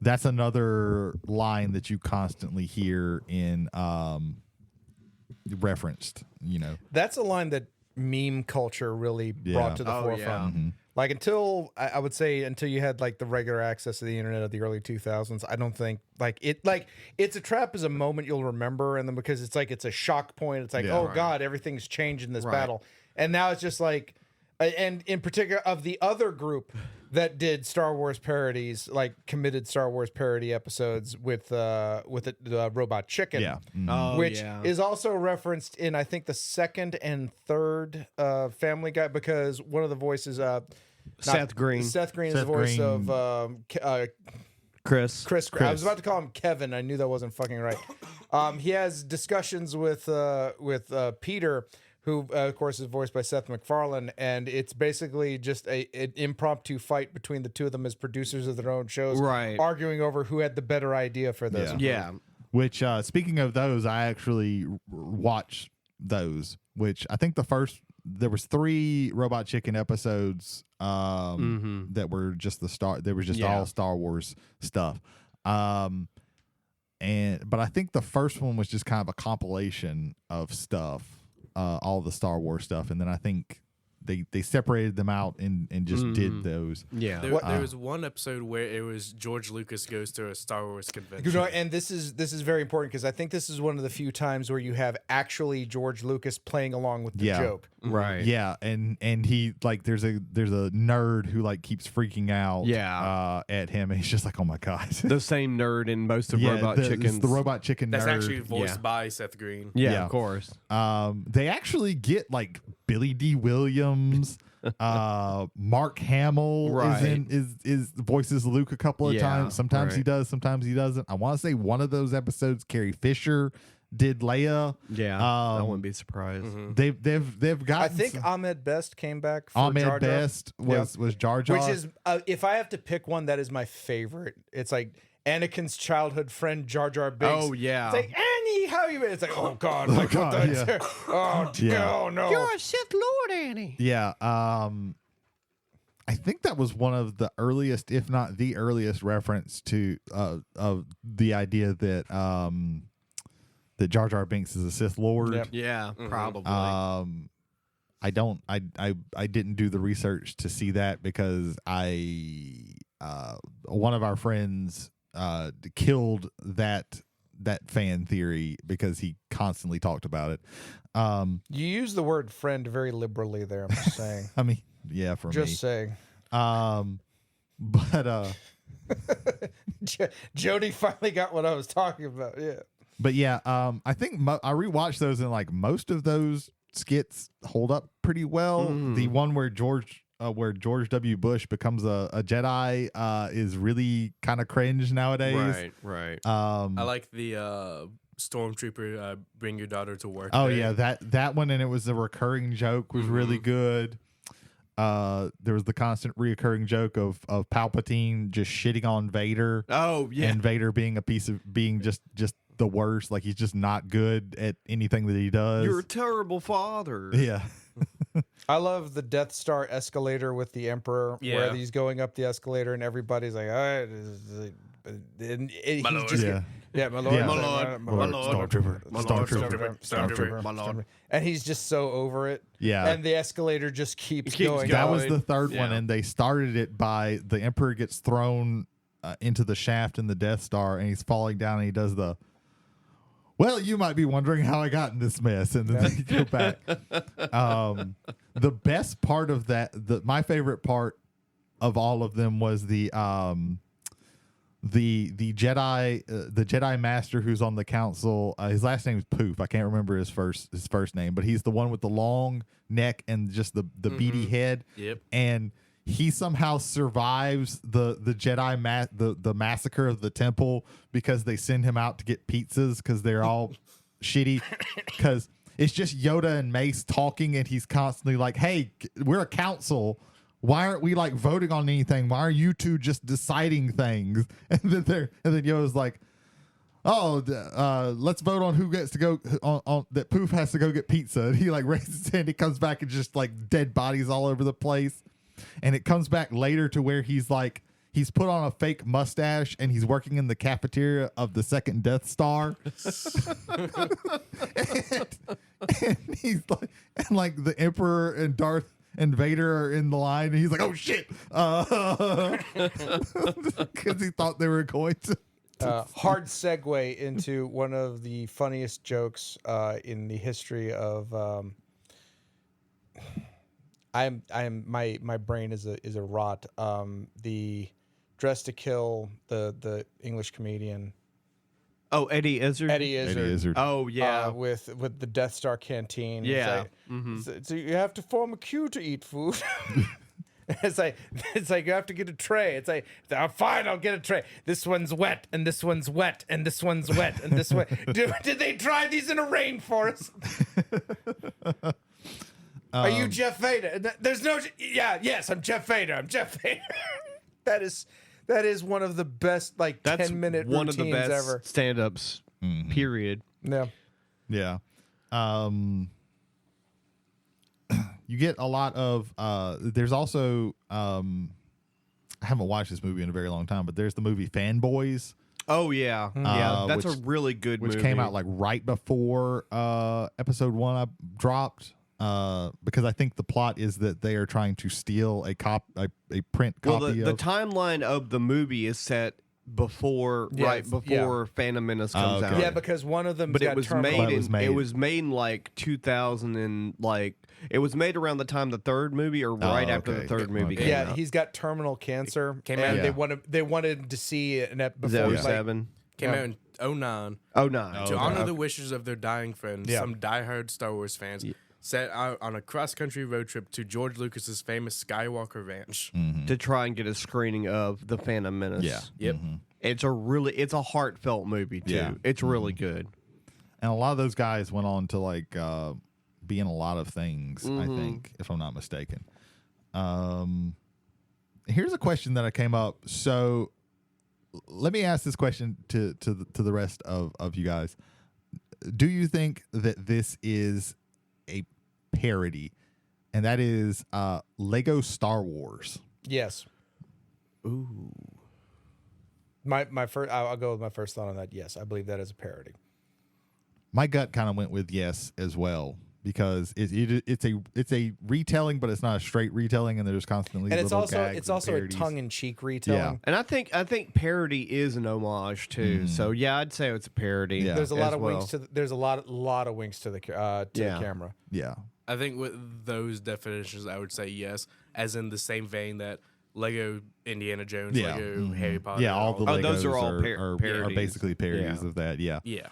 S2: that's another line that you constantly hear in referenced,
S6: That's a line that meme culture really brought to the forefront.
S5: Yeah.
S6: Like until I would say until you had like the regular access to the internet of the early 2000s, I don't think It's a Trap is a moment you'll remember, and then because it's a shock point, it's like, God, everything's changed in this battle, and now it's just like, and in particular of the other group that did Star Wars parodies, like committed Star Wars parody episodes with the Robot Chicken, which is also referenced in I think the second and third Family Guy, because one of the voices,
S5: Seth Green.
S6: Seth Green is the voice of
S5: Chris.
S6: I was about to call him Kevin. I knew that wasn't fucking right. He has discussions with Peter, who of course is voiced by Seth MacFarlane, and it's basically just an impromptu fight between the two of them as producers of their own shows, arguing over who had the better idea for this.
S5: Yeah.
S2: Which speaking of those, I actually watched those. Which I think there was 3 Robot Chicken episodes that were just all Star Wars stuff. But I think the first one was just kind of a compilation of stuff. All the Star Wars stuff, and then I think they separated them out and just did those.
S5: Yeah.
S3: There was one episode where it was George Lucas goes to a Star Wars convention.
S6: And this is very important because I think this is one of the few times where you have actually George Lucas playing along with the joke.
S5: Right.
S2: Yeah, and he like there's a nerd who like keeps freaking out at him, and he's just like, oh my god.
S5: The same nerd in most of Robot Chicken.
S2: The Robot Chicken
S3: That's
S2: nerd.
S3: actually voiced by Seth Green.
S5: Yeah, of course.
S2: They actually get like Billy D. Williams, Mark Hamill is voices Luke a couple of times. Sometimes he does, sometimes he doesn't. I want to say one of those episodes, Carrie Fisher did Leia.
S5: Yeah, I wouldn't be surprised.
S2: They've got.
S6: I think Ahmed Best came back. For
S2: Ahmed
S6: Jar Jar.
S2: Best was Jar Jar,
S6: which is if I have to pick one, that is my favorite. It's like Anakin's childhood friend Jar Jar Binks.
S5: Oh yeah,
S6: it's like Annie, how you? It's like oh god, like what the? Oh no,
S5: you're a Sith Lord, Annie.
S2: Yeah. I think that was one of the earliest, if not the earliest, reference to of the idea that that Jar Jar Binks is a Sith Lord.
S6: Yep.
S5: Yeah, probably.
S2: I didn't do the research to see that because one of our friends killed that fan theory because he constantly talked about it.
S6: You use the word friend very liberally there. I'm just saying.
S2: I mean, yeah, for me.
S6: Just saying.
S2: But
S6: Jody finally got what I was talking about. Yeah.
S2: But yeah, I think I rewatched those and like most of those skits hold up pretty well. The one where George W. Bush becomes a Jedi is really kind of cringe nowadays.
S5: Right.
S3: I like the Stormtrooper bring your daughter to work.
S2: Oh
S3: day.
S2: yeah, that one, and it was a recurring joke was really good. There was the constant reoccurring joke of Palpatine just shitting on Vader.
S5: Oh yeah,
S2: and Vader being just the worst. Like he's just not good at anything that he does.
S5: You're a terrible father.
S2: Yeah.
S6: I love the Death Star escalator with the Emperor, where
S3: Yeah.
S6: he's going up the escalator and everybody's like, all right. And he's
S3: My lord.
S6: just,
S2: Yeah.
S6: yeah, my lord,
S2: Yeah.
S6: my
S3: My
S6: lord,
S3: lord.
S6: Stormtrooper,
S5: My lord.
S6: and he's just so over it.
S2: Yeah.
S6: And the escalator just keeps
S5: keeps
S6: going.
S2: That was
S6: going.
S2: the third one,
S5: Yeah.
S2: and they started it by the Emperor gets thrown into the shaft in the Death Star, and he's falling down, and he does the. Well, you might be wondering how I got in this mess, and then they go back. The best part of that, my favorite part of all of them was the Jedi Master who's on the council. His last name is Poof. I can't remember his first name, but he's the one with the long neck and just the beady head.
S3: Yep.
S2: And he somehow survives the Jedi the massacre of the temple because they send him out to get pizzas because they're all shitty. Because it's just Yoda and Mace talking, and he's constantly like, "Hey, we're a council. Why aren't we like voting on anything? Why are you two just deciding things?" And then Yoda's like, "Oh, let's vote on who gets to go on that Poof has to go get pizza." And he like raises his hand. He comes back and just like dead bodies all over the place. And it comes back later to where he's like, he's put on a fake mustache and he's working in the cafeteria of the second Death Star. and he's like the Emperor and Darth and Vader are in the line, and he's like, "Oh shit," because he thought they were going to.
S6: Hard segue into one of the funniest jokes in the history of. My brain is a rot. The Dress to Kill, the English comedian.
S5: Oh, Eddie Izzard.
S6: Eddie Izzard.
S5: Oh yeah.
S6: With the Death Star canteen.
S5: Yeah.
S6: So you have to form a queue to eat food. It's like you have to get a tray. It's like, "Oh, fine, I'll get a tray. This one's wet, and this one's wet, and this one's wet, and this one." Did they dry these in a rainforest? Are you Jeff Vader? There's no. Yes, I'm Jeff Vader. I'm Jeff Vader. That is one of the best like 10-minute
S5: one
S6: routines
S5: of the best
S6: ever.
S5: stand-ups. Period.
S6: Yeah.
S2: Yeah. You get a lot of there's also I haven't watched this movie in a very long time, but there's the movie Fanboys.
S5: Oh yeah, yeah. That's
S2: which-
S5: a really good
S2: which
S5: movie.
S2: came out like right before episode 1 I dropped. Because I think the plot is that they are trying to steal a print
S5: Well,
S2: copy
S5: the
S2: of.
S5: timeline of the movie is set before Phantom Menace comes
S2: okay.
S5: out.
S6: Yeah, because one of them.
S5: But it was
S6: terminal.
S5: made.
S2: It was made.
S5: In like 2000 and like it was made around the time the third movie or right after the
S2: okay.
S5: third movie
S2: Okay.
S5: came
S6: Yeah,
S5: out.
S6: he's got terminal cancer,
S3: Came
S6: and
S3: out-
S6: they wanted to see an
S5: Is
S6: before.
S5: that
S6: Like,
S5: 07?
S3: Came out in 09.
S5: Oh no.
S3: To
S2: okay.
S3: honor the wishes of their dying friends,
S6: Yeah.
S3: some diehard Star Wars fans set out on a cross-country road trip to George Lucas's famous Skywalker Ranch.
S5: To try and get a screening of the Phantom Menace.
S2: Yeah.
S3: Yep.
S5: It's a heartfelt movie too.
S2: Yeah.
S5: It's really good.
S2: And a lot of those guys went on to like be in a lot of things, I think, if I'm not mistaken. Here's a question that I came up. So let me ask this question to the rest of you guys. Do you think that this is a parody? And that is Lego Star Wars.
S6: yes.
S5: Ooh.
S6: My first. I'll go with my first thought on that. Yes, I believe that is a parody.
S2: My gut kind of went with yes as well, because it's a retelling, but it's not a straight retelling, and there's constantly
S6: And it's
S2: little
S6: also
S2: gags and
S6: a
S2: parodies.
S6: tongue-in-cheek retelling.
S5: And I think parody is an homage too. So yeah, I'd say it's a parody.
S2: Yeah.
S6: There's a lot
S5: as
S6: of
S5: well.
S6: winks to there's a lot of winks to the the camera.
S2: Yeah,
S3: I think with those definitions, I would say yes, as in the same vein that Lego Indiana Jones,
S2: Yeah.
S3: Lego Harry Potter.
S2: yeah. All the
S5: Oh,
S2: Legos
S5: those are all
S2: are
S5: parodies.
S2: basically parodies
S5: Yeah.
S2: of that. Yeah.
S3: Yeah.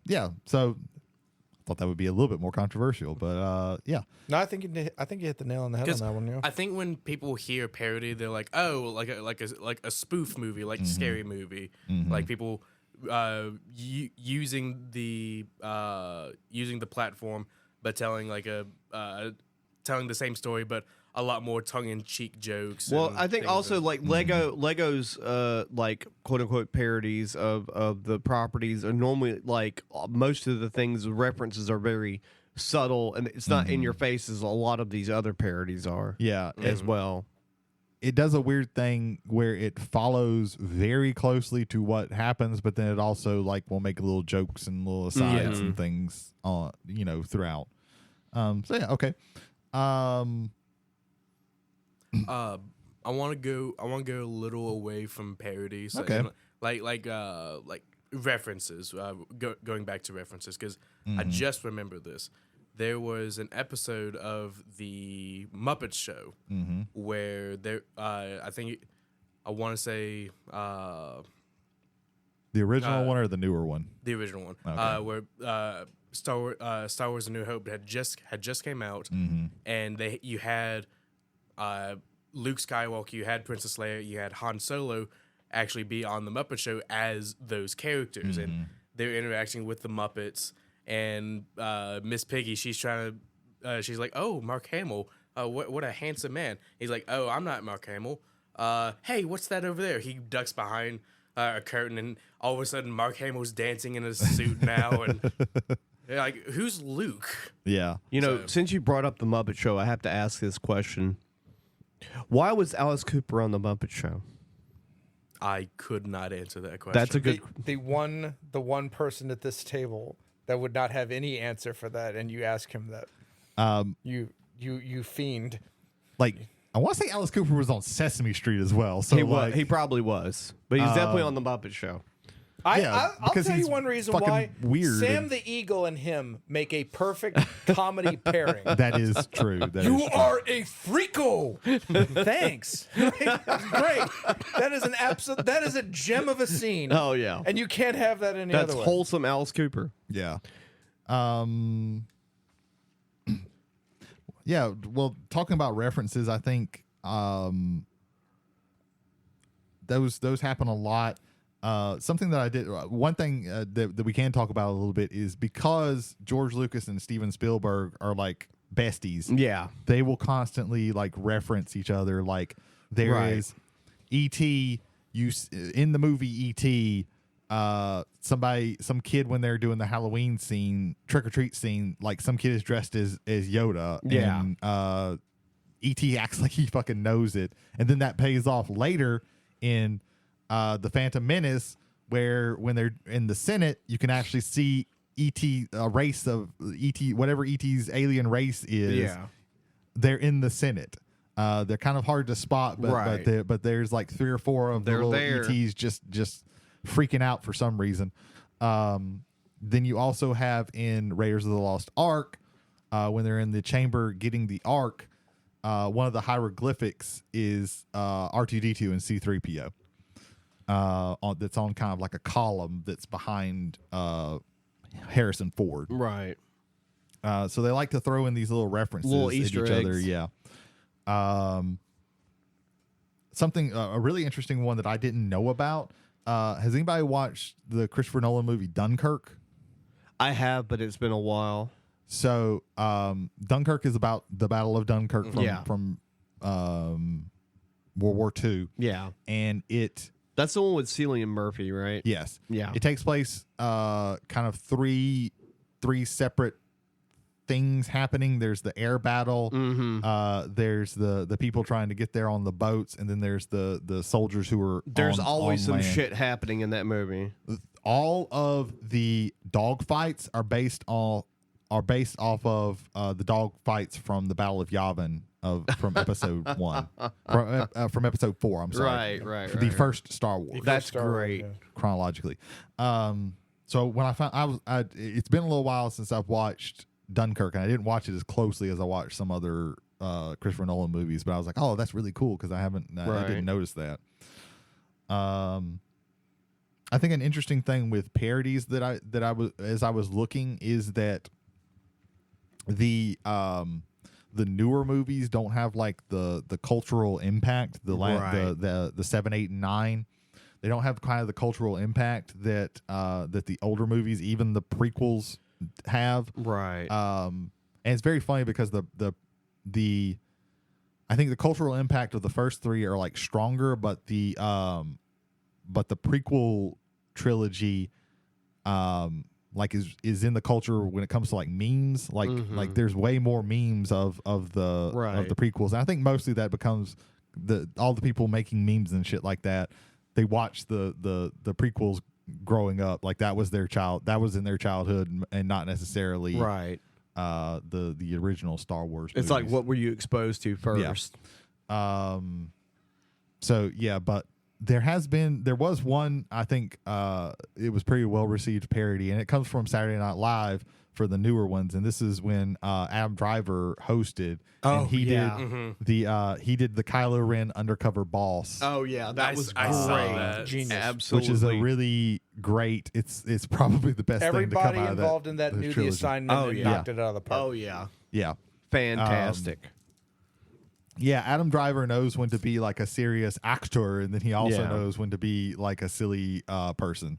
S2: Yeah. So I thought that would be a little bit more controversial, but yeah.
S6: No, I think you hit the nail on the head on that one. Yeah.
S3: I think when people hear parody, they're like, "Oh, like a spoof movie, like scary movie." Like people using the platform, but telling telling the same story, but a lot more tongue-in-cheek jokes.
S5: Well,
S3: and
S5: I think
S3: things
S5: also
S3: of-
S5: like Lego's like quote unquote parodies of the properties are normally like most of the things the references are very subtle and it's not in your face as a lot of these other parodies are
S2: Yeah.
S5: as well.
S2: It does a weird thing where it follows very closely to what happens, but then it also like will make little jokes and little asides and things on throughout. So yeah, okay.
S3: I want to go a little away from parodies.
S2: Okay.
S3: And like references. Going back to references because I just remember this. There was an episode of the Muppet Show where I want to say
S2: The original one or the newer one?
S3: the original one,
S2: Okay.
S3: where Star Wars: A New Hope had just came out, and you had Luke Skywalker, you had Princess Leia, you had Han Solo actually be on the Muppet Show as those characters, and they're interacting with the Muppets. And Miss Piggy, she's trying to, she's like, "Oh, Mark Hamill, what a handsome man." He's like, "Oh, I'm not Mark Hamill. Hey, what's that over there?" He ducks behind a curtain, and all of a sudden, Mark Hamill's dancing in a suit now, and they're like, "Who's Luke?"
S2: Yeah.
S5: Since you brought up the Muppet Show, I have to ask this question: why was Alice Cooper on the Muppet Show?
S3: I could not answer that question.
S5: That's a good.
S6: The one person at this table that would not have any answer for that, and you ask him that. You fiend.
S2: Like, I want to say Alice Cooper was on Sesame Street as well. So
S5: He probably was, but he's definitely on the Muppet Show.
S2: Yeah,
S6: I'll
S2: because
S6: tell you
S2: he's
S6: one reason
S2: fucking
S6: why
S2: weird
S6: Sam
S2: and-
S6: the Eagle and him make a perfect comedy pairing.
S2: that is true. That
S6: You
S2: is true.
S6: are a freako. Thanks. Great. That is that is a gem of a scene.
S5: Oh yeah,
S6: And you can't have that any
S5: that's
S6: other way.
S5: wholesome Alice Cooper.
S2: Yeah. Yeah, well, talking about references, I think those happen a lot. Something that I did, one thing that we can talk about a little bit is because George Lucas and Steven Spielberg are like besties.
S5: Yeah,
S2: They will constantly like reference each other. Like there is E.T. In the movie E.T. Some kid when they're doing the Halloween scene, trick or treat scene, like some kid is dressed as Yoda.
S5: Yeah.
S2: And E.T. acts like he fucking knows it, and then that pays off later in the Phantom Menace, where when they're in the Senate, you can actually see E.T. a race of E.T. whatever E.T.'s alien race is.
S5: Yeah.
S2: They're in the Senate. They're kind of hard to spot, but
S5: Right.
S2: but there's like 3 or 4 of the
S5: They're
S2: little
S5: there.
S2: ETs just freaking out for some reason. Then you also have in Raiders of the Lost Ark, when they're in the chamber getting the Ark, one of the hieroglyphics is R2D2 and C3PO. That's on kind of like a column that's behind Harrison Ford.
S5: right.
S2: So they like to throw in these little references
S5: Little
S2: at
S5: Easter
S2: each other.
S5: eggs.
S2: Yeah. Something a really interesting one that I didn't know about. Has anybody watched the Christopher Nolan movie Dunkirk?
S5: I have, but it's been a while.
S2: So Dunkirk is about the Battle of Dunkirk from World War II,
S5: Yeah,
S2: and it
S5: that's the one with Cillian Murphy, right?
S2: yes,
S5: Yeah.
S2: it takes place kind of three separate things happening. There's the air battle, there's the people trying to get there on the boats, and then there's the soldiers who are
S5: There's always
S2: on
S5: some
S2: land.
S5: shit happening in that movie.
S2: All of the dog fights are based on are based off of the dog fights from the Battle of Yavin from episode 1, from episode 4. I'm sorry,
S5: Right.
S2: the first Star Wars.
S5: That's
S6: Star Wars,
S5: great.
S6: yeah.
S2: Chronologically. So when I found it's been a little while since I've watched Dunkirk, and I didn't watch it as closely as I watched some other Christopher Nolan movies, but I was like, oh, that's really cool because I didn't notice that. I think an interesting thing with parodies that I was as I was looking is that the newer movies don't have like the cultural impact, the 7, 8, and 9. They don't have kind of the cultural impact that the older movies, even the prequels, have.
S5: Right.
S2: And it's very funny because the I think the cultural impact of the first 3 are like stronger, but the prequel trilogy like is in the culture when it comes to like memes. Like there's way more memes of the prequels. And I think mostly that becomes all the people making memes and shit like that. They watched the prequels growing up, like that was in their childhood and not necessarily the original Star Wars movies.
S5: It's like, what were you exposed to first?
S2: Yeah. So yeah, but there was one, I think it was pretty well received parody, and it comes from Saturday Night Live for the newer ones, and this is when Adam Driver hosted, and he did the Kylo Ren undercover boss.
S5: Oh yeah, that was
S3: I
S5: great.
S3: saw that.
S6: Genius.
S5: Absolutely.
S2: Which is a really great. It's probably the best thing to come
S6: Everybody
S2: out of
S6: involved in that knew the
S2: trilogy.
S6: assignment and knocked it out of the park.
S5: Oh yeah,
S2: Yeah.
S5: fantastic.
S2: Yeah, Adam Driver knows when to be like a serious actor, and then he also knows when to be like a silly person.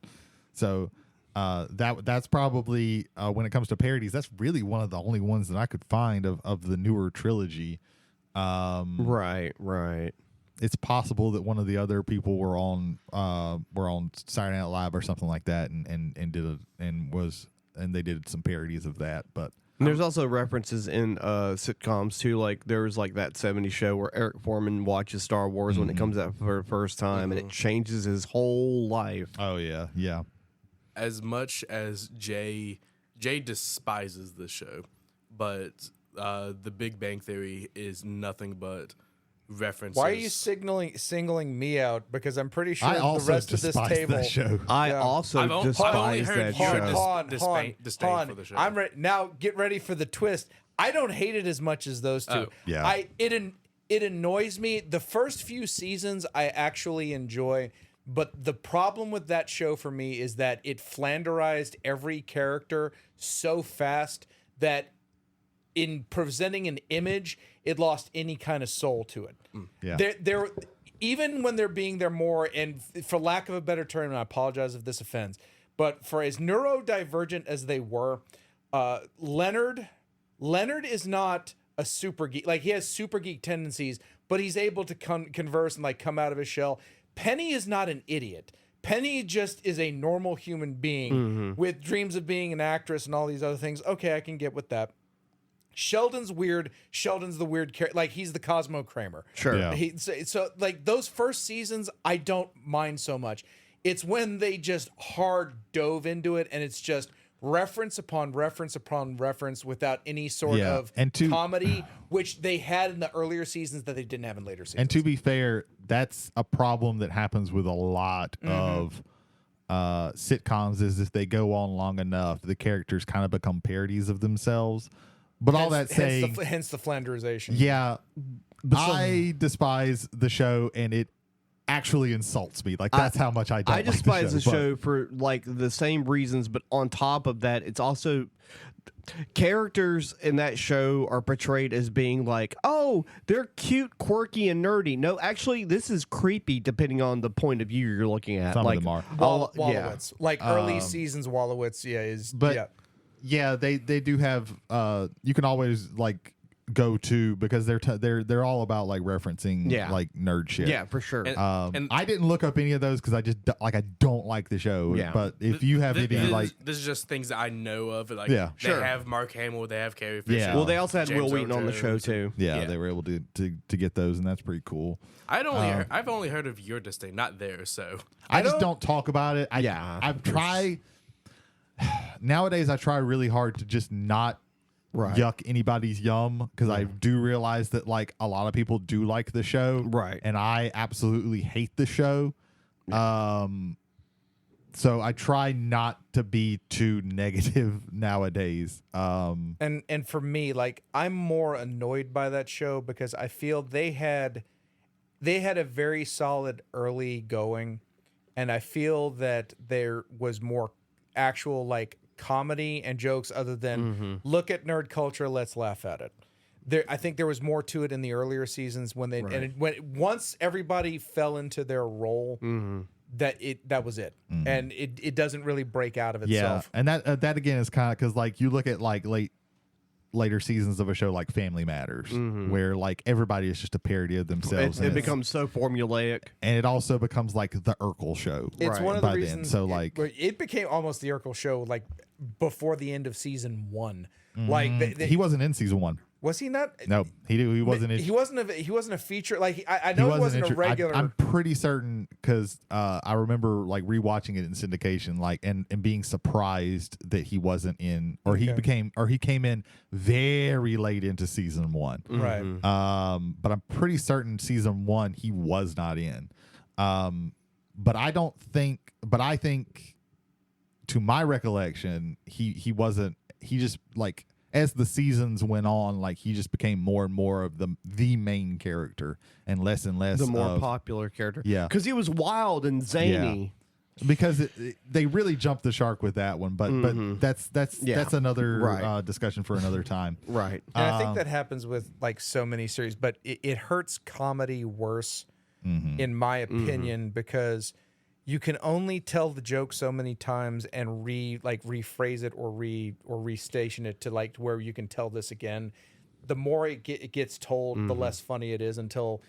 S2: So that's probably when it comes to parodies, that's really one of the only ones that I could find of the newer trilogy.
S5: Right.
S2: It's possible that one of the other people were on Saturday Night Live or something like that, and they did some parodies of that, but.
S5: And there's also references in sitcoms too, like there was like that 70s show where Eric Foreman watches Star Wars when it comes out for the first time, and it changes his whole life.
S2: Oh yeah.
S3: As much as Jay despises the show, but The Big Bang Theory is nothing but references.
S6: Why are you singling me out? Because I'm pretty sure
S2: I
S6: the
S2: also
S6: rest of this
S2: despise
S6: table.
S2: that show.
S5: I
S6: Yeah.
S5: also
S3: I've only
S5: despise
S3: heard
S5: that
S3: your
S5: show.
S3: disdain for the show.
S6: I'm ready now. Get ready for the twist. I don't hate it as much as those two.
S3: Oh.
S2: Yeah.
S6: It annoys me. The first few seasons I actually enjoy, but the problem with that show for me is that it flanderized every character so fast that in presenting an image, it lost any kind of soul to it.
S2: Yeah.
S6: They're even when they're being there more, and for lack of a better term, and I apologize if this offends, but for as neurodivergent as they were, Leonard is not a super geek. Like, he has super geek tendencies, but he's able to converse and like come out of his shell. Penny is not an idiot. Penny just is a normal human being with dreams of being an actress and all these other things. Okay, I can get with that. Sheldon's weird. Sheldon's the weird character. Like, he's the Cosmo Kramer.
S5: Sure.
S2: Yeah.
S6: So like those first seasons, I don't mind so much. It's when they just hard dove into it, and it's just reference upon reference upon reference without any sort of comedy, which they had in the earlier seasons that they didn't have in later seasons.
S2: And to be fair, that's a problem that happens with a lot of sitcoms, is if they go on long enough, the characters kind of become parodies of themselves. But all that saying,
S6: hence the flanderization.
S2: yeah, I despise the show, and it actually insults me. Like, that's how much I don't.
S5: I despise
S2: like
S5: the show for like the same reasons, but on top of that, it's also characters in that show are portrayed as being like, oh, they're cute, quirky, and nerdy. No, actually, this is creepy depending on the point of view you're looking at.
S2: Some
S5: like,
S2: of them are.
S6: Wallowitz, like early seasons, Wallowitz,
S2: Yeah, they do have. You can always like go to, because they're all about like referencing like nerd shit.
S5: Yeah, for sure.
S3: And
S2: I didn't look up any of those because I just I don't like the show.
S5: Yeah.
S2: But if you have any like,
S3: this is just things that I know of. Like,
S2: Yeah.
S3: they have Mark Hamill, they have Carrie Fisher.
S2: Yeah.
S5: Well, they also had
S3: James
S5: Will Wheaton on the
S3: Earl
S5: show
S3: Jones.
S5: too.
S2: yeah, they were able to get those, and that's pretty cool.
S3: I've only heard of your disdain, not theirs. So
S2: I just don't talk about it. I've tried. nowadays I try really hard to just not yuck anybody's yum, because I do realize that like a lot of people do like the show,
S5: Right.
S2: and I absolutely hate the show. So I try not to be too negative nowadays.
S6: And for me, like, I'm more annoyed by that show because I feel they had a very solid early going, and I feel that there was more actual like comedy and jokes other than look at nerd culture, let's laugh at it. I think there was more to it in the earlier seasons when once everybody fell into their role. That was it, and it doesn't really break out of itself.
S2: Yeah, and that again is kind of because like you look at like later seasons of a show like Family Matters, where like everybody is just a parody of themselves.
S5: It becomes so formulaic,
S2: and it also becomes like the Urkel show.
S6: It's one of the reasons.
S2: So like
S6: it became almost the Urkel show like before the end of season 1. Like
S2: he wasn't in season 1.
S6: Was he not?
S2: No, he wasn't.
S6: He wasn't a feature. Like I know he wasn't a regular.
S2: I'm pretty certain because I remember like rewatching it in syndication, like and being surprised that he wasn't in, or he came in very late into season 1.
S6: Right.
S2: But I'm pretty certain season 1 he was not in. But I think to my recollection he wasn't. He just like. As the seasons went on, like he just became more and more of the main character and less
S5: the more popular character.
S2: Yeah,
S5: because he was wild and zany.
S2: Yeah. Because they really jumped the shark with that one, but that's another discussion for another time.
S5: Right,
S6: and I think that happens with like so many series, but it hurts comedy worse, in my opinion, because you can only tell the joke so many times and rephrase it or restation it to like where you can tell this again. The more it gets told, the less funny it is, until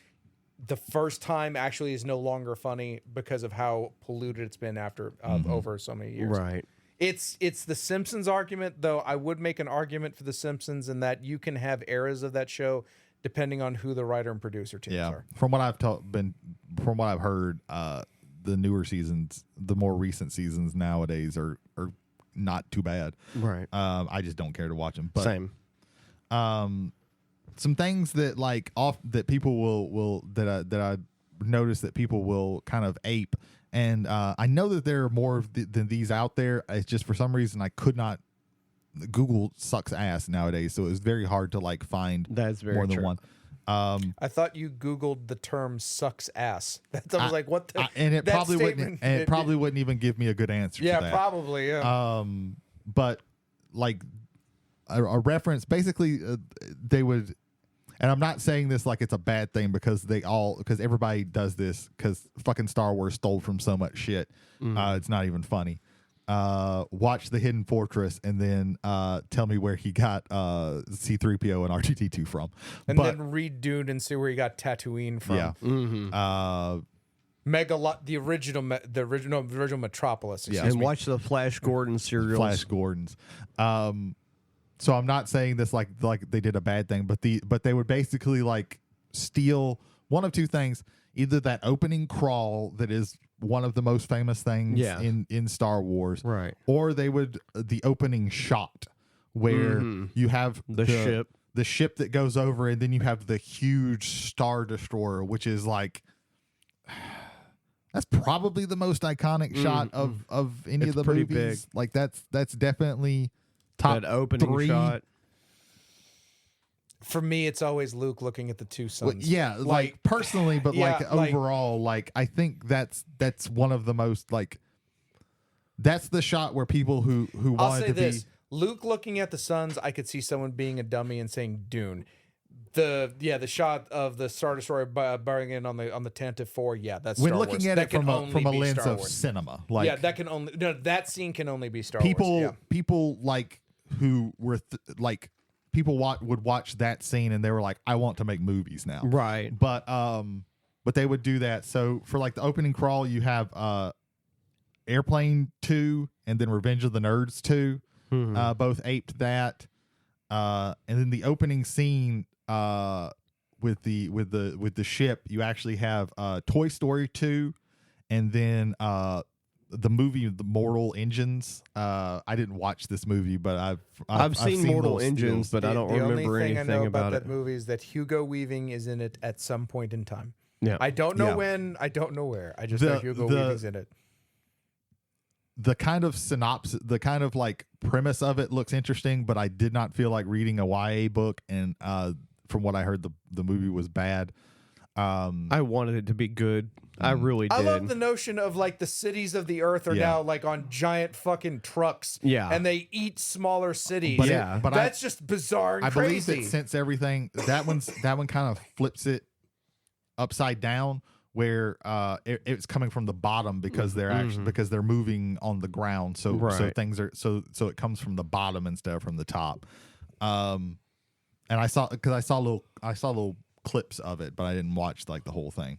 S6: the first time actually is no longer funny because of how polluted it's been after over so many years.
S5: Right.
S6: It's the Simpsons argument, though. I would make an argument for the Simpsons in that you can have eras of that show depending on who the writer and producer teams are.
S2: From what I've heard, the newer seasons, the more recent seasons nowadays are not too bad.
S5: Right.
S2: I just don't care to watch them. But,
S5: same.
S2: Some things that like that people will that I notice that people will kind of ape, and I know that there are more than these out there. It's just for some reason I could not. Google sucks ass nowadays, so it's very hard to like find more than one.
S6: I thought you Googled the term "sucks ass." I was like, "What?"
S2: And it probably wouldn't. And it probably wouldn't even give me a good answer.
S6: Yeah,
S2: to that.
S6: probably. Yeah.
S2: But like a reference, basically, they would. And I'm not saying this like it's a bad thing because everybody does this because fucking Star Wars stole from so much shit. It's not even funny. Watch The Hidden Fortress and then tell me where he got C-3PO and R2-D2 from.
S6: Then read Dune and see where he got Tatooine from.
S2: Yeah.
S6: The original Metropolis.
S5: And watch the Flash Gordon serials.
S2: Flash Gordons. So I'm not saying this like they did a bad thing, but they would basically like steal one of two things: either that opening crawl that is one of the most famous things in Star Wars,
S5: right?
S2: Or they would the opening shot where you have the ship that goes over, and then you have the huge Star Destroyer, which is like that's probably the most iconic shot of any of the movies. Big. Like that's definitely top
S5: that opening
S2: 3.
S5: shot.
S6: For me, it's always Luke looking at the two suns.
S2: Well, yeah, like personally, but overall, like I think that's one of the most like that's the shot where people who wanted to be
S6: Luke looking at the suns. I could see someone being a dummy and saying Dune. The shot of the Star Destroyer burning in on the Tantive 4. Yeah, that's
S2: when
S6: Star
S2: looking
S6: Wars.
S2: at
S6: that
S2: it from a lens of cinema. Like
S6: that scene can only be Star Wars. Yeah.
S2: People like who were people would watch that scene and they were like, I want to make movies now.
S5: Right.
S2: But they would do that. So for like the opening crawl, you have Airplane 2 and then Revenge of the Nerds 2. Both aped that. And then the opening scene with the ship, you actually have Toy Story 2 and then the movie The Mortal Engines. I didn't watch this movie, but I've
S5: seen Mortal
S2: little
S5: Engines,
S2: stills.
S5: but I don't
S6: the
S5: remember
S6: only thing
S5: anything
S6: I know
S5: about
S6: that
S5: it.
S6: movie is that Hugo Weaving is in it at some point in time.
S5: Yeah.
S6: I don't know
S2: Yeah.
S6: when. I don't know where. I just know Hugo Weaving's in it.
S2: The kind of synopsis, the kind of like premise of it looks interesting, but I did not feel like reading a YA book. And from what I heard, the movie was bad.
S5: I wanted it to be good. I really did.
S6: I love the notion of like the cities of the earth are
S2: Yeah.
S6: now like on giant fucking trucks.
S5: Yeah.
S6: And they eat smaller cities.
S2: But
S5: Yeah.
S2: but
S6: That's just bizarre and
S2: I believe
S6: crazy.
S2: that since everything that one kind of flips it upside down, where it's coming from the bottom because they're actually because they're moving on the ground. So
S5: Right.
S2: things are so it comes from the bottom instead of from the top. And I saw little clips of it, but I didn't watch like the whole thing.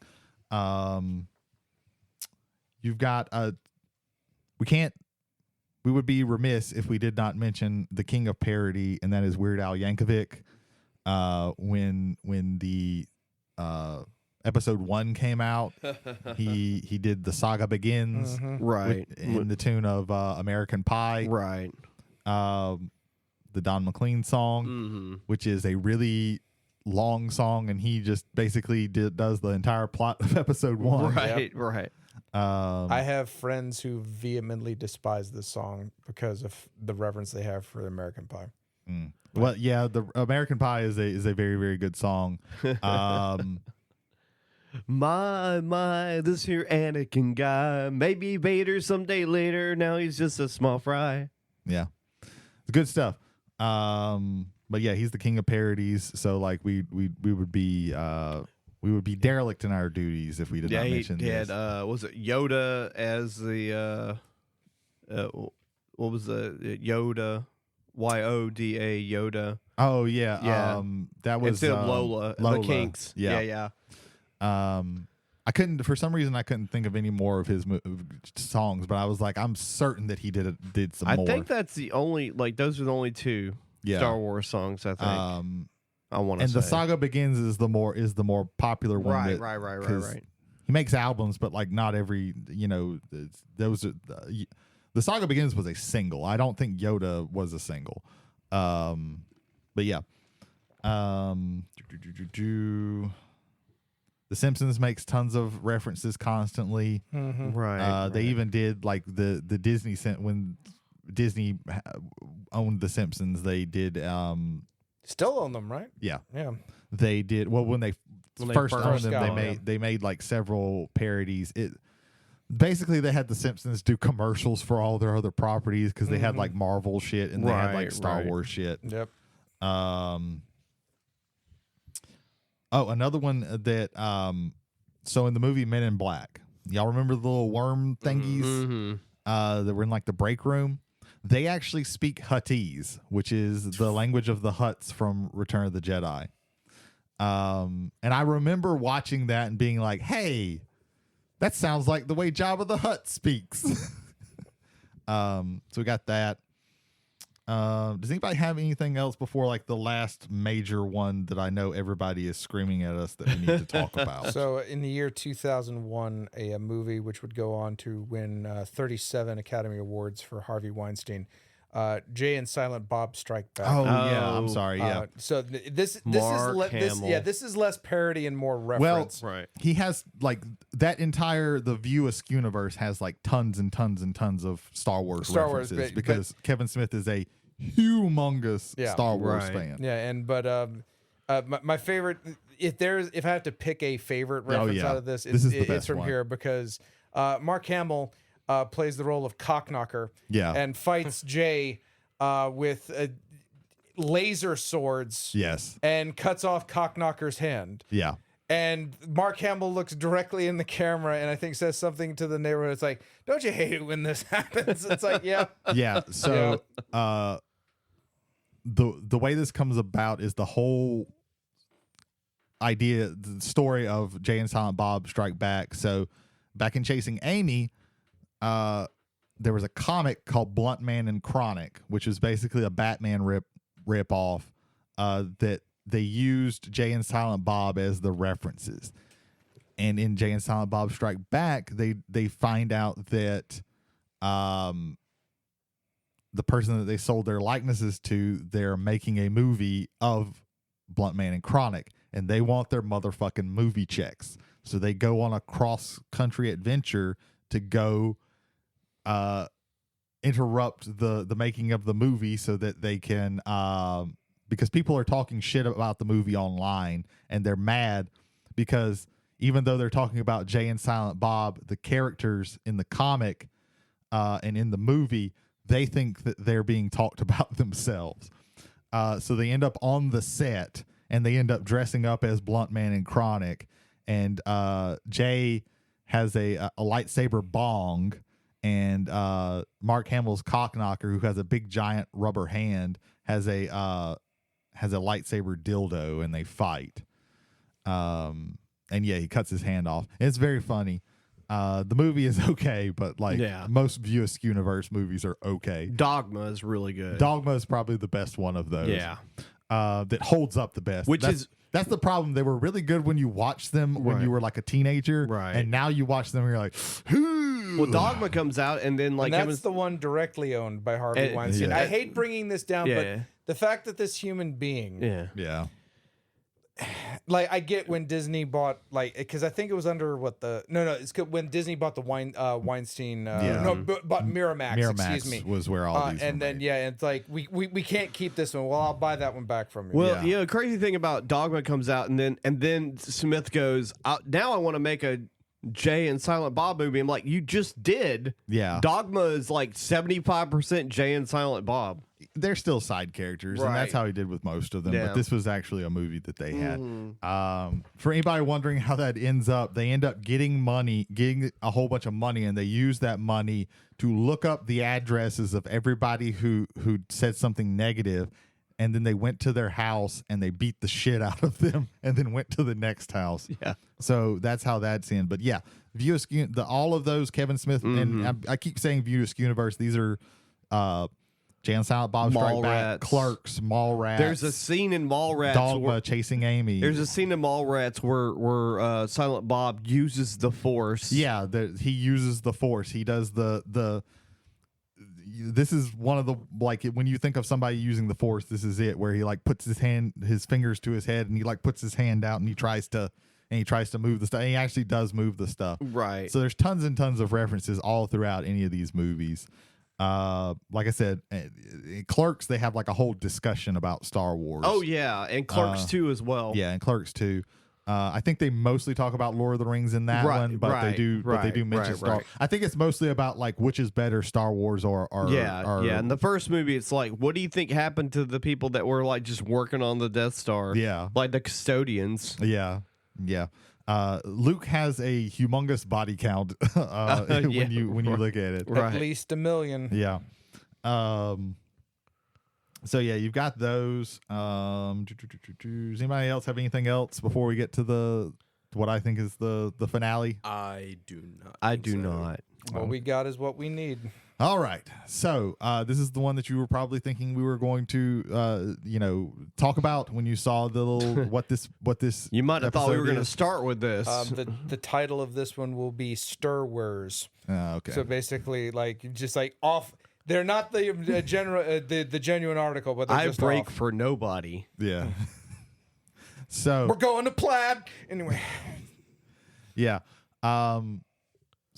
S2: You've got we would be remiss if we did not mention the king of parody, and that is Weird Al Yankovic. When the episode 1 came out, he did The Saga Begins,
S5: right.
S2: in the tune of American Pie,
S5: Right.
S2: the Don McLean song, which is a really long song, and he just basically does the entire plot of episode 1.
S5: Right. Right.
S6: I have friends who vehemently despise this song because of the reverence they have for American Pie.
S2: Well, yeah, the American Pie is a very, very good song.
S5: My, this here Anakin guy, maybe Vader someday later. Now he's just a small fry.
S2: Yeah, it's good stuff. But yeah, he's the king of parodies. So like we would be derelict in our duties if we did not mention
S5: he had,
S2: this.
S5: was it Yoda as the what was the Yoda? Yoda. Yoda.
S2: Oh yeah,
S5: Yeah.
S2: that was
S5: Instead of Lola, the Kinks.
S2: Yeah.
S5: Yeah.
S2: I couldn't, for some reason, I couldn't think of any more of his songs, but I was like, I'm certain that he did some
S5: I
S2: more.
S5: think that's the only, like, those are the only two Star Wars songs, I think. I want to say.
S2: And The Saga Begins is the more popular one.
S5: Right.
S2: He makes albums, but like not every, those are The Saga Begins was a single. I don't think Yoda was a single. But yeah. The Simpsons makes tons of references constantly.
S5: Right.
S2: They even did like the Disney when Disney owned the Simpsons. They did.
S6: Still own them, right?
S2: Yeah,
S6: Yeah.
S2: they did. Well, when they first owned
S6: first
S2: them,
S6: got them,
S2: they made like several parodies. Basically they had the Simpsons do commercials for all their other properties because they had like Marvel shit and they had like Star Wars shit.
S6: Yep.
S2: Another one that so in the movie Men in Black, y'all remember the little worm thingies that were in like the break room? They actually speak Huttese, which is the language of the Hutts from Return of the Jedi. And I remember watching that and being like, hey, that sounds like the way Jabba the Hutt speaks. So we got that. Does anybody have anything else before like the last major one that I know everybody is screaming at us that we need to talk about?
S6: So in the year 2001, a movie which would go on to win 37 Academy Awards for Harvey Weinstein, Jay and Silent Bob Strike Back.
S2: Oh yeah, I'm sorry. Yeah.
S6: So this
S5: Mark
S6: is
S5: Hamill.
S6: this is less parody and more
S2: Well,
S6: reference.
S5: Right.
S2: he has like that entire the View Askew-universe has like tons and tons and tons of Star Wars references
S6: but
S2: because Kevin Smith is a humongous
S6: Yeah.
S2: Star Wars
S5: Right.
S2: fan.
S6: Yeah, and my favorite, if I have to pick a favorite reference
S2: yeah.
S6: out of this,
S2: This is the
S6: it's
S2: best
S6: from
S2: one.
S6: here because Mark Hamill plays the role of Cockknocker,
S2: Yeah.
S6: and fights Jay with laser swords,
S2: Yes.
S6: and cuts off Cockknocker's hand.
S2: Yeah.
S6: And Mark Hamill looks directly in the camera and I think says something to the neighborhood. It's like, don't you hate it when this happens? It's like, yeah.
S2: Yeah. So the way this comes about is the whole idea, the story of Jay and Silent Bob Strike Back. So back in Chasing Amy, there was a comic called Blunt Man and Chronic, which is basically a Batman rip off that they used Jay and Silent Bob as the references. And in Jay and Silent Bob Strike Back, they find out that the person that they sold their likenesses to, they're making a movie of Blunt Man and Chronic, and they want their motherfucking movie checks. So they go on a cross-country adventure to go interrupt the making of the movie so that they can because people are talking shit about the movie online, and they're mad because even though they're talking about Jay and Silent Bob, the characters in the comic and in the movie, they think that they're being talked about themselves. So they end up on the set, and they end up dressing up as Blunt Man and Chronic. And Jay has a lightsaber bong, and Mark Hamill's Cockknocker, who has a big giant rubber hand, has a lightsaber dildo, and they fight. And yeah, he cuts his hand off. It's very funny. The movie is okay, but like most View Askewniverse movies are okay.
S5: Dogma is really good.
S2: Dogma is probably the best one of those.
S5: Yeah.
S2: That holds up the best. That's the problem. They were really good when you watched them when you were like a teenager.
S5: Right.
S2: And now you watch them and you're like, "Ooh."
S5: Well, Dogma comes out, and then like
S6: and that's the one directly owned by Harvey Weinstein.
S2: yeah.
S6: I hate bringing this down, but the fact that this human being,
S2: yeah.
S6: like I get when Disney bought, like, because I think it was under it's when Disney bought the Weinstein bought Miramax, excuse me,
S2: was where all these
S6: and
S2: were
S6: then
S2: made.
S6: it's like we can't keep this one. Well, I'll buy that one back from you.
S5: Well, the crazy thing about Dogma comes out, and then Smith goes, now I want to make a Jay and Silent Bob movie. I'm like, you just did.
S2: Yeah.
S5: Dogma is like 75% Jay and Silent Bob.
S2: They're still side characters, and that's how he did with most of them.
S5: Yeah.
S2: But this was actually a movie that they had. For anybody wondering how that ends up, they end up getting a whole bunch of money, and they use that money to look up the addresses of everybody who said something negative, and then they went to their house and they beat the shit out of them, and then went to the next house.
S5: Yeah.
S2: So that's how that's in. But yeah, View Askew, all of those Kevin Smith, and I keep saying View Askewniverse. These are Jay and Silent Bob Strike Back, Clerks, Mallrats.
S5: There's a scene in Mallrats,
S2: Dogma, Chasing Amy.
S5: There's a scene in Mallrats where Silent Bob uses the Force.
S2: Yeah, he uses the Force. He does the. This is one of the, like, when you think of somebody using the Force, this is it, where he like puts his fingers to his head, and he like puts his hand out, and he tries to move the stuff. And he actually does move the stuff.
S5: Right.
S2: So there's tons and tons of references all throughout any of these movies. Like I said, in Clerks, they have like a whole discussion about Star Wars.
S5: Oh yeah, and Clerks 2 as well.
S2: Yeah, and Clerks 2. I think they mostly talk about Lord of the Rings in that one, but they do mention Star.
S5: Right.
S2: I think it's mostly about like which is better, Star Wars or
S5: In the first movie, it's like, what do you think happened to the people that were like just working on the Death Star?
S2: Yeah,
S5: like the custodians.
S2: Yeah. Luke has a humongous body count when you look at it.
S6: At least 1 million.
S2: Yeah. So yeah, you've got those. Does anybody else have anything else before we get to what I think is the finale?
S3: I do not.
S5: I do not.
S6: What we got is what we need.
S2: All right. So this is the one that you were probably thinking we were going to talk about when you saw the little what this
S5: You might have thought we were going to
S2: is.
S5: start with this.
S6: The title of this one will be Wehrs.
S2: Okay.
S6: So basically, like, just like off. They're not the genuine article, but they're
S5: I
S6: just
S5: break
S6: off.
S5: for nobody.
S2: Yeah. So
S6: We're going to plaid anyway.
S2: Yeah. So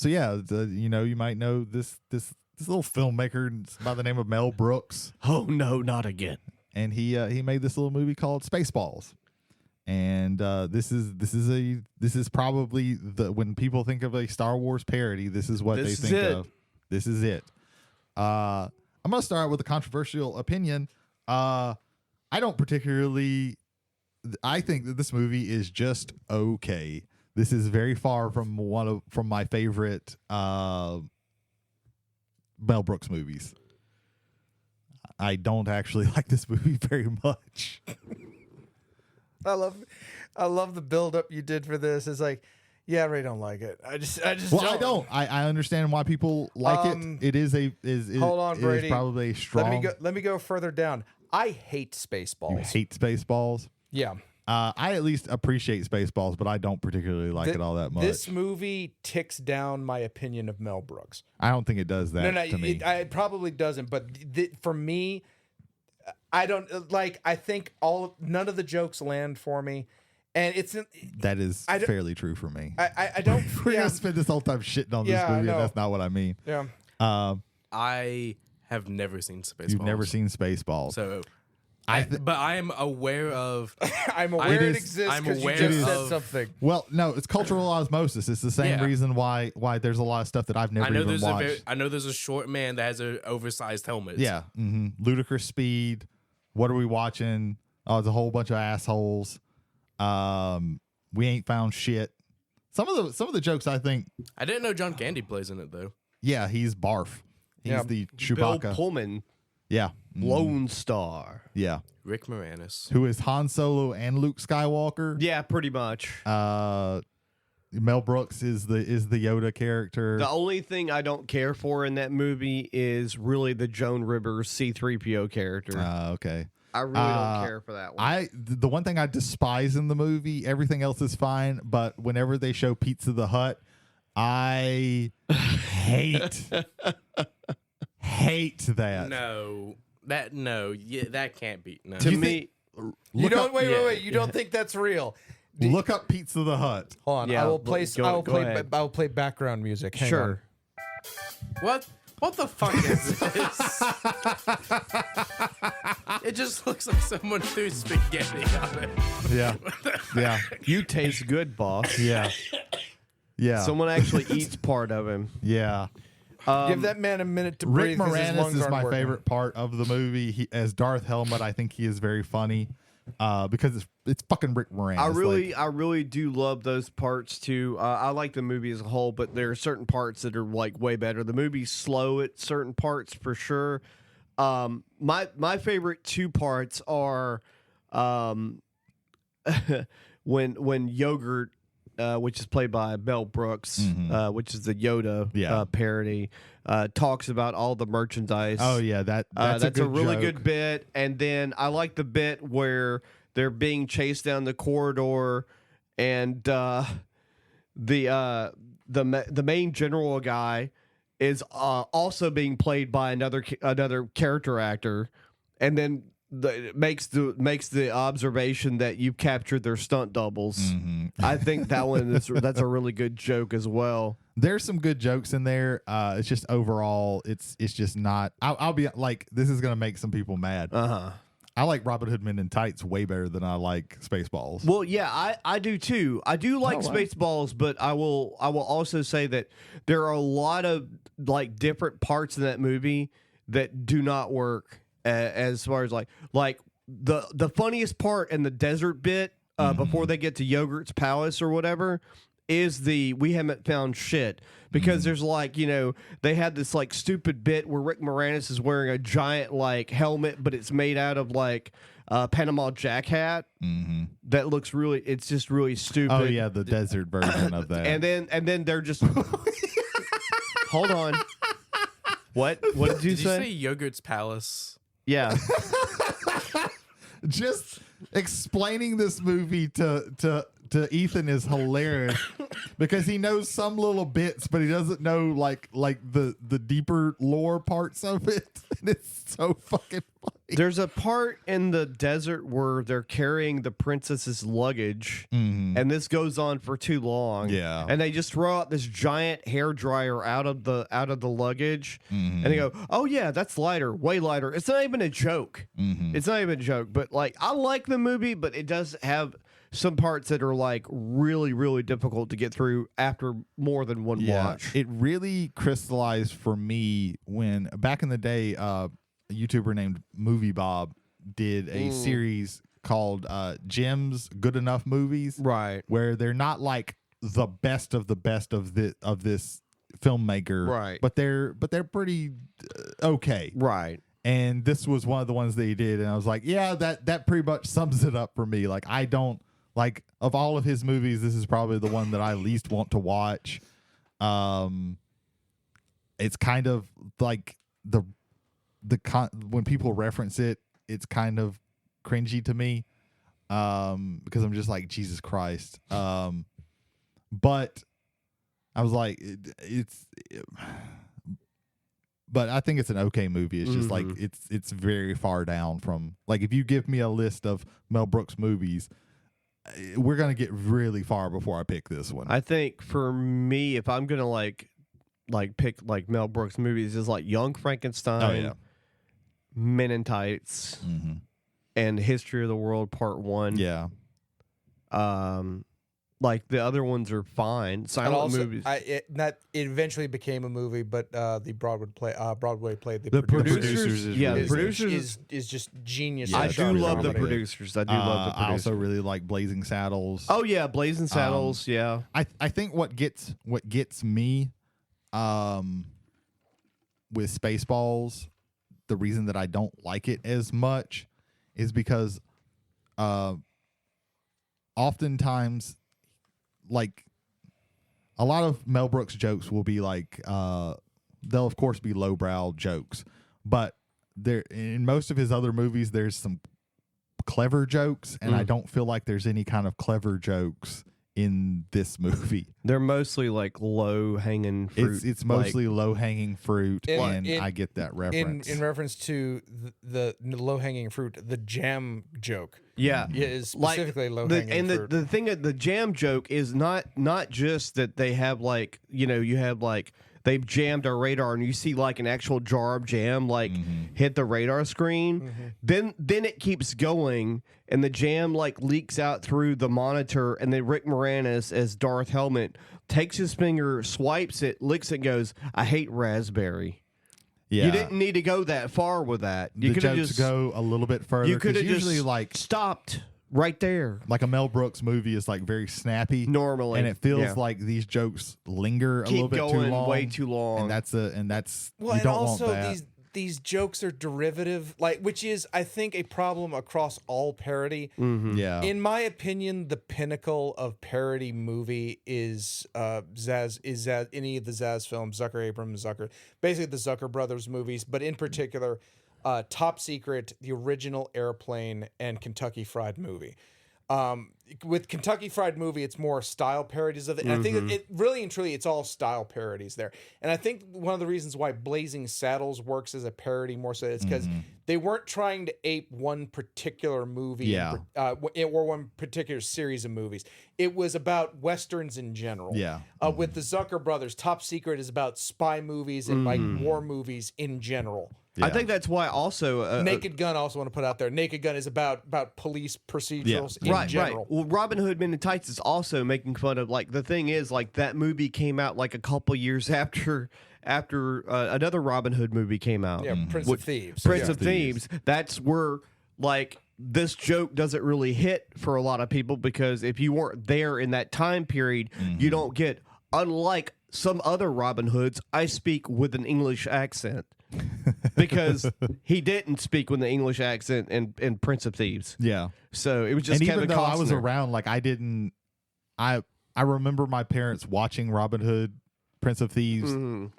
S2: yeah, you might know this little filmmaker by the name of Mel Brooks.
S5: Oh no, not again.
S2: And he made this little movie called Spaceballs. And this is probably when people think of a Star Wars parody, this is what they think of. This is it. I'm gonna start with a controversial opinion. I think that this movie is just okay. This is very far from my favorite Mel Brooks movies. I don't actually like this movie very much.
S6: I love the build up you did for this. It's like, yeah, I really don't like it. I just
S2: Well, I don't. I understand why people like it. It is
S6: hold on, Brady.
S2: Is probably a strong.
S6: Let me go further down. I hate Spaceballs.
S2: You hate Spaceballs?
S6: Yeah.
S2: I at least appreciate Spaceballs, but I don't particularly like it all that much.
S6: This movie ticks down my opinion of Mel Brooks.
S2: I don't think it does that to me.
S6: It probably doesn't. But for me, I don't like. I think none of the jokes land for me, and
S2: that is fairly true for me.
S6: I don't.
S2: We're gonna spend this whole time shitting on this movie, and that's not what I mean.
S6: Yeah.
S3: I have never seen Spaceballs.
S2: You've never seen Spaceballs,
S3: so. But I am aware of.
S6: I'm aware it exists because you just said something.
S2: Well, no, it's cultural osmosis. It's the same reason why there's a lot of stuff that I've never even watched.
S3: I know there's a short man that has an oversized helmet.
S2: Yeah, Ludicrous Speed. What are we watching? Oh, it's a whole bunch of assholes. We ain't found shit. Some of the jokes I think.
S3: I didn't know John Candy plays in it though.
S2: Yeah, he's Barf. He's the Chewbacca.
S5: Bill Pullman.
S2: Yeah.
S5: Lone Star.
S2: Yeah.
S3: Rick Moranis.
S2: Who is Han Solo and Luke Skywalker.
S5: Yeah, pretty much.
S2: Mel Brooks is the Yoda character.
S5: The only thing I don't care for in that movie is really the Joan Rivers C-3PO character.
S2: Okay.
S5: I really don't care for that one.
S2: The one thing I despise in the movie, everything else is fine, but whenever they show Pizza the Hut, I hate that.
S3: That can't be. No.
S5: To me,
S6: wait. You don't think that's real?
S2: Look up Pizza the Hut.
S6: Hold on.
S5: Yeah,
S6: I will play.
S5: ahead.
S6: I will play background music. Hang
S5: Sure.
S6: on.
S3: What the fuck is this? It just looks like someone threw spaghetti on it.
S2: Yeah. Yeah.
S5: you taste good, boss.
S2: Yeah. Yeah.
S5: Someone actually eats part of him.
S2: Yeah.
S6: Give that man a minute to
S2: Rick
S6: breathe. 'Cause his
S2: Moranis
S6: lungs
S2: is
S6: aren't
S2: my
S6: working.
S2: favorite part of the movie. As Darth Helmet, I think he is very funny because it's fucking Rick Moranis.
S5: I really do love those parts too. I like the movie as a whole, but there are certain parts that are like way better. The movie's slow at certain parts for sure. My favorite two parts are when Yogurt, which is played by Mel Brooks, which is the Yoda parody, talks about all the merchandise.
S2: Oh yeah, that's
S5: a really
S2: joke.
S5: good bit. And then I like the bit where they're being chased down the corridor, and the main general guy is also being played by another character actor, and then makes the observation that you captured their stunt doubles. I think that's a really good joke as well.
S2: There's some good jokes in there. It's just overall, it's just not. I'll be like, this is gonna make some people mad. I like Robin Hood Men in Tights way better than I like Spaceballs.
S5: Well, yeah, I do too. I do like Spaceballs, but I will also say that there are a lot of like different parts in that movie that do not work. As far as like the funniest part in the desert bit before they get to Yogurt's palace or whatever is we haven't found shit, because there's like, they had this like stupid bit where Rick Moranis is wearing a giant like helmet, but it's made out of like Panama Jack hat that looks it's just really stupid.
S2: Oh yeah, the desert version of that.
S5: And then they're just hold on. What did you say?
S3: Did you say Yogurt's Palace?
S5: Yeah.
S2: Just explaining this movie to Ethan is hilarious because he knows some little bits, but he doesn't know like the deeper lore parts of it. And it's so fucking funny.
S5: There's a part in the desert where they're carrying the princess's luggage, and this goes on for too long.
S2: Yeah.
S5: And they just throw out this giant hair dryer out of the luggage, and they go, "Oh yeah, that's lighter, way lighter." It's not even a joke. It's not even a joke. But like, I like the movie, but it does have some parts that are like really, really difficult to get through after more than one watch.
S2: It really crystallized for me when back in the day, a YouTuber named Movie Bob did a series called Jim's Good Enough Movies,
S5: Right.
S2: where they're not like the best of this filmmaker,
S5: Right.
S2: But they're pretty okay,
S5: Right.
S2: And this was one of the ones that he did, and I was like, yeah, that pretty much sums it up for me. Like, I don't like, of all of his movies, this is probably the one that I least want to watch. It's kind of like when people reference it, it's kind of cringy to me. because I'm just like, Jesus Christ. But I was like, but I think it's an okay movie. It's just like it's very far down from, like, if you give me a list of Mel Brooks movies, we're gonna get really far before I pick this one.
S5: I think for me, if I'm gonna like pick like Mel Brooks movies, is like Young Frankenstein,
S2: Oh, yeah.
S5: Men in Tights, and History of the World Part 1.
S2: Yeah.
S5: Like the other ones are fine. Silent movies.
S6: It eventually became a movie, but the Broadway played
S5: The producers,
S2: really
S5: the producers
S6: is just genius.
S2: Yeah,
S5: I
S2: it's
S5: do
S2: really
S5: love the
S2: really good.
S5: producers. I do love the
S2: I
S5: producers.
S2: also really like Blazing Saddles.
S5: Oh yeah, Blazing Saddles. Yeah.
S2: I think what gets me with Spaceballs, the reason that I don't like it as much is because oftentimes, like, a lot of Mel Brooks jokes will be like, they'll of course be lowbrow jokes, but there, in most of his other movies, there's some clever jokes, and I don't feel like there's any kind of clever jokes in this movie.
S5: They're mostly like low hanging fruit.
S2: It's mostly low hanging fruit, and I get that reference.
S6: In reference to the low hanging fruit, the jam joke.
S5: Yeah,
S6: is specifically low hanging fruit.
S5: The thing of the jam joke is not just that they have like, you have like they've jammed our radar and you see like an actual jar of jam like hit the radar screen. Then it keeps going and the jam like leaks out through the monitor, and then Rick Moranis as Darth Helmet takes his finger, swipes it, licks it, goes, "I hate raspberry."
S2: Yeah.
S5: You didn't need to go that far with that. You
S2: the
S5: could have
S2: jokes
S5: just
S2: go a little bit further.
S5: You could have
S2: usually
S5: just
S2: like
S5: stopped right there.
S2: like a Mel Brooks movie is like very snappy
S5: Normally,
S2: and it feels
S5: yeah.
S2: like these jokes linger a
S5: Keep
S2: little bit
S5: going
S2: too long,
S5: way too long.
S2: and that's
S6: Well,
S2: you
S6: and
S2: don't
S6: also
S2: want that.
S6: these jokes are derivative, which is, I think, a problem across all parody.
S2: Yeah,
S6: In my opinion, the pinnacle of parody movie is Zaz, any of the Zaz films, Zucker, Abrams, basically the Zucker brothers movies, but in particular, Top Secret, the original Airplane, and Kentucky Fried Movie. With Kentucky Fried Movie, it's more style parodies of it. And I think it really and truly, it's all style parodies there. And I think one of the reasons why Blazing Saddles works as a parody more so is because they weren't trying to ape one particular movie or one particular series of movies. It was about Westerns in general.
S2: Yeah.
S6: With the Zucker brothers, Top Secret is about spy movies and like war movies in general.
S5: I think that's why also
S6: Naked Gun, I also want to put out there. Naked Gun is about police procedurals in general.
S5: Right. Well, Robin Hood Men in Tights is also making fun of, like, the thing is, like, that movie came out like a couple years after another Robin Hood movie came out.
S6: Yeah, Prince of Thieves.
S5: Prince of Thieves. That's where, like, this joke doesn't really hit for a lot of people because if you weren't there in that time period, you don't get, unlike some other Robin Hoods, I speak with an English accent. Because he didn't speak with the English accent in Prince of Thieves.
S2: Yeah.
S5: So it was just
S2: And
S5: Kevin
S2: even though I was
S5: Costner.
S2: around, like I remember my parents watching Robin Hood, Prince of Thieves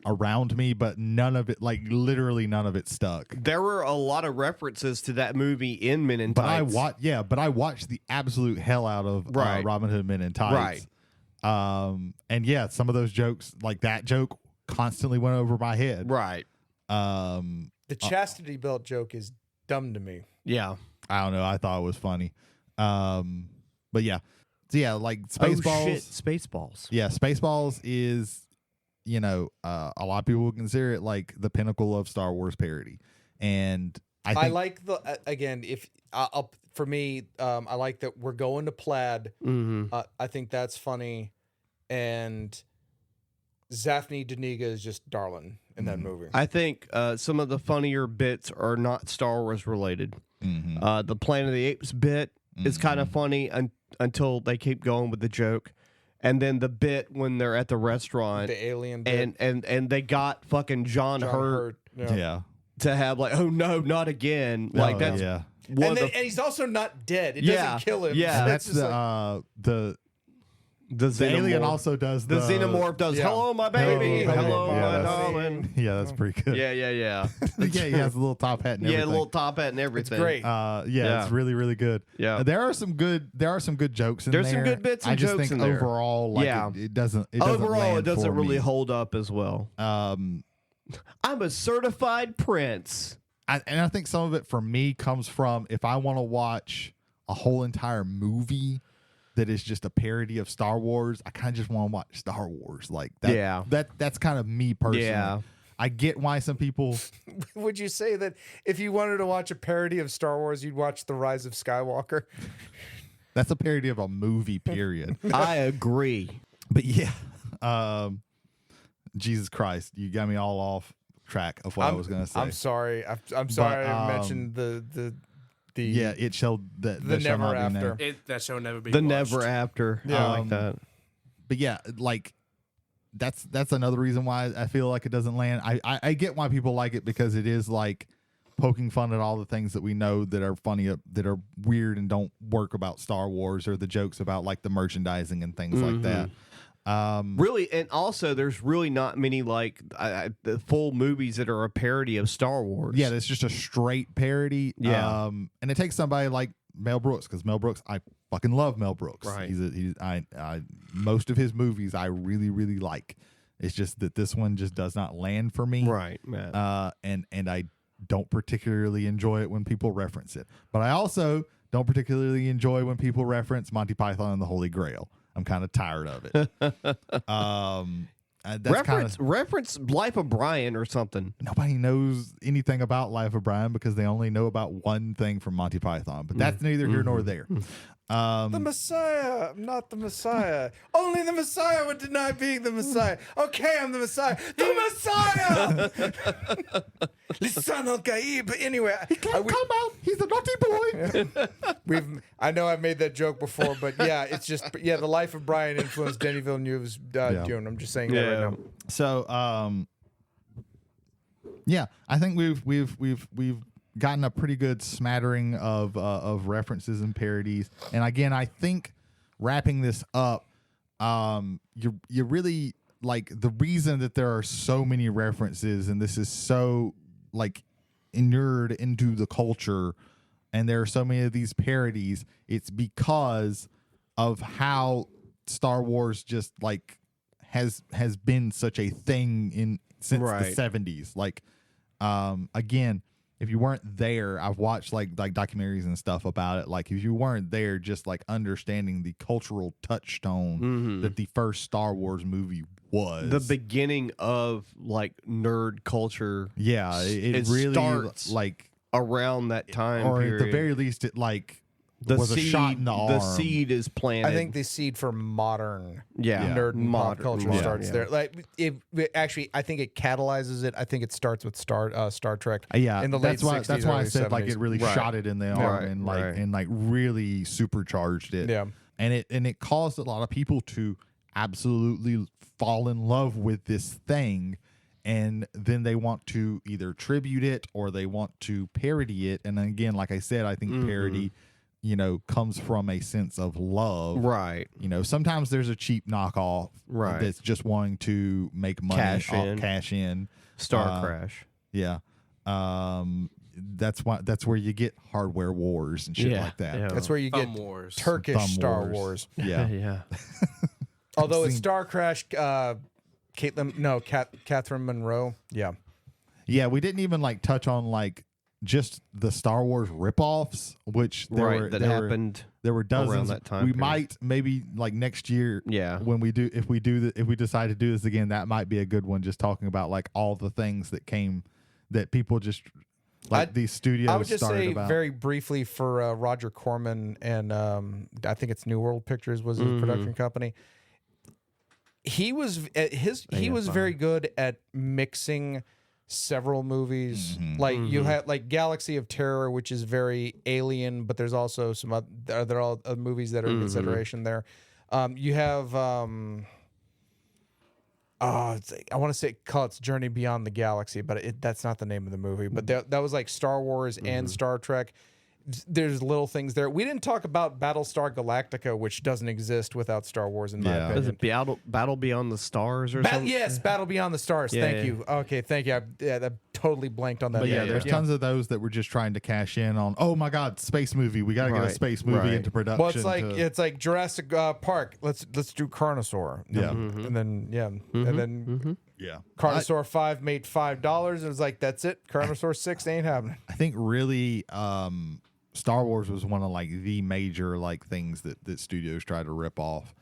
S2: around me, but none of it, like literally none of it stuck.
S5: There were a lot of references to that movie in Men in Tights.
S2: But I watched the absolute hell out of Robin Hood Men in Tights.
S5: Right.
S2: And yeah, some of those jokes, like that joke, constantly went over my head.
S5: Right.
S6: The chastity belt joke is dumb to me.
S5: Yeah.
S2: I don't know. I thought it was funny. But yeah. So yeah, like Spaceballs.
S5: Oh, shit. Spaceballs.
S2: Yeah, Spaceballs is, a lot of people would consider it like the pinnacle of Star Wars parody. And I think,
S6: like the again, if for me, I like that we're going to plaid. I think that's funny, and Zaphne Duniga is just darling in that movie.
S5: I think some of the funnier bits are not Star Wars related. The Planet of the Apes bit is kind of funny until they keep going with the joke. And then the bit when they're at the restaurant,
S6: the alien bit.
S5: and they got fucking John Hurt
S2: yeah.
S5: to have like, oh no, not again. Like that's
S2: yeah.
S5: one
S6: And
S5: of the
S6: he's also not dead. It doesn't kill him.
S5: Yeah.
S2: That's
S6: just like,
S2: the The alien also does
S5: the xenomorph does.
S6: Yeah.
S5: Hello, my baby.
S2: Hello,
S5: Hello,
S2: yeah,
S5: my
S2: that's-
S5: darling.
S2: Yeah, that's pretty good.
S5: Yeah.
S2: Yeah, he has a little top hat and
S5: Yeah,
S2: everything.
S5: a little top hat and everything.
S6: great.
S2: Yeah, it's really, really good.
S5: Yeah.
S2: There are some good jokes in
S5: There's
S2: there.
S5: some good bits and
S2: I just
S5: jokes
S2: think
S5: in there.
S2: overall, like,
S5: Yeah.
S2: it doesn't
S5: Overall,
S2: land
S5: it doesn't
S2: for
S5: really
S2: me.
S5: hold up as well. I'm a certified prince.
S2: And I think some of it for me comes from if I want to watch a whole entire movie that is just a parody of Star Wars, I kind of just want to watch Star Wars. Like that.
S5: Yeah.
S2: That's kind of me personally.
S5: Yeah.
S2: I get why some people.
S6: Would you say that if you wanted to watch a parody of Star Wars, you'd watch The Rise of Skywalker?
S2: That's a parody of a movie. Period.
S5: I agree.
S2: But yeah, Jesus Christ, you got me all off track of what I was going to say.
S6: I'm sorry. I'm sorry I mentioned the
S2: Yeah, it shall
S6: the
S2: shall
S6: never
S2: not be
S6: after.
S2: named.
S3: That show never be
S5: The
S3: watched.
S5: never after.
S6: Yeah.
S5: I like that.
S2: But yeah, like that's another reason why I feel like it doesn't land. I get why people like it because it is like poking fun at all the things that we know that are funny, that are weird and don't work about Star Wars, or the jokes about like the merchandising and things like that.
S5: Really, and also there's really not many like the full movies that are a parody of Star Wars.
S2: Yeah, it's just a straight parody.
S5: Yeah.
S2: And it takes somebody like Mel Brooks, because Mel Brooks, I fucking love Mel Brooks.
S5: Right.
S2: I most of his movies I really, really like. It's just that this one just does not land for me.
S5: Right, man.
S2: And I don't particularly enjoy it when people reference it. But I also don't particularly enjoy when people reference Monty Python and the Holy Grail. I'm kind of tired of it. That's
S5: reference Life of Brian or something.
S2: nobody knows anything about Life of Brian because they only know about one thing from Monty Python. But that's neither here nor there.
S6: The Messiah. I'm not the Messiah. Only the Messiah would deny being the Messiah. Okay, I'm the Messiah. The Messiah! Listen, okay. But anyway,
S2: He can't come out. He's a naughty boy.
S6: I know I made that joke before, but yeah, it's just the Life of Brian influenced Denis Villeneuve's Dune. I'm just saying that right now.
S2: So, yeah, I think we've gotten a pretty good smattering of references and parodies. And again, I think wrapping this up, you really like the reason that there are so many references and this is so like inured into the culture, and there are so many of these parodies. It's because of how Star Wars just like has been such a thing since the 70s. Like, again, if you weren't there, I've watched like documentaries and stuff about it. Like, if you weren't there, just like understanding the cultural touchstone that the first Star Wars movie was,
S5: The beginning of like nerd culture.
S2: Yeah, it really
S5: starts
S2: like
S5: around that time
S2: or
S5: period.
S2: at the very least, it like
S5: the
S2: was
S5: seed,
S2: a shot in the arm.
S5: The seed is planted.
S6: I think the seed for modern nerd and pop
S5: Modern,
S6: culture
S5: yeah,
S6: starts
S5: yeah.
S6: there. Like it actually, I think it catalyzes it. I think it starts with Star Trek.
S2: Yeah,
S6: in the late
S2: that's why
S6: 60s,
S2: that's why I
S6: early
S2: said like
S6: 70s.
S2: it really
S5: Right.
S2: shot it in the arm
S5: Right,
S2: and like
S5: right.
S2: and like really supercharged it.
S6: Yeah.
S2: and it caused a lot of people to absolutely fall in love with this thing, and then they want to either tribute it or they want to parody it. And again, like I said, I think parody, comes from a sense of love.
S5: right.
S2: Sometimes there's a cheap knockoff
S5: Right.
S2: that's just wanting to make money, cash in.
S5: Star Crash.
S2: Yeah. That's where you get hardware wars and shit
S5: Yeah,
S2: like that.
S5: yeah.
S6: That's where you get
S3: Thumb Wars.
S6: Turkish
S2: Thumb
S6: Star
S2: wars.
S6: Wars.
S2: Yeah.
S5: yeah.
S6: Although it's Star Crash, Catherine Monroe. Yeah.
S2: Yeah, we didn't even like touch on like just the Star Wars ripoffs, which
S5: That happened.
S2: There were dozens.
S5: around that time
S2: we
S5: period.
S2: might maybe like next year.
S5: Yeah.
S2: When if we decide to do this again, that might be a good one. Just talking about like all the things that people just like these studios.
S6: I would just
S2: started
S6: say
S2: about.
S6: very briefly for Roger Corman and I think it's New World Pictures was his production company. He was very good at mixing several movies. Like you had like Galaxy of Terror, which is very alien, but there's also some other, there are all movies that are in consideration there. You have I want to say call it Journey Beyond the Galaxy, but that's not the name of the movie. But that was like Star Wars and Star Trek. there's little things there. We didn't talk about Battlestar Galactica, which doesn't exist without Star Wars, in my
S2: Yeah.
S5: Is
S6: opinion.
S5: it Battle Beyond the Stars or something?
S6: Yes, Battle Beyond the Stars.
S5: Yeah,
S6: Thank
S5: yeah.
S6: you. Okay, thank you. I totally blanked on that.
S2: But yeah, there's
S6: Yeah.
S2: tons of those that were just trying to cash in on. Oh my God, space movie! We got to get a
S5: Right,
S2: space movie
S5: right.
S2: into production.
S6: Well,
S2: to-
S6: it's like Jurassic Park. Let's do Carnosaur.
S2: Yeah.
S6: And then and then
S2: yeah.
S6: Carnosaur 5 made $5. It was like, that's it. Carnosaur 6 ain't happening.
S2: I think really Star Wars was one of like the major like things that studios try to rip off.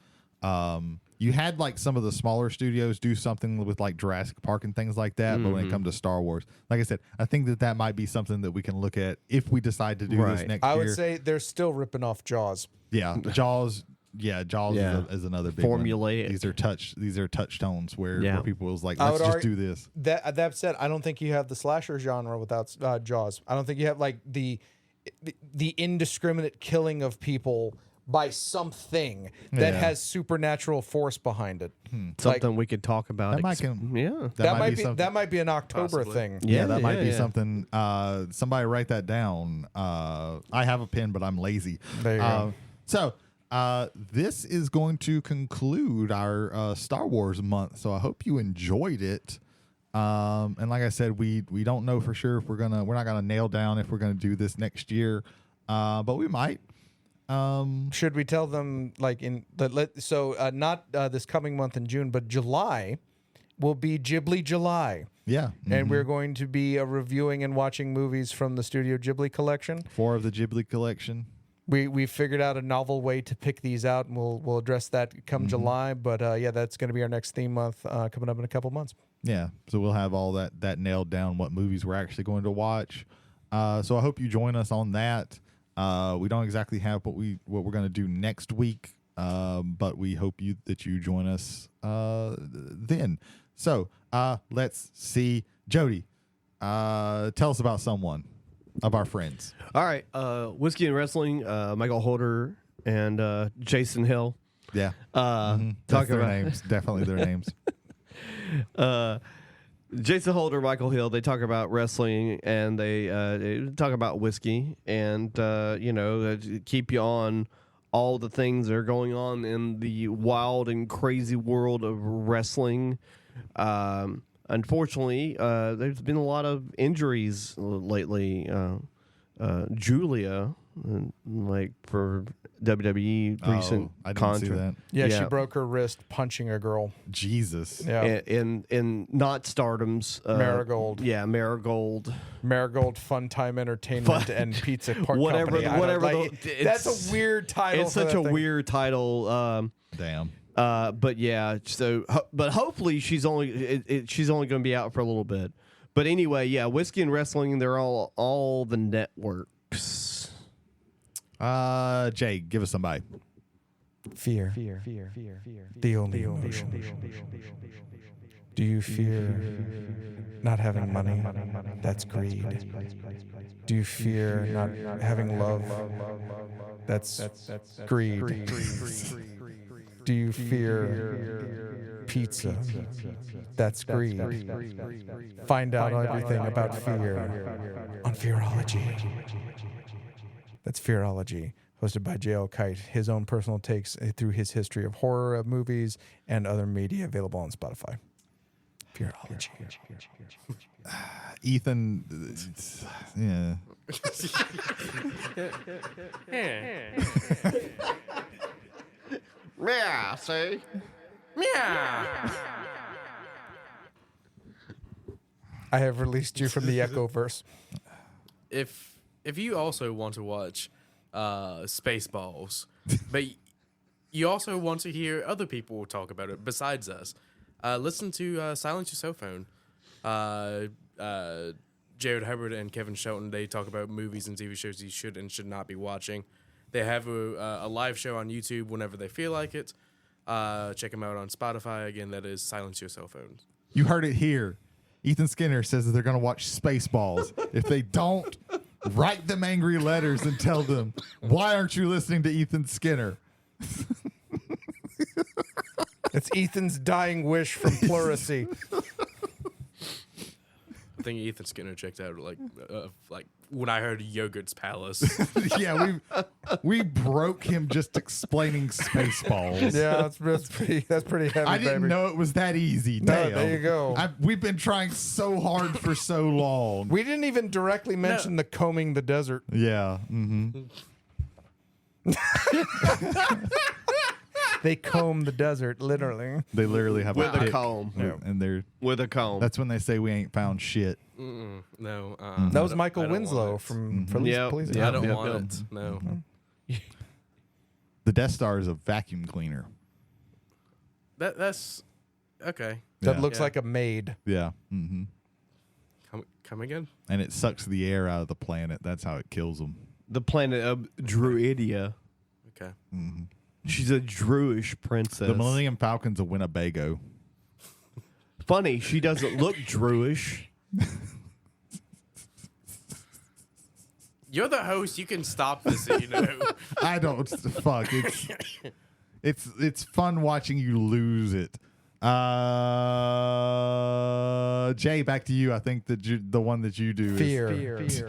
S2: You had like some of the smaller studios do something with like Jurassic Park and things like that, but when it comes to Star Wars, like I said, I think that might be something that we can look at if we decide to do this
S5: Right.
S2: next
S6: I
S2: year.
S6: would say they're still ripping off Jaws.
S2: Yeah, Jaws. Yeah, Jaws
S5: Yeah.
S2: is another big one.
S5: Formulaic.
S2: These are touchstones where
S5: Yeah.
S2: people was like,
S6: I
S2: let's
S6: would
S2: just
S6: argue-
S2: do this.
S6: That said, I don't think you have the slasher genre without Jaws. I don't think you have like the indiscriminate killing of people by something that
S2: Yeah.
S6: has supernatural force behind it.
S5: Something we could talk about.
S2: That might can-
S5: yeah.
S6: That might be
S2: something.
S6: that might be an October
S3: Possibly.
S6: thing.
S2: Yeah, that might
S5: yeah,
S2: be
S5: yeah.
S2: something. Somebody write that down. I have a pen, but I'm lazy.
S6: There you go.
S2: So this is going to conclude our Star Wars month. So I hope you enjoyed it. And like I said, we don't know for sure if we're not gonna nail down if we're gonna do this next year, but we might.
S6: Should we tell them like not this coming month in June, but July will be Ghibli July.
S2: Yeah,
S6: And we're going to be reviewing and watching movies from the Studio Ghibli collection.
S2: 4 of the Ghibli collection.
S6: We figured out a novel way to pick these out, and we'll address that come July. But yeah, that's going to be our next theme month coming up in a couple months.
S2: Yeah, so we'll have all that nailed down, what movies we're actually going to watch. So I hope you join us on that. We don't exactly have what we're going to do next week, but we hope that you join us then. So let's see, Jody. Tell us about someone of our friends.
S5: All right. Whiskey and Wrestling, Michael Holder and Jason Hill.
S2: Yeah,
S5: Talk
S2: that's their
S5: about
S2: names. Definitely their names.
S5: Jason Holder, Michael Hill. They talk about wrestling and they talk about whiskey and keep you on all the things that are going on in the wild and crazy world of wrestling. Unfortunately, there's been a lot of injuries lately. Julia, like for WWE recent
S2: I didn't
S5: contract.
S2: see that.
S6: Yeah, she
S5: Yeah.
S6: broke her wrist punching a girl.
S2: Jesus.
S6: Yeah,
S5: In not Stardom's
S6: Marigold.
S5: Yeah, Marigold.
S6: Marigold Fun Time Entertainment and Pizza Park
S5: Whatever-
S6: Company. I don't
S5: whatever
S6: like
S5: the-
S6: it. That's
S5: it's-
S6: a weird title.
S5: It's
S6: for
S5: such
S6: that
S5: a
S6: thing.
S5: weird title.
S2: Damn.
S5: But yeah, so but hopefully she's only she's only going to be out for a little bit. But anyway, yeah, Whiskey and Wrestling, they're all the networks.
S2: Jay, give us somebody.
S6: Fear. The only emotion. Do you fear not having money? That's greed. Do you fear not having love? That's greed. Do you fear pizza? That's greed. Find out everything about fear on Fearology. That's Fearology, hosted by J.L. Kite, his own personal takes through his history of horror movies and other media available on Spotify. Fearology.
S2: Ethan, yeah.
S5: Yeah, see?
S6: I have released you from the Echoverse.
S3: If you also want to watch Spaceballs, but you also want to hear other people talk about it besides us, listen to Silence Your Cell Phone. Jared Hubbard and Kevin Shelton, they talk about movies and TV shows you should and should not be watching. They have a live show on YouTube whenever they feel like it. Check them out on Spotify. Again, that is Silence Your Cell Phones.
S2: You heard it here. Ethan Skinner says that they're going to watch Spaceballs. If they don't, write them angry letters and tell them, why aren't you listening to Ethan Skinner?
S6: It's Ethan's dying wish from pleurisy.
S3: I think Ethan Skinner checked out like when I heard Yogurt's Palace.
S2: Yeah, we broke him just explaining Spaceballs.
S6: Yeah, that's pretty heavy.
S2: I didn't
S6: baby.
S2: know it was that easy.
S6: No,
S2: Damn.
S6: there you go.
S2: We've been trying so hard for so long.
S6: We didn't even directly mention the combing the desert.
S2: Yeah.
S6: They comb the desert, literally.
S2: They literally have
S5: With a
S2: pick,
S5: comb.
S2: and they're.
S5: With a comb.
S2: That's when they say we ain't found shit.
S3: No.
S6: That was Michael Winslow from
S5: Yep.
S6: Police.
S5: Yep.
S3: I don't
S5: Yep.
S3: want it. No.
S2: The Death Star is a vacuum cleaner.
S3: That's okay.
S6: That
S2: Yeah.
S6: looks like a maid.
S2: Yeah.
S3: Come again?
S2: And it sucks the air out of the planet. That's how it kills them.
S5: The planet of Druidia.
S3: Okay.
S5: She's a Druish princess.
S2: The Millennium Falcon's a Winnebago.
S5: Funny, she doesn't look Druish.
S3: You're the host. You can stop this.
S2: I don't. Fuck. It's fun watching you lose it. Jay, back to you. I think the one that you do
S6: Fear.
S2: is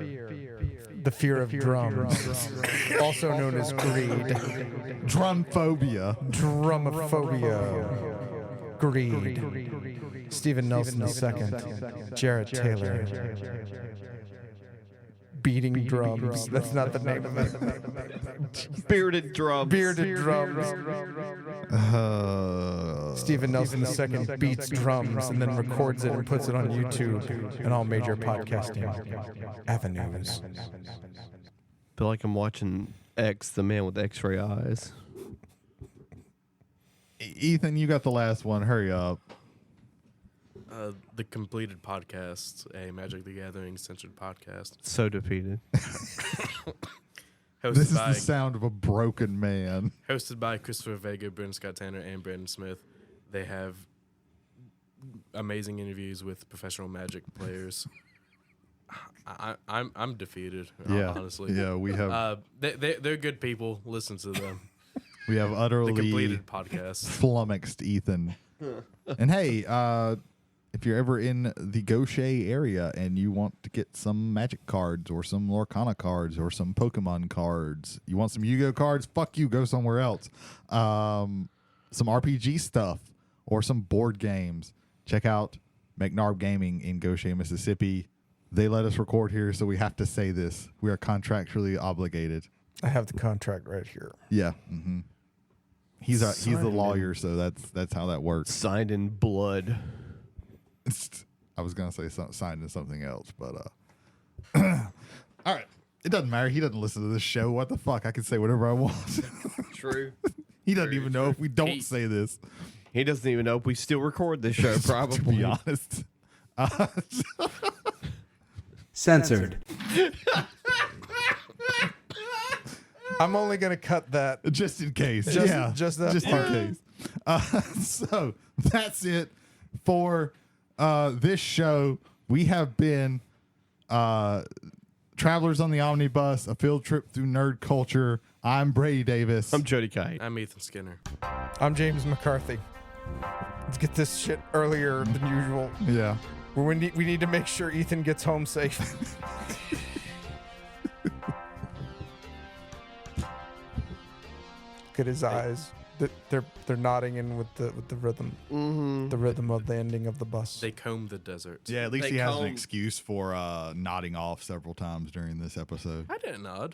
S6: The fear of drums. Also known as greed.
S2: drum phobia.
S6: Drumophobia. Greed. Stephen Nelson II. Jared Taylor. Beating drums. That's not the name of it.
S5: Bearded drums.
S6: Bearded drums. Stephen Nelson II beats drums and then records it and puts it on YouTube and all major podcasting avenues.
S5: Feel like I'm watching X, the man with X-ray eyes.
S2: Ethan, you got the last one. Hurry up.
S3: The completed podcast, a Magic the Gathering censored podcast.
S5: So defeated.
S3: Hosted
S2: This is
S3: by
S2: the sound of a broken man.
S3: hosted by Christopher Vega, Brandon Scott Tanner, and Brandon Smith. They have amazing interviews with professional Magic players. I'm defeated. Honestly.
S2: Yeah, we have
S3: They're good people. Listen to them.
S2: we have
S3: The
S2: utterly
S3: completed podcast.
S2: flummoxed Ethan. And hey, if you're ever in the Gaucher area and you want to get some Magic cards or some Lorcana cards or some Pokemon cards, you want some Yu-Gi-Oh cards, fuck you, go somewhere else. Some RPG stuff or some board games, check out McNarb Gaming in Gaucher, Mississippi. They let us record here, so we have to say this. We are contractually obligated.
S6: I have the contract right here.
S2: Yeah. He's the lawyer, so that's how that works.
S5: Signed in blood.
S2: I was gonna say signed in something else, but all right. It doesn't matter. He doesn't listen to this show. What the fuck? I can say whatever I want.
S5: True.
S2: He doesn't even know if we don't say this.
S5: He doesn't even know if we still record this show, probably.
S2: To be honest.
S7: Censored.
S6: I'm only going to cut that.
S2: Just in case.
S6: Just that
S2: Just
S6: part.
S2: in case. So that's it for this show. We have been Travelers on the Omnibus, a field trip through nerd culture. I'm Brady Davis.
S5: I'm Jody Kite.
S3: I'm Ethan Skinner.
S6: I'm James McCarthy. Let's get this shit earlier than usual.
S2: Yeah.
S6: We need to make sure Ethan gets home safe. Look at his eyes. They're nodding in with the rhythm. The rhythm of the ending of the bus.
S3: They comb the desert.
S2: Yeah, at least
S5: They
S2: he has an
S5: comb-
S2: excuse for nodding off several times during this episode.
S3: I didn't nod.